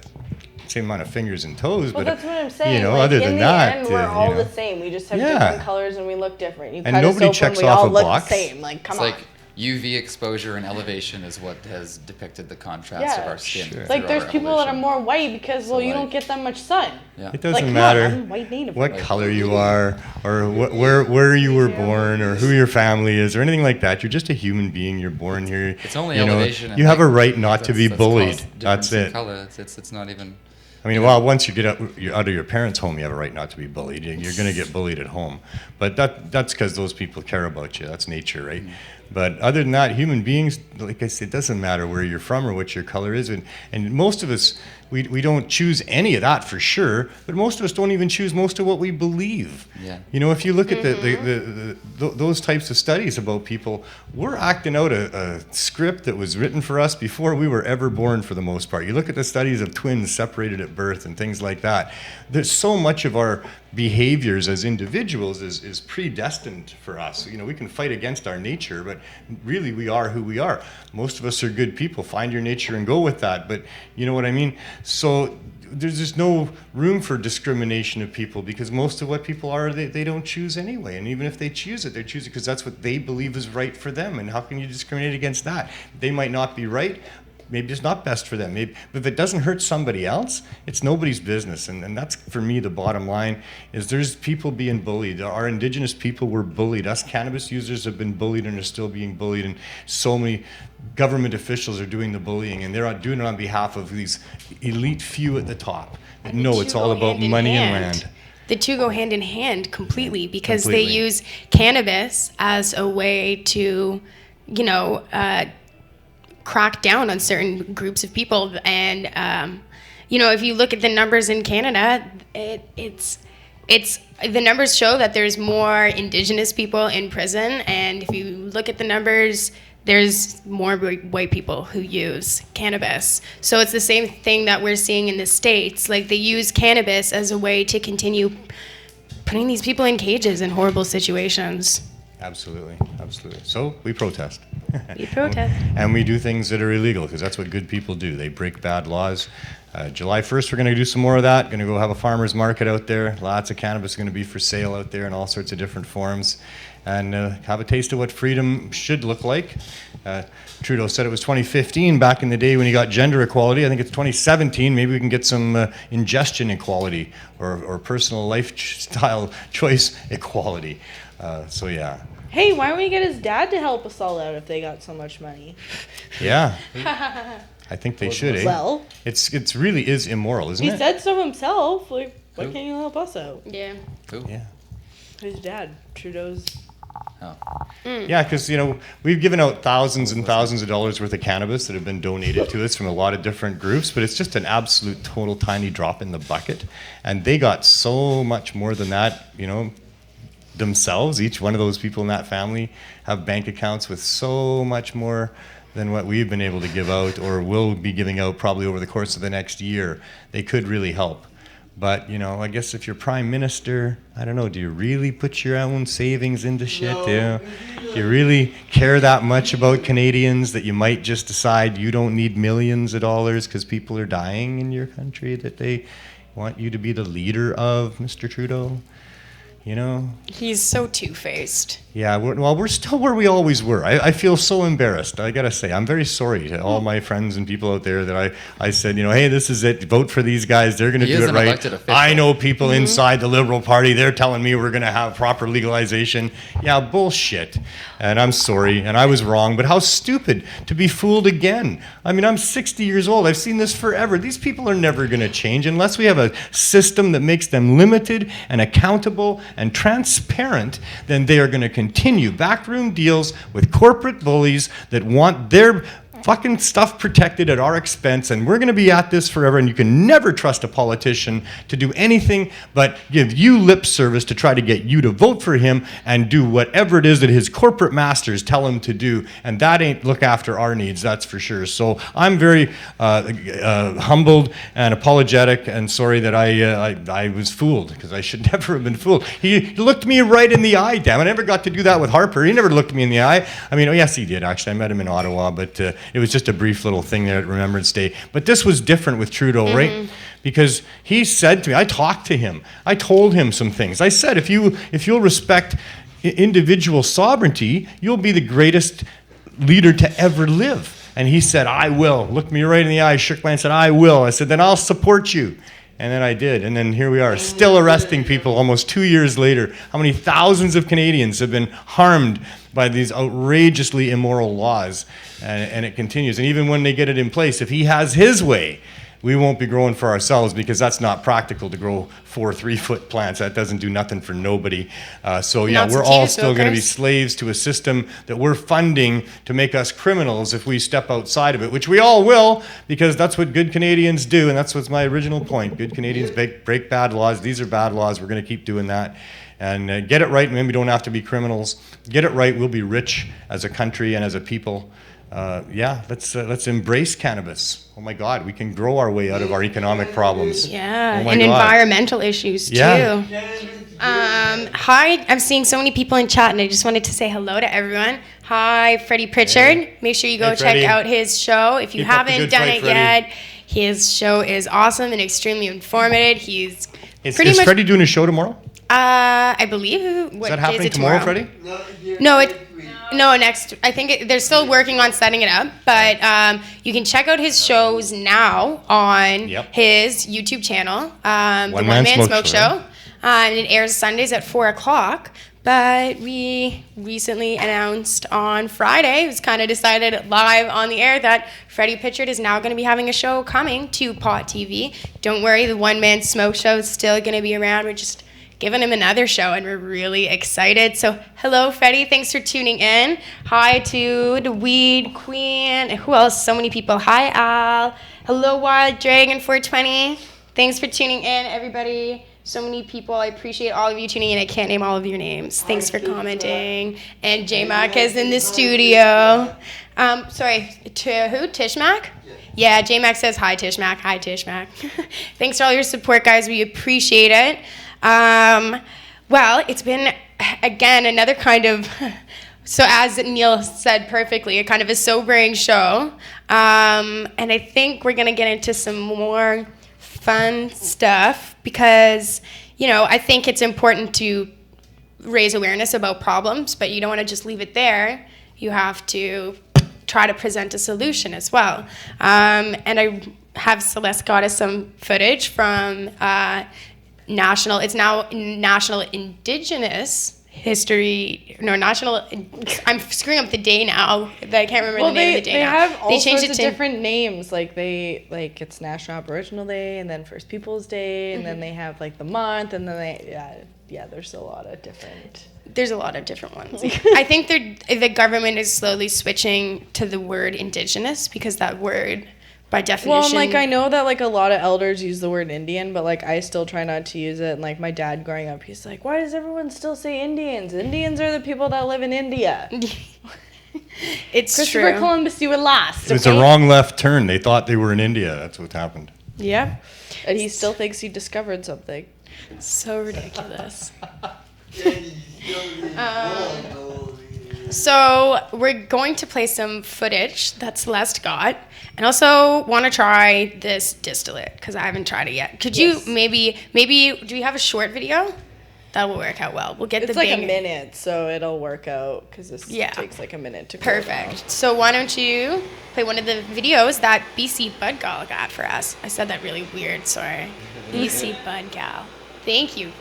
Speaker 22: same amount of fingers and toes,
Speaker 3: Well,
Speaker 22: but
Speaker 3: that's what I'm saying.
Speaker 22: other than
Speaker 3: in
Speaker 22: that,
Speaker 3: the end, we're all the same. We just have
Speaker 22: Yeah.
Speaker 3: different colors and we look different. You
Speaker 22: And
Speaker 3: cut
Speaker 22: nobody
Speaker 3: us open,
Speaker 22: checks
Speaker 3: we
Speaker 22: off
Speaker 3: all
Speaker 22: a
Speaker 3: look
Speaker 22: box.
Speaker 3: the same. Like, come
Speaker 1: It's
Speaker 3: on.
Speaker 1: like UV exposure and elevation is what has depicted the contrast of
Speaker 3: Yeah.
Speaker 1: our skin.
Speaker 3: Like
Speaker 1: through
Speaker 3: there's
Speaker 1: our
Speaker 3: people that are
Speaker 1: evolution.
Speaker 3: more white because you
Speaker 1: like-
Speaker 3: don't get that much sun.
Speaker 1: Yeah.
Speaker 22: It doesn't
Speaker 3: Like, come on,
Speaker 22: matter
Speaker 3: I'm white native.
Speaker 22: what
Speaker 3: Like,
Speaker 22: color you are or where you were born or who your family is or anything like that. You're just a human being. You're born here.
Speaker 1: It's only elevation. and
Speaker 22: You have
Speaker 1: like,
Speaker 22: a right not to be
Speaker 1: that's
Speaker 22: bullied.
Speaker 1: caused
Speaker 22: That's
Speaker 1: difference in
Speaker 22: it.
Speaker 1: Color. It's not even.
Speaker 22: I mean, well, once you get out of your parents' home, you have a right not to be bullied. You're going to get bullied at home. But that's because those people care about you. That's nature, right? But other than that, human beings, like I said, it doesn't matter where you're from or what your color is. And most of us, we don't choose any of that for sure, but most of us don't even choose most of what we believe.
Speaker 1: Yeah.
Speaker 22: If you look at those types of studies about people, we're acting out a script that was written for us before we were ever born for the most part. You look at the studies of twins separated at birth and things like that. There's so much of our behaviors as individuals is predestined for us. We can fight against our nature, but really we are who we are. Most of us are good people. Find your nature and go with that. But you know what I mean? So there's just no room for discrimination of people because most of what people are, they don't choose anyway. And even if they choose it because that's what they believe is right for them. And how can you discriminate against that? They might not be right. Maybe it's not best for them. But if it doesn't hurt somebody else, it's nobody's business. And that's, for me, the bottom line, is there's people being bullied. Our Indigenous people were bullied. Us cannabis users have been bullied and are still being bullied. And so many government officials are doing the bullying. And they're doing it on behalf of these elite few at the top. That know it's all about money and land.
Speaker 2: The two go hand in hand completely because
Speaker 22: Completely.
Speaker 2: they use cannabis as a way to, crack down on certain groups of people. And, if you look at the numbers in Canada, it's the numbers show that there's more Indigenous people in prison. And if you look at the numbers, there's more white people who use cannabis. So it's the same thing that we're seeing in the States. Like, they use cannabis as a way to continue putting these people in cages in horrible situations.
Speaker 22: Absolutely. So we protest.
Speaker 2: We protest.
Speaker 22: And we do things that are illegal, because that's what good people do. They break bad laws. July 1st, we're going to do some more of that. Going to go have a farmer's market out there. Lots of cannabis going to be for sale out there in all sorts of different forms. And have a taste of what freedom should look like. Trudeau said it was 2015 back in the day when he got gender equality. I think it's 2017. Maybe we can get some ingestion equality or personal lifestyle choice equality. So yeah.
Speaker 3: Hey, why don't we get his dad to help us all out if they got so much money?
Speaker 22: Yeah. I think they should, eh?
Speaker 3: Well,
Speaker 22: it's really is immoral, isn't
Speaker 3: he
Speaker 22: it?
Speaker 3: said so himself. Like, why
Speaker 22: Who?
Speaker 3: can't you help us out?
Speaker 2: Yeah.
Speaker 1: Who?
Speaker 22: Yeah.
Speaker 3: His dad, Trudeau's.
Speaker 1: Oh.
Speaker 22: Yeah, because we've given out thousands and thousands of dollars worth of cannabis that have been donated to us from a lot of different groups, but it's just an absolute total tiny drop in the bucket, and they got so much more than that, themselves. Each one of those people in that family have bank accounts with so much more than what we've been able to give out or will be giving out probably over the course of the next year. They could really help. But, I guess if you're prime minister, I don't know, do you really put your own savings into shit? Do you really care that much about Canadians that you might just decide you don't need millions of dollars because people are dying in your country that they want you to be the leader of, Mr. Trudeau?
Speaker 2: He's so two-faced.
Speaker 22: Yeah, we're still where we always were. I feel so embarrassed. I gotta say, I'm very sorry to all my friends and people out there that I said, hey, this is it. Vote for these guys. They're gonna do it right. I know people inside the Liberal Party. They're telling me we're gonna have proper legalization. Yeah, bullshit. And I'm sorry, and I was wrong. But how stupid to be fooled again. I mean, I'm 60 years old. I've seen this forever. These people are never gonna change unless we have a system that makes them limited and accountable and transparent. Then they are gonna continue backroom deals with corporate bullies that want their fucking stuff protected at our expense, and we're going to be at this forever, and you can never trust a politician to do anything but give you lip service to try to get you to vote for him and do whatever it is that his corporate masters tell him to do, and that ain't look after our needs, that's for sure. So I'm very humbled and apologetic and sorry that I was fooled, because I should never have been fooled. He looked me right in the eye, damn it. I never got to do that with Harper. He never looked me in the eye. I mean, yes, he did, actually. I met him in Ottawa, but it was just a brief little thing there at Remembrance Day. But this was different with Trudeau, right? Because he said to me, I talked to him. I told him some things. I said, if you'll respect individual sovereignty, you'll be the greatest leader to ever live. And he said, I will. Looked me right in the eye, shook my hand, said, I will. I said, then I'll support you. And then I did. And then here we are, still arresting people almost 2 years later. How many thousands of Canadians have been harmed by these outrageously immoral laws? And it continues. And even when they get it in place, if he has his way, we won't be growing for ourselves, because that's not practical to grow 4 3-foot plants. That doesn't do nothing for nobody. So yeah, we're all still going to be slaves to a system that we're funding to make us criminals if we step outside of it, which we all will, because that's what good Canadians do, and that's what's my original point. Good Canadians break bad laws. These are bad laws. We're going to keep doing that. And get it right, and then we don't have to be criminals. Get it right, we'll be rich as a country and as a people. Let's embrace cannabis. Oh my God, we can grow our way out of our economic problems.
Speaker 2: Yeah,
Speaker 22: oh
Speaker 2: and environmental issues too.
Speaker 22: Yeah.
Speaker 2: Hi, I'm seeing so many people in chat, and I just wanted to say hello to everyone. Hi, Freddie Pritchard.
Speaker 22: Hey.
Speaker 2: Make sure you go
Speaker 22: Hey,
Speaker 2: check
Speaker 22: Freddie.
Speaker 2: out his show if you
Speaker 22: Keep up the
Speaker 2: haven't
Speaker 22: good
Speaker 2: done
Speaker 22: fight,
Speaker 2: it
Speaker 22: Freddie.
Speaker 2: yet. His show is awesome and extremely informative. He's
Speaker 22: Is
Speaker 2: pretty much.
Speaker 22: Freddie doing a show tomorrow?
Speaker 2: I believe.
Speaker 22: Is
Speaker 2: What
Speaker 22: that
Speaker 2: day
Speaker 22: happening
Speaker 2: is it
Speaker 22: tomorrow, Freddie?
Speaker 2: No, next. I think they're still working on setting it up, but you can check out his shows now on his YouTube channel, the One Man Smoke Show. And it airs Sundays at 4:00. But we recently announced on Friday, it was kind of decided live on the air, that Freddie Pritchard is now going to be having a show coming to Pot TV. Don't worry, the One Man Smoke Show is still going to be around. We're just giving him another show, and we're really excited. So hello, Freddie. Thanks for tuning in. Hi to the Weed Queen. Who else? So many people. Hi, Al. Hello, Wild Dragon 420. Thanks for tuning in, everybody. So many people. I appreciate all of you tuning in. I can't name all of your names. Thanks for commenting. And J-Mac is in the studio. Sorry, to who? Tishmac? Yeah, J-Mac says hi, Tishmac. Hi, Tishmac. Thanks for all your support, guys. We appreciate it. Well, it's been, again, another kind of, so as Neil said perfectly, a kind of a sobering show. And I think we're going to get into some more fun stuff because, you know, I think it's important to raise awareness about problems, but you don't want to just leave it there. You have to try to present a solution as well. And I have Celeste got us some footage from National Indigenous History, I'm screwing up the day now. I can't remember the name of the day now.
Speaker 3: They have all
Speaker 2: changed
Speaker 3: sorts
Speaker 2: it
Speaker 3: of different names. It's National Aboriginal Day, and then First Peoples Day, and then they have like the month, and then there's a lot of different.
Speaker 2: There's a lot of different ones. I think the government is slowly switching to the word Indigenous because that word, by definition.
Speaker 3: Well, I know that a lot of elders use the word Indian, but I still try not to use it. And my dad growing up, he's like, "Why does everyone still say Indians? Indians are the people that live in India."
Speaker 2: It's
Speaker 3: Christopher
Speaker 2: true.
Speaker 3: Columbus, you were last.
Speaker 22: It's a wrong left turn. They thought they were in India. That's what happened.
Speaker 3: Yeah, and he still thinks he discovered something.
Speaker 2: So ridiculous. So we're going to play some footage that Celeste got, and also want to try this distillate because I haven't tried it yet. Could you maybe do you have a short video? That will work out well. We'll get
Speaker 3: It's
Speaker 2: the
Speaker 3: like
Speaker 2: bang.
Speaker 3: a minute, so it'll work out because this takes like a minute to.
Speaker 2: Perfect. So why don't you play one of the videos that Bcbudgal got for us? I said that really weird. Sorry, Bcbudgal. Thank you.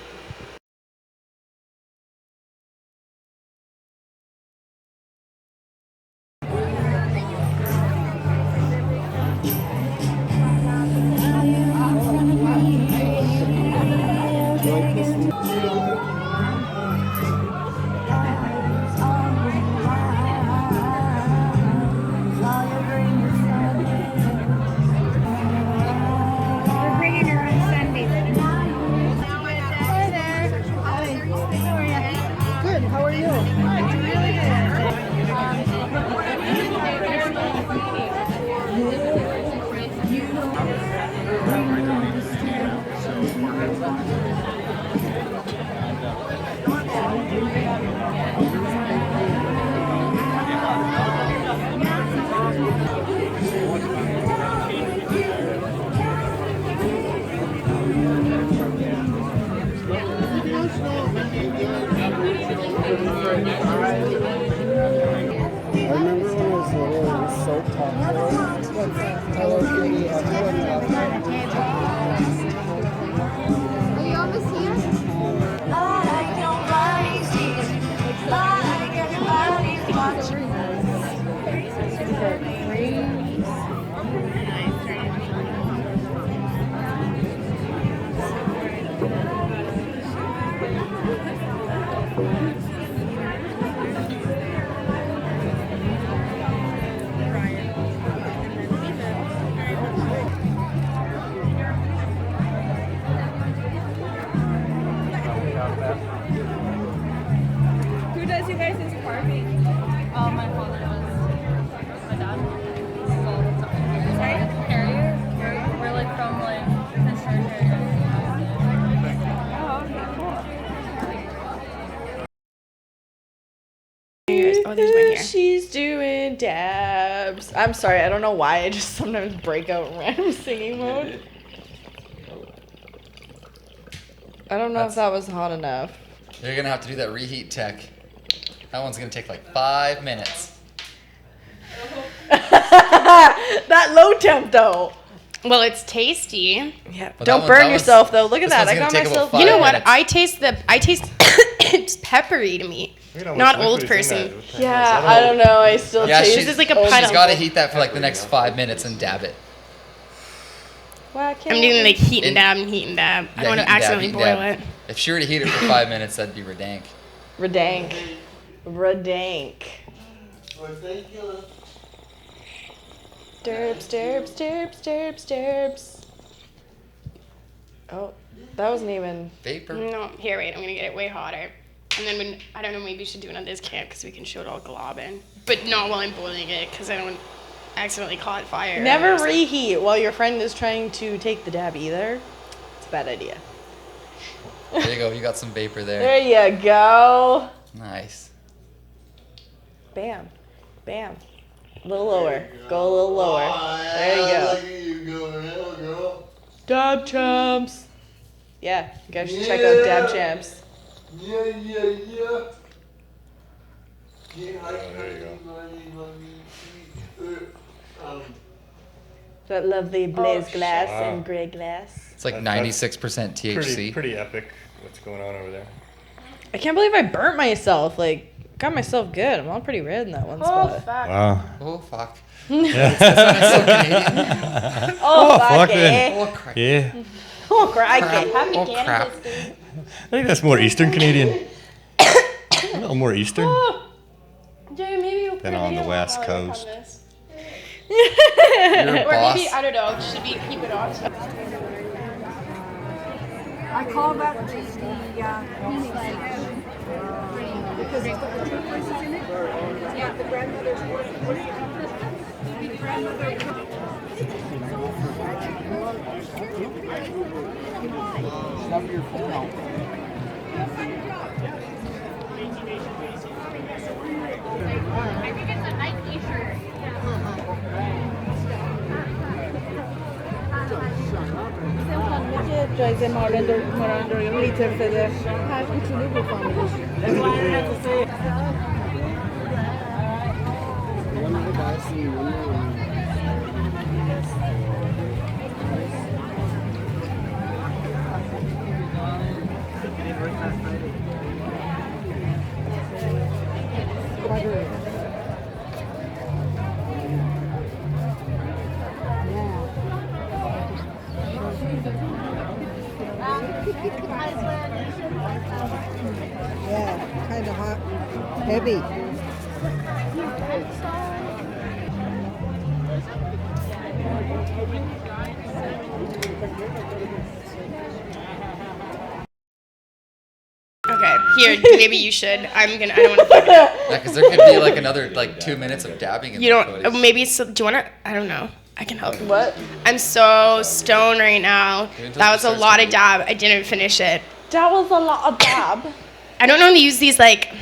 Speaker 7: Who does you guys' farming? My father does. My dad. Sorry? Carrier? We're from Prince George area.
Speaker 2: Oh, there's one here.
Speaker 3: She's doing dabs. I'm sorry, I don't know why. I just sometimes break out in random singing mode. I don't know if that was hot enough.
Speaker 1: You're gonna have to do that reheat tech. That one's gonna take 5 minutes.
Speaker 3: That low temp though.
Speaker 2: Well, it's tasty.
Speaker 3: Yeah.
Speaker 1: Well,
Speaker 3: Don't burn yourself though. Look at that. I got myself.
Speaker 2: You know what? I taste it's peppery to me. Not old person.
Speaker 3: Yeah, I don't know. I still taste.
Speaker 2: This is like a
Speaker 1: She's
Speaker 2: puddle.
Speaker 1: gotta heat that for the next 5 minutes and dab it.
Speaker 3: Well,
Speaker 2: I'm doing heat and dab and heat and dab. I don't want to accidentally boil it.
Speaker 1: If she were to heat it for 5 minutes, that'd be redank.
Speaker 3: Redank. Derbs. Oh. That wasn't even
Speaker 1: vapor.
Speaker 2: No, here, wait. I'm gonna get it way hotter. And then when I don't know, maybe we should do it on this camp because we can show it all globbing. But not while I'm boiling it because I don't accidentally caught fire.
Speaker 3: Never reheat while your friend is trying to take the dab either. It's a bad idea.
Speaker 1: There you go. You got some vapor there.
Speaker 3: There you go.
Speaker 1: Nice.
Speaker 3: Bam. Bam. A little lower. Go a little lower. There you go.
Speaker 13: Look at you going, little girl.
Speaker 3: Dab champs. Yeah, you guys should check out Dab champs.
Speaker 13: Yeah.
Speaker 22: There you go.
Speaker 3: That lovely blaze glass
Speaker 22: Wow.
Speaker 3: and gray glass.
Speaker 1: It's like 96% THC.
Speaker 22: Pretty epic. What's going on over there?
Speaker 3: I can't believe I burnt myself. Like, got myself good. I'm all pretty red in that one spot.
Speaker 2: Fuck.
Speaker 22: Wow.
Speaker 1: Oh fuck.
Speaker 22: Yeah.
Speaker 1: That's so Canadian.
Speaker 3: Oh, fuck
Speaker 22: then.
Speaker 1: Oh crap.
Speaker 22: Yeah.
Speaker 3: Oh, crikey.
Speaker 2: Happy
Speaker 1: Oh crap.
Speaker 2: Cannabis Day.
Speaker 22: I think that's more Eastern Canadian. A little more Eastern
Speaker 2: Dude, maybe we'll
Speaker 22: than on the West Coast.
Speaker 1: You're a
Speaker 2: Or
Speaker 1: boss.
Speaker 2: maybe, I don't know, should we keep it on?
Speaker 6: I call that the cleaning station. Because it's got the two places in it. It's got the grandmother's
Speaker 9: Snub your phone out.
Speaker 7: I think it's a Nike shirt.
Speaker 6: جایزه مارندو لیتر فده هر کوچولو بفهمیدش Yeah, kind of hot, heavy.
Speaker 2: Okay, here, maybe you should. I don't want to fuck it up.
Speaker 1: Yeah, because there could be like another 2 minutes of dabbing in
Speaker 2: You
Speaker 1: there,
Speaker 2: don't,
Speaker 1: Cody.
Speaker 2: maybe, do you want to, I don't know. I can help.
Speaker 3: What?
Speaker 2: I'm so stoned right now.
Speaker 1: Wait until
Speaker 2: That
Speaker 1: it
Speaker 2: was a
Speaker 1: starts
Speaker 2: lot
Speaker 1: to
Speaker 2: of dab. I didn't finish it.
Speaker 3: That was a lot of dab.
Speaker 2: I don't know how to use these, like,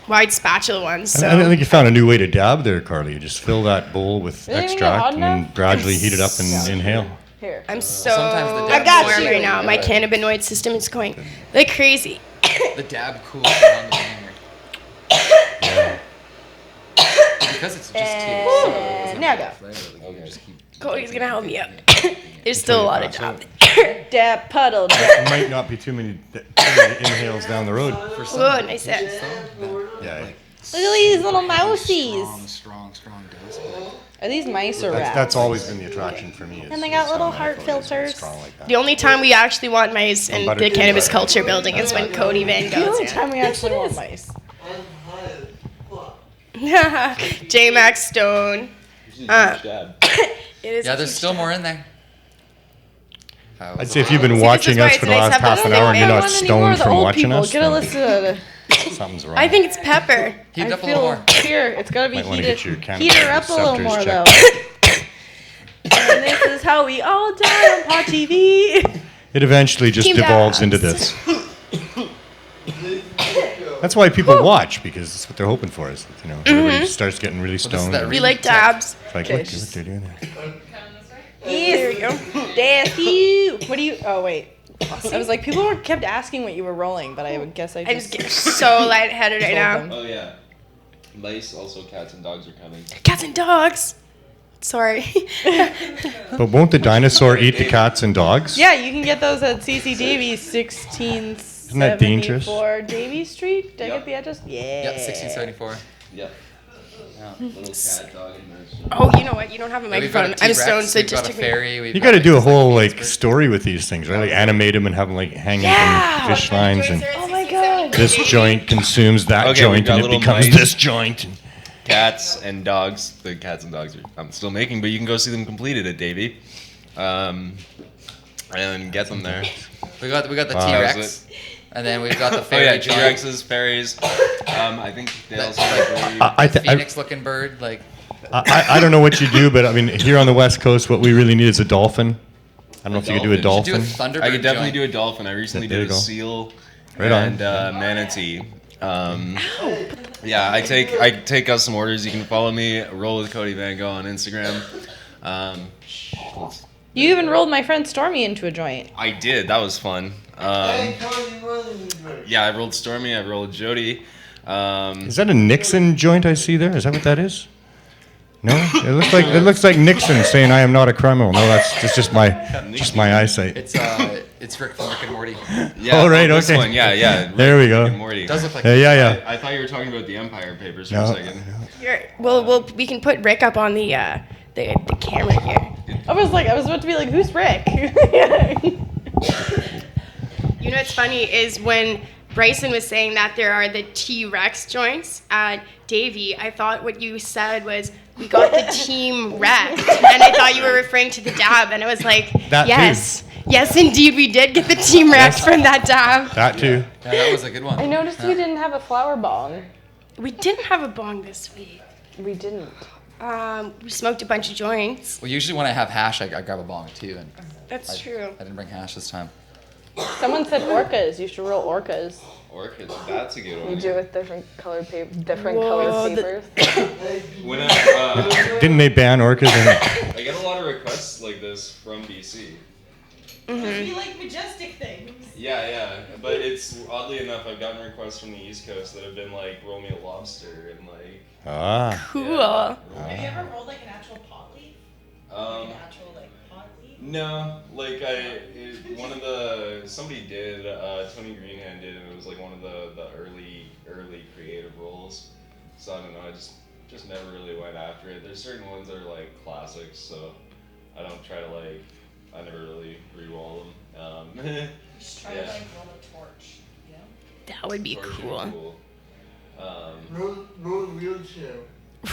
Speaker 2: wide spatula ones, so.
Speaker 22: I think you found a new way to dab there, Carly. You just fill that bowl with
Speaker 3: Didn't it get
Speaker 22: extract
Speaker 3: hot
Speaker 22: and then
Speaker 3: enough?
Speaker 22: gradually heat it up and inhale.
Speaker 3: Here.
Speaker 2: I'm so
Speaker 1: Sometimes the
Speaker 2: I
Speaker 1: dab
Speaker 2: got
Speaker 1: cools
Speaker 2: warm
Speaker 1: down.
Speaker 2: right now. My cannabinoid system is going like crazy.
Speaker 1: The dab cools down the banger. Because it's just THC.
Speaker 3: Now go.
Speaker 2: Cody's gonna help me out. There's still a lot of dab.
Speaker 3: Dab puddle.
Speaker 22: There might not be too many inhales down the road.
Speaker 1: For
Speaker 2: Oh, nice set.
Speaker 22: Yeah.
Speaker 3: Look at these little mousies.
Speaker 1: Strong dose.
Speaker 3: Are these mice or rats?
Speaker 22: That's always been the attraction for me.
Speaker 3: And they got little heart filters.
Speaker 2: The only time we actually want mice in the cannabis culture building is when Cody Van
Speaker 3: The
Speaker 2: goes
Speaker 3: only
Speaker 2: in.
Speaker 3: time we actually want mice.
Speaker 2: J-Max Stone. It is
Speaker 1: Yeah,
Speaker 2: a
Speaker 1: there's
Speaker 2: huge
Speaker 1: still
Speaker 2: dab.
Speaker 1: more in there.
Speaker 22: I'd say if you've been
Speaker 2: See, this
Speaker 22: watching
Speaker 2: is why
Speaker 22: us
Speaker 2: it's
Speaker 22: for the
Speaker 2: nice
Speaker 22: last
Speaker 2: to have
Speaker 22: half an
Speaker 2: those
Speaker 22: hour and you're
Speaker 2: things.
Speaker 22: not
Speaker 3: Don't want any more
Speaker 22: stoned
Speaker 3: of the
Speaker 22: from
Speaker 3: old
Speaker 22: watching
Speaker 3: people.
Speaker 22: us,
Speaker 3: Get a
Speaker 22: then
Speaker 3: listen.
Speaker 22: something's wrong.
Speaker 2: I think it's pepper.
Speaker 1: Heat
Speaker 3: I
Speaker 1: it up a little more.
Speaker 3: Here, it's gotta be
Speaker 22: Might wanna
Speaker 3: heated.
Speaker 22: get your cannabis
Speaker 3: Heat her up a little more
Speaker 22: receptors
Speaker 3: though. And this is how we all die on Pod TV.
Speaker 22: It eventually just
Speaker 2: Team
Speaker 22: devolves
Speaker 2: dabs.
Speaker 22: into this. That's why people watch, because that's what they're hoping for. Is everybody starts getting really
Speaker 1: Well, this is
Speaker 22: stoned.
Speaker 1: that
Speaker 22: and
Speaker 2: We like dabs.
Speaker 22: it's like, look what they're doing there.
Speaker 2: There you go.
Speaker 3: That's you. What do you? Oh wait. I was like, people were kept asking what you were rolling, but I would guess I just.
Speaker 2: get so lightheaded right
Speaker 3: told
Speaker 2: now.
Speaker 3: them.
Speaker 4: Oh yeah. Mice, also cats and dogs are coming.
Speaker 2: Cats and dogs. Sorry.
Speaker 22: But won't the dinosaur eat the cats and dogs?
Speaker 3: Yeah, you can get those at CC Davies, 1674 Davie Street. Did I get the address? Yeah.
Speaker 1: Yeah, 1674.
Speaker 4: Yep. Little cat, dog, and nurse.
Speaker 2: Oh, you know what? You don't have a
Speaker 1: Yeah, we've got
Speaker 2: microphone.
Speaker 1: a
Speaker 2: I'm
Speaker 1: T-Rex,
Speaker 2: stoned, so
Speaker 1: we've
Speaker 2: just
Speaker 1: got a
Speaker 2: took me.
Speaker 1: fairy. We've
Speaker 22: You
Speaker 1: got
Speaker 22: got to do a
Speaker 1: like
Speaker 22: whole
Speaker 1: Pittsburgh.
Speaker 22: story with these things, right? Like animate them and have them like hanging
Speaker 2: Yeah.
Speaker 22: from fish lines, and
Speaker 2: Oh my god.
Speaker 22: this joint consumes that
Speaker 4: Okay,
Speaker 22: joint,
Speaker 4: we've got
Speaker 22: and it
Speaker 4: little
Speaker 22: becomes
Speaker 4: mice.
Speaker 22: this joint.
Speaker 4: Cats and dogs. The cats and dogs I'm still making, but you can go see them completed at Davie. and get them there.
Speaker 1: We got the
Speaker 22: Wow.
Speaker 1: T-Rex, and then we've got the
Speaker 4: Oh
Speaker 1: fairy
Speaker 4: yeah,
Speaker 1: joint.
Speaker 4: T-Rexes, fairies. I think they also
Speaker 1: Phoenix-looking bird, like.
Speaker 22: I don't know what you do, but I mean, here on the West Coast, what we really need is a dolphin. I don't know if you could do a dolphin.
Speaker 4: I could definitely do a dolphin. I recently
Speaker 22: There you
Speaker 4: did a
Speaker 22: go.
Speaker 4: seal
Speaker 22: Right on.
Speaker 4: and manatee. Yeah, I take custom orders. You can follow me, Roll with Cody Van Gogh on Instagram.
Speaker 3: You even rolled my friend Stormy into a joint.
Speaker 4: I did. That was fun. Yeah, I rolled Stormy. I rolled Jody.
Speaker 22: Is that a Nixon joint I see there? Is that what that is? No, it looks like Nixon saying I am not a criminal. No, that's just my eyesight.
Speaker 1: It's Rick from Rick and Morty.
Speaker 4: Yeah,
Speaker 22: oh right,
Speaker 4: this
Speaker 22: okay.
Speaker 4: one, yeah.
Speaker 22: There we go.
Speaker 4: Rick and Morty.
Speaker 1: It does look like.
Speaker 22: Yeah.
Speaker 4: I thought you were talking about the Empire Papers for
Speaker 22: No.
Speaker 4: a second.
Speaker 2: We can put Rick up on the camera here.
Speaker 3: I was about to be like, who's Rick?
Speaker 2: You know what's funny is when Bryson was saying that there are the T-Rex joints at Davy, I thought what you said was we got the Team Rex, and I thought you were referring to the dab, and I was like,
Speaker 22: That
Speaker 2: yes.
Speaker 22: too.
Speaker 2: Yes, indeed, we did get the Team Rex from that dab.
Speaker 22: That too.
Speaker 1: Yeah, that was a good one.
Speaker 3: I noticed you didn't have a flower bong.
Speaker 2: We didn't have a bong this week.
Speaker 3: We didn't.
Speaker 2: We smoked a bunch of joints.
Speaker 1: Well, usually when I have hash, I grab a bong too, and
Speaker 2: That's true.
Speaker 1: I didn't bring hash this time.
Speaker 3: Someone said orcas. You should roll orcas.
Speaker 4: Orchids, that's a good one.
Speaker 3: You do with different colored paper, different
Speaker 2: Whoa,
Speaker 3: colored papers.
Speaker 4: When I,
Speaker 22: Didn't they ban orcas?
Speaker 4: I get a lot of requests like this from BC.
Speaker 14: We like majestic things.
Speaker 4: Yeah, but it's oddly enough, I've gotten requests from the East Coast that have been like, roll me a lobster and like.
Speaker 2: Cool.
Speaker 14: Have you ever rolled like an actual pot leaf? Like an actual like pot leaf?
Speaker 4: No, like somebody did, Tony Greenhand did, and it was like one of the early creative roles. So I don't know, I just never really went after it. There's certain ones that are like classics, so I don't try to I never really re-roll them.
Speaker 14: Just try to like roll a torch, you know?
Speaker 2: That would be cool.
Speaker 13: Roll wheelchair.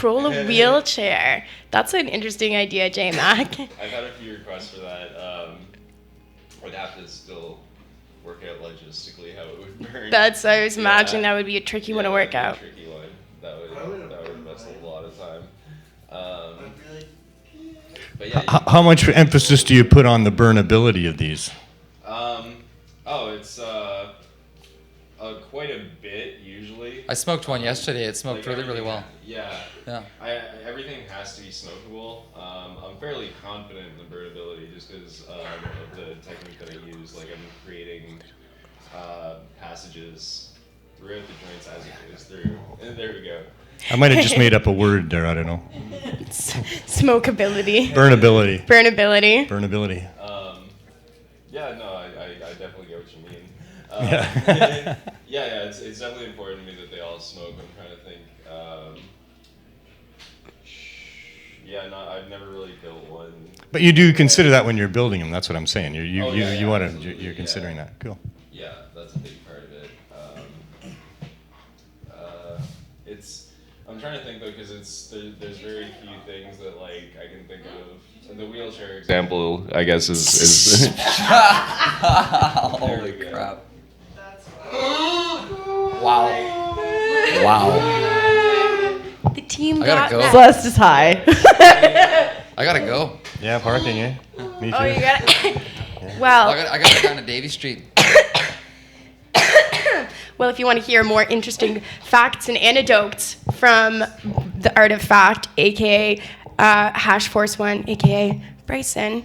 Speaker 2: Roll a wheelchair. That's an interesting idea, J-Mac.
Speaker 4: I've had a few requests for that. I'd have to still work out logistically how it would burn.
Speaker 2: I was imagining that would be a tricky one to work out.
Speaker 4: Tricky one. That would invest a lot of time. But yeah.
Speaker 22: How much emphasis do you put on the burnability of these?
Speaker 4: It's quite a bit usually.
Speaker 1: I smoked one yesterday. It smoked really, really well.
Speaker 4: Yeah.
Speaker 1: Yeah.
Speaker 4: Everything has to be smokable. I'm fairly confident in the burnability just because of the technique that I use. Like I'm creating passages throughout the joints as it goes through. And there we go.
Speaker 22: I might have just made up a word there. I don't know.
Speaker 2: Smokability.
Speaker 22: Burnability.
Speaker 2: Burnability.
Speaker 4: Yeah, no, I definitely get what you mean.
Speaker 22: Yeah.
Speaker 4: It's definitely important to me that they all smoke. I'm trying to think. I've never really built one.
Speaker 22: But you do consider that when you're building them. That's what I'm saying. You're considering that. Cool.
Speaker 4: Yeah, that's a big part of it. I'm trying to think though, because there's very few things that like I can think of. The wheelchair example, I guess, is
Speaker 1: Holy crap! Wow.
Speaker 2: The team
Speaker 1: I gotta
Speaker 2: got
Speaker 1: go.
Speaker 2: that.
Speaker 3: Celeste is high.
Speaker 1: I gotta go.
Speaker 22: Yeah, parking, eh? Me too.
Speaker 2: Oh, you got it. Well.
Speaker 1: I gotta go down to Davy Street.
Speaker 2: Well, if you want to hear more interesting facts and anecdotes from the Art of Fact, aka Hash Force One, aka Bryson,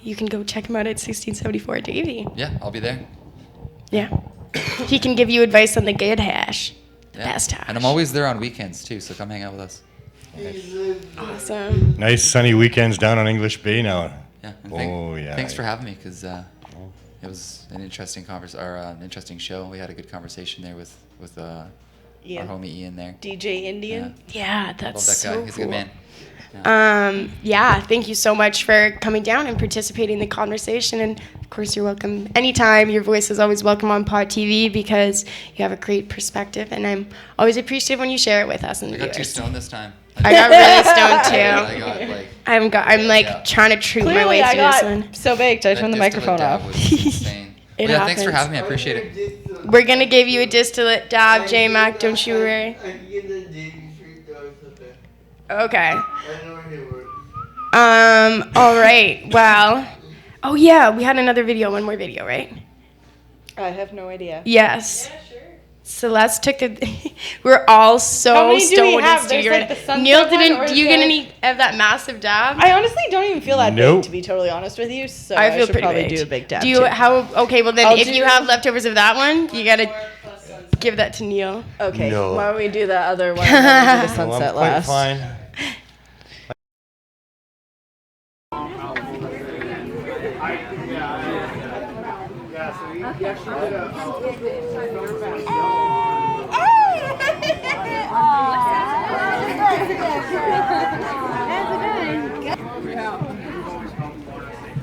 Speaker 2: you can go check him out at 1674 Davy.
Speaker 1: Yeah, I'll be there.
Speaker 2: Yeah. He can give you advice on the good hash, the best hash.
Speaker 1: And I'm always there on weekends too, so come hang out with us.
Speaker 2: Awesome.
Speaker 22: Nice sunny weekends down on English Bay now.
Speaker 1: Yeah. And Thanks for having me, because it was an interesting an interesting show. We had a good conversation there with our homie Ian there.
Speaker 3: DJ Indian.
Speaker 2: Yeah, that's
Speaker 1: Love that guy.
Speaker 2: so
Speaker 1: He's
Speaker 2: cool.
Speaker 1: a good man.
Speaker 2: Thank you so much for coming down and participating in the conversation. And of course, you're welcome anytime. Your voice is always welcome on Pod TV because you have a great perspective, and I'm always appreciative when you share it with us and the
Speaker 1: We got too
Speaker 2: viewers.
Speaker 1: stoned this time.
Speaker 2: I got really stoned too.
Speaker 1: I got like.
Speaker 2: I'm like trying to treat my way
Speaker 3: Clearly, I
Speaker 2: through this one.
Speaker 3: got so baked. I turned the microphone off.
Speaker 2: It
Speaker 1: Yeah, thanks for
Speaker 2: happens.
Speaker 1: having me. I appreciate it.
Speaker 2: We're gonna give you a distillate dab, J-Mac. Don't you worry. Okay. All right. Well. Oh yeah, we had another video. One more video, right?
Speaker 3: I have no idea.
Speaker 2: Yes. Celeste took the. We're all so
Speaker 3: How many do we
Speaker 2: stoned
Speaker 3: have?
Speaker 2: in
Speaker 3: There's,
Speaker 2: studio.
Speaker 3: like, the sunset
Speaker 2: Neil
Speaker 3: one, or
Speaker 2: didn't.
Speaker 3: is
Speaker 2: Do you
Speaker 3: there-
Speaker 2: get any of that massive dab?
Speaker 3: I honestly don't even feel that
Speaker 22: Nope.
Speaker 3: big, to be totally honest with you. So
Speaker 2: I feel
Speaker 3: should
Speaker 2: pretty
Speaker 3: probably
Speaker 2: baked.
Speaker 3: do a big dab.
Speaker 2: Do you
Speaker 3: too.
Speaker 2: how? Okay, well then,
Speaker 3: I'll
Speaker 2: if
Speaker 3: do-
Speaker 2: you have leftovers of that one, you gotta give that to Neil.
Speaker 3: Okay.
Speaker 22: No.
Speaker 3: Why don't we do that other one? And then we do the
Speaker 22: Well, I'm
Speaker 3: sunset
Speaker 22: quite
Speaker 3: last.
Speaker 22: fine.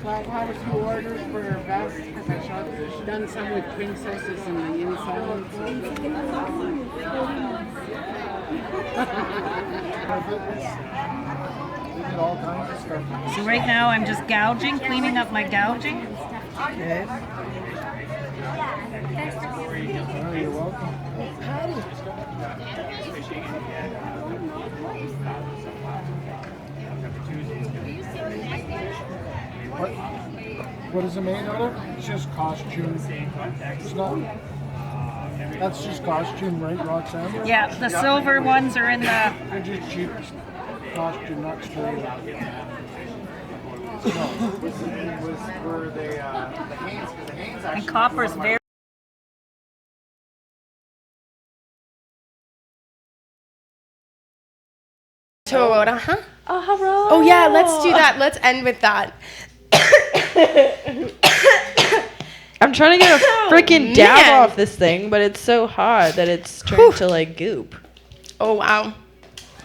Speaker 6: I've had a few orders for vests. Done some with princesses and the inside.
Speaker 9: So right now I'm just gouging, cleaning up my gouging.
Speaker 6: Okay. Oh, you're welcome. What is it made out of? It's just costume. It's not. That's just costume, right, Roxanne?
Speaker 9: Yeah, the silver ones are in the.
Speaker 6: They're just cheap costume, not straight. Were they the Hanes? Because the Hanes actually.
Speaker 9: And copper's very.
Speaker 2: Oh yeah, let's do that. Let's end with that.
Speaker 3: I'm trying to get a freaking dab
Speaker 2: man.
Speaker 3: off this thing, but it's so hot that it's turned to like goop.
Speaker 2: Oh wow.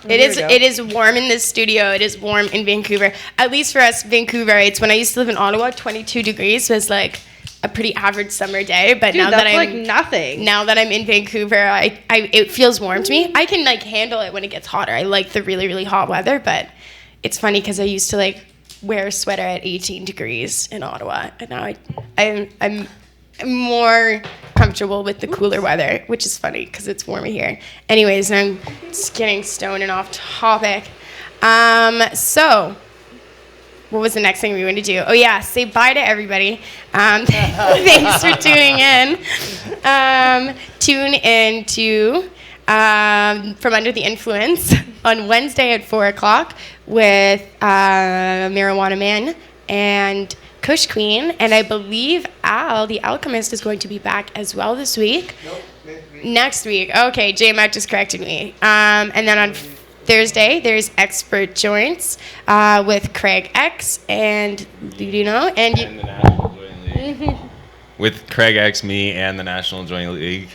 Speaker 3: There we go.
Speaker 2: It is warm in this studio. It is warm in Vancouver. At least for us Vancouverites. When I used to live in Ottawa, 22 degrees was like a pretty average summer day. But
Speaker 3: Dude,
Speaker 2: now
Speaker 3: that's
Speaker 2: that I'm
Speaker 3: like nothing.
Speaker 2: Now that I'm in Vancouver, it feels warm to me. I can like handle it when it gets hotter. I like the really, really hot weather, but it's funny because I used to like wear a sweater at 18 degrees in Ottawa, and now I'm more comfortable with the cooler weather, which is funny because it's warmer here. Anyways, I'm just getting stoned and off topic. So what was the next thing we wanted to do? Oh yeah, say bye to everybody. Thanks for tuning in. Tune in to From Under the Influence on Wednesday at 4 o'clock with Marijuana Man and Kush Queen, and I believe Al, the Alchemist, is going to be back as well this week. Next week. Okay, J-Mac just corrected me. And then on Thursday, there's Expert Joints with Craig X and Ludino. And
Speaker 4: the National Joint League. With Craig X, me, and the National Joint League.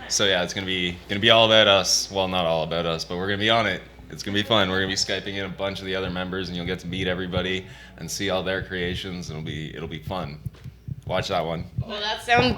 Speaker 4: So yeah, it's gonna be all about us. Well, not all about us, but we're gonna be on it. It's gonna be fun. We're gonna be Skyping in a bunch of the other members, and you'll get to meet everybody and see all their creations. It'll be fun. Watch that one.
Speaker 2: Well,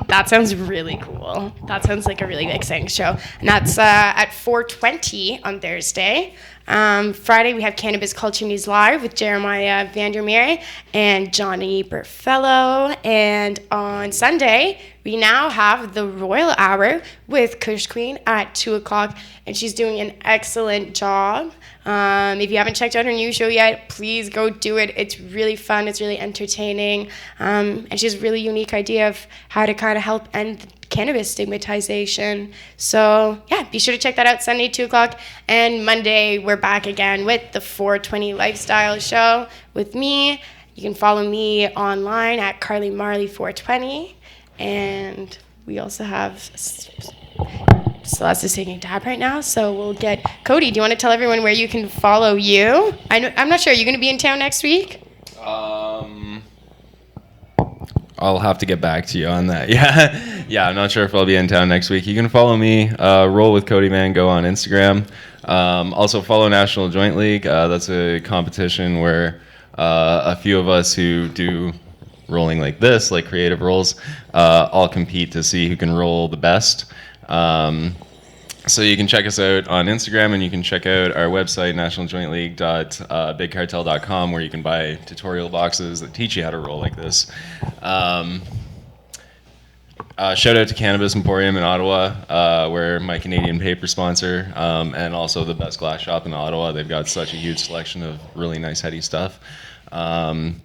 Speaker 2: that sounds really cool. That sounds like a really exciting show. And that's at 4:20 on Thursday. Friday, we have Cannabis Culture News Live with Jeremiah Vandermeer and Johnny Burfellow. And on Sunday, we now have the Royal Hour with Kush Queen at 2 o'clock. And she's doing an excellent job. If you haven't checked out her new show yet, please go do it. It's really fun. It's really entertaining. And she has a really unique idea of how to kind of help end cannabis stigmatization. So yeah, be sure to check that out Sunday, 2 o'clock. And Monday, we're back again with the 420 Lifestyle Show with me. You can follow me online at Carly Marley 420. And we also have Celeste is taking a tab right now, so we'll get Cody. Do you want to tell everyone where you can follow you? I'm not sure. Are you going to be in town next week?
Speaker 4: I'll have to get back to you on that. Yeah, I'm not sure if I'll be in town next week. You can follow me, Roll with Cody Man, go on Instagram. Also follow National Joint League. That's a competition where a few of us who do rolling like this, like creative rolls, all compete to see who can roll the best. So you can check us out on Instagram, and you can check out our website, nationaljointleague.bigcartel.com, where you can buy tutorial boxes that teach you how to roll like this. Shout out to Cannabis Emporium in Ottawa, where my Canadian paper sponsor, and also the best glass shop in Ottawa. They've got such a huge selection of really nice heady stuff. And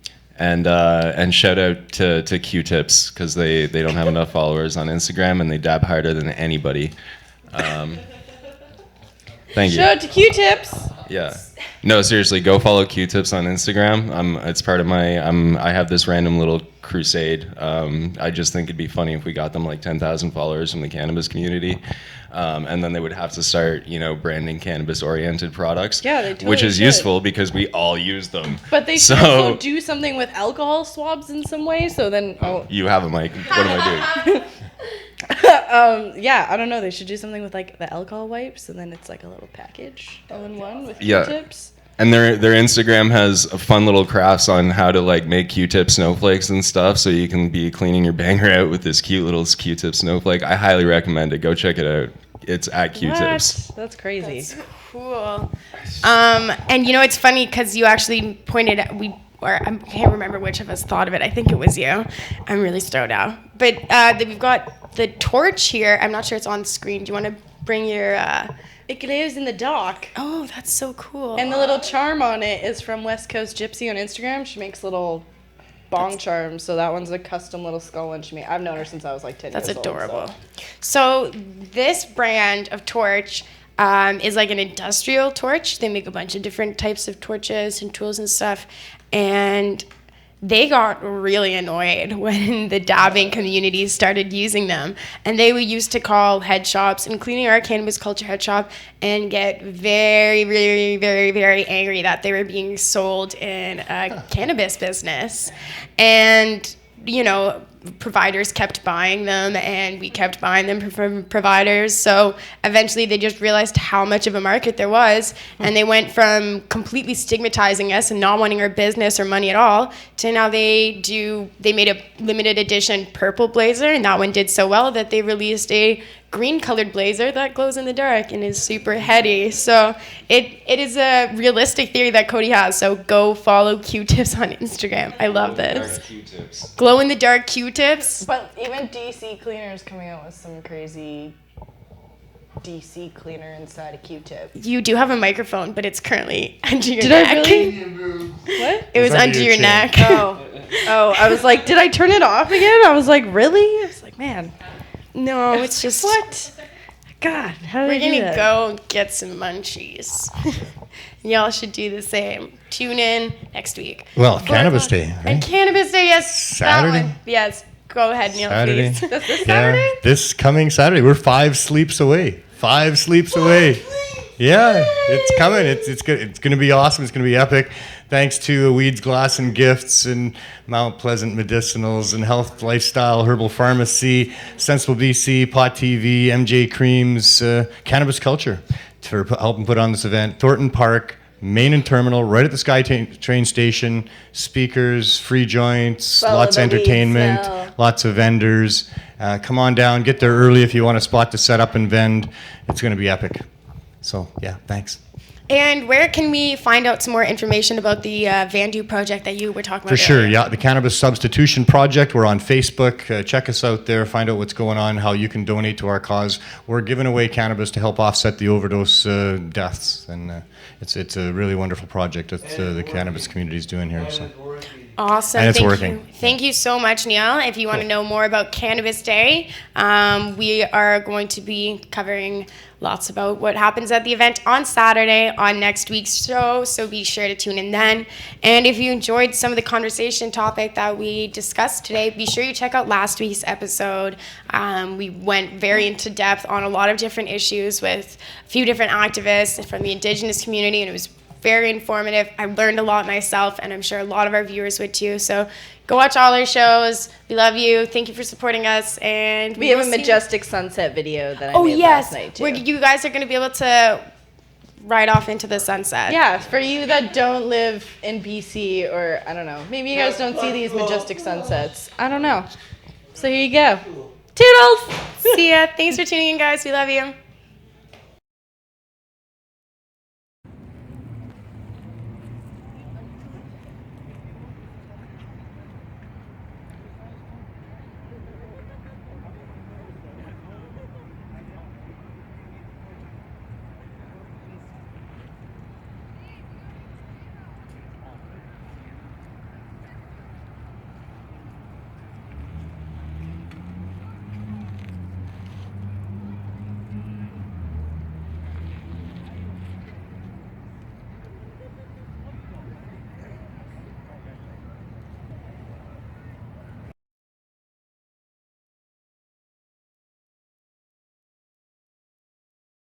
Speaker 4: shout out to Q-Tips, because they don't have enough followers on Instagram, and they dab harder than anybody. Thank you.
Speaker 3: Shout out to Q-Tips.
Speaker 4: Yeah. No, seriously, go follow Q-Tips on Instagram. It's part of my. I have this random little crusade. I just think it'd be funny if we got them like 10,000 followers from the cannabis community, and then they would have to start, branding cannabis-oriented products.
Speaker 3: Yeah, they totally
Speaker 4: which is
Speaker 3: should.
Speaker 4: useful because we all use them.
Speaker 3: But they should also do something with alcohol swabs in some way. So then,
Speaker 4: You have a mic. What am I doing?
Speaker 3: Yeah, I don't know. They should do something with like the alcohol wipes, and then it's like a little package all in one with Q-tips.
Speaker 4: And their Instagram has fun little crafts on how to like make Q-tip snowflakes and stuff, so you can be cleaning your banger out with this cute little Q-tip snowflake. I highly recommend it. Go check it out. It's at Q-tips.
Speaker 3: What? That's crazy.
Speaker 2: That's cool. And it's funny because you actually pointed out, I can't remember which of us thought of it. I think it was you. I'm really stoned out. But we've got the torch here. I'm not sure it's on screen. Do you want to bring your...
Speaker 3: It lives in the dock.
Speaker 2: Oh, that's so cool.
Speaker 3: And the little charm on it is from West Coast Gypsy on Instagram. She makes little bong charms. So that one's a custom little skull, and I've known her since I was like 10 years old.
Speaker 2: That's adorable. So this brand of torch is like an industrial torch. They make a bunch of different types of torches and tools and stuff. And they got really annoyed when the dabbing community started using them. And they would used to call head shops, including our Cannabis Culture head shop, and get very, very, very, very angry that they were being sold in a cannabis business. And, providers kept buying them, and we kept buying them from providers. So eventually they just realized how much of a market there was, and they went from completely stigmatizing us and not wanting our business or money at all to now they made a limited edition purple blazer, and that one did so well that they released a green colored blazer that glows in the dark and is super heady. So it is a realistic theory that Cody has. So go follow Q-Tips on Instagram. I love this. Glow in the dark Q-Tips.
Speaker 3: But even DC Cleaner is coming out with some crazy DC cleaner inside a Q-tip.
Speaker 2: You do have a microphone, but it's currently under your
Speaker 3: neck.
Speaker 2: Did I
Speaker 3: really? What?
Speaker 2: It was under your neck.
Speaker 3: Oh, I was like, did I turn it off again? I was like, really? I was like, man.
Speaker 2: No, it's just...
Speaker 3: What? God, how did I do
Speaker 2: We're
Speaker 3: that?
Speaker 2: gonna go get some munchies. Y'all should do the same. Tune in next week.
Speaker 22: Well, Cannabis Day, right?
Speaker 2: And Cannabis Day, yes.
Speaker 22: Saturday?
Speaker 2: That one. Yes. Go ahead, Neil,
Speaker 22: Saturday.
Speaker 2: please.
Speaker 3: This Saturday?
Speaker 22: Yeah, this coming Saturday. We're 5 sleeps away. 5 sleeps away. Yeah, it's coming. It's good. It's going to be awesome. It's going to be epic. Thanks to Weeds, Glass, and Gifts, and Mount Pleasant Medicinals, and Health Lifestyle Herbal Pharmacy, Sensible BC, Pot TV, MJ Creams, Cannabis Culture for helping put on this event. Thornton Park, Main and Terminal, right at the Sky train station. Speakers, free joints,
Speaker 3: Follow
Speaker 22: lots of
Speaker 3: the weed
Speaker 22: entertainment,
Speaker 3: smell.
Speaker 22: lots of vendors. Come on down. Get there early if you want a spot to set up and vend. It's going to be epic. So, yeah, thanks.
Speaker 2: And where can we find out some more information about the Vandu project that you were talking about
Speaker 22: For sure,
Speaker 2: earlier?
Speaker 22: yeah. The Cannabis Substitution Project. We're on Facebook. Check us out there. Find out what's going on, how you can donate to our cause. We're giving away cannabis to help offset the overdose deaths. And it's a really wonderful project that the cannabis community is doing here. So.
Speaker 2: Awesome.
Speaker 22: And it's
Speaker 2: Thank
Speaker 22: working.
Speaker 2: you. Thank you so much, Neil. If you want to know more about Cannabis Day, we are going to be covering lots about what happens at the event on Saturday on next week's show, so be sure to tune in then. And if you enjoyed some of the conversation topic that we discussed today, be sure you check out last week's episode. We went very into depth on a lot of different issues with a few different activists from the Indigenous community, and it was very informative. I learned a lot myself, and I'm sure a lot of our viewers would too. So go watch all our shows. We love you. Thank you for supporting us. And
Speaker 3: We have a
Speaker 2: will see you-
Speaker 3: majestic sunset video that I
Speaker 2: Oh
Speaker 3: made
Speaker 2: yes,
Speaker 3: last night too.
Speaker 2: where you guys are going to be able to ride off into the sunset.
Speaker 3: Yeah, for you that don't live in BC, or I don't know, maybe you guys don't see these majestic sunsets. I don't know. So here you go. Toodles!
Speaker 2: See ya. Thanks for tuning in, guys. We love you.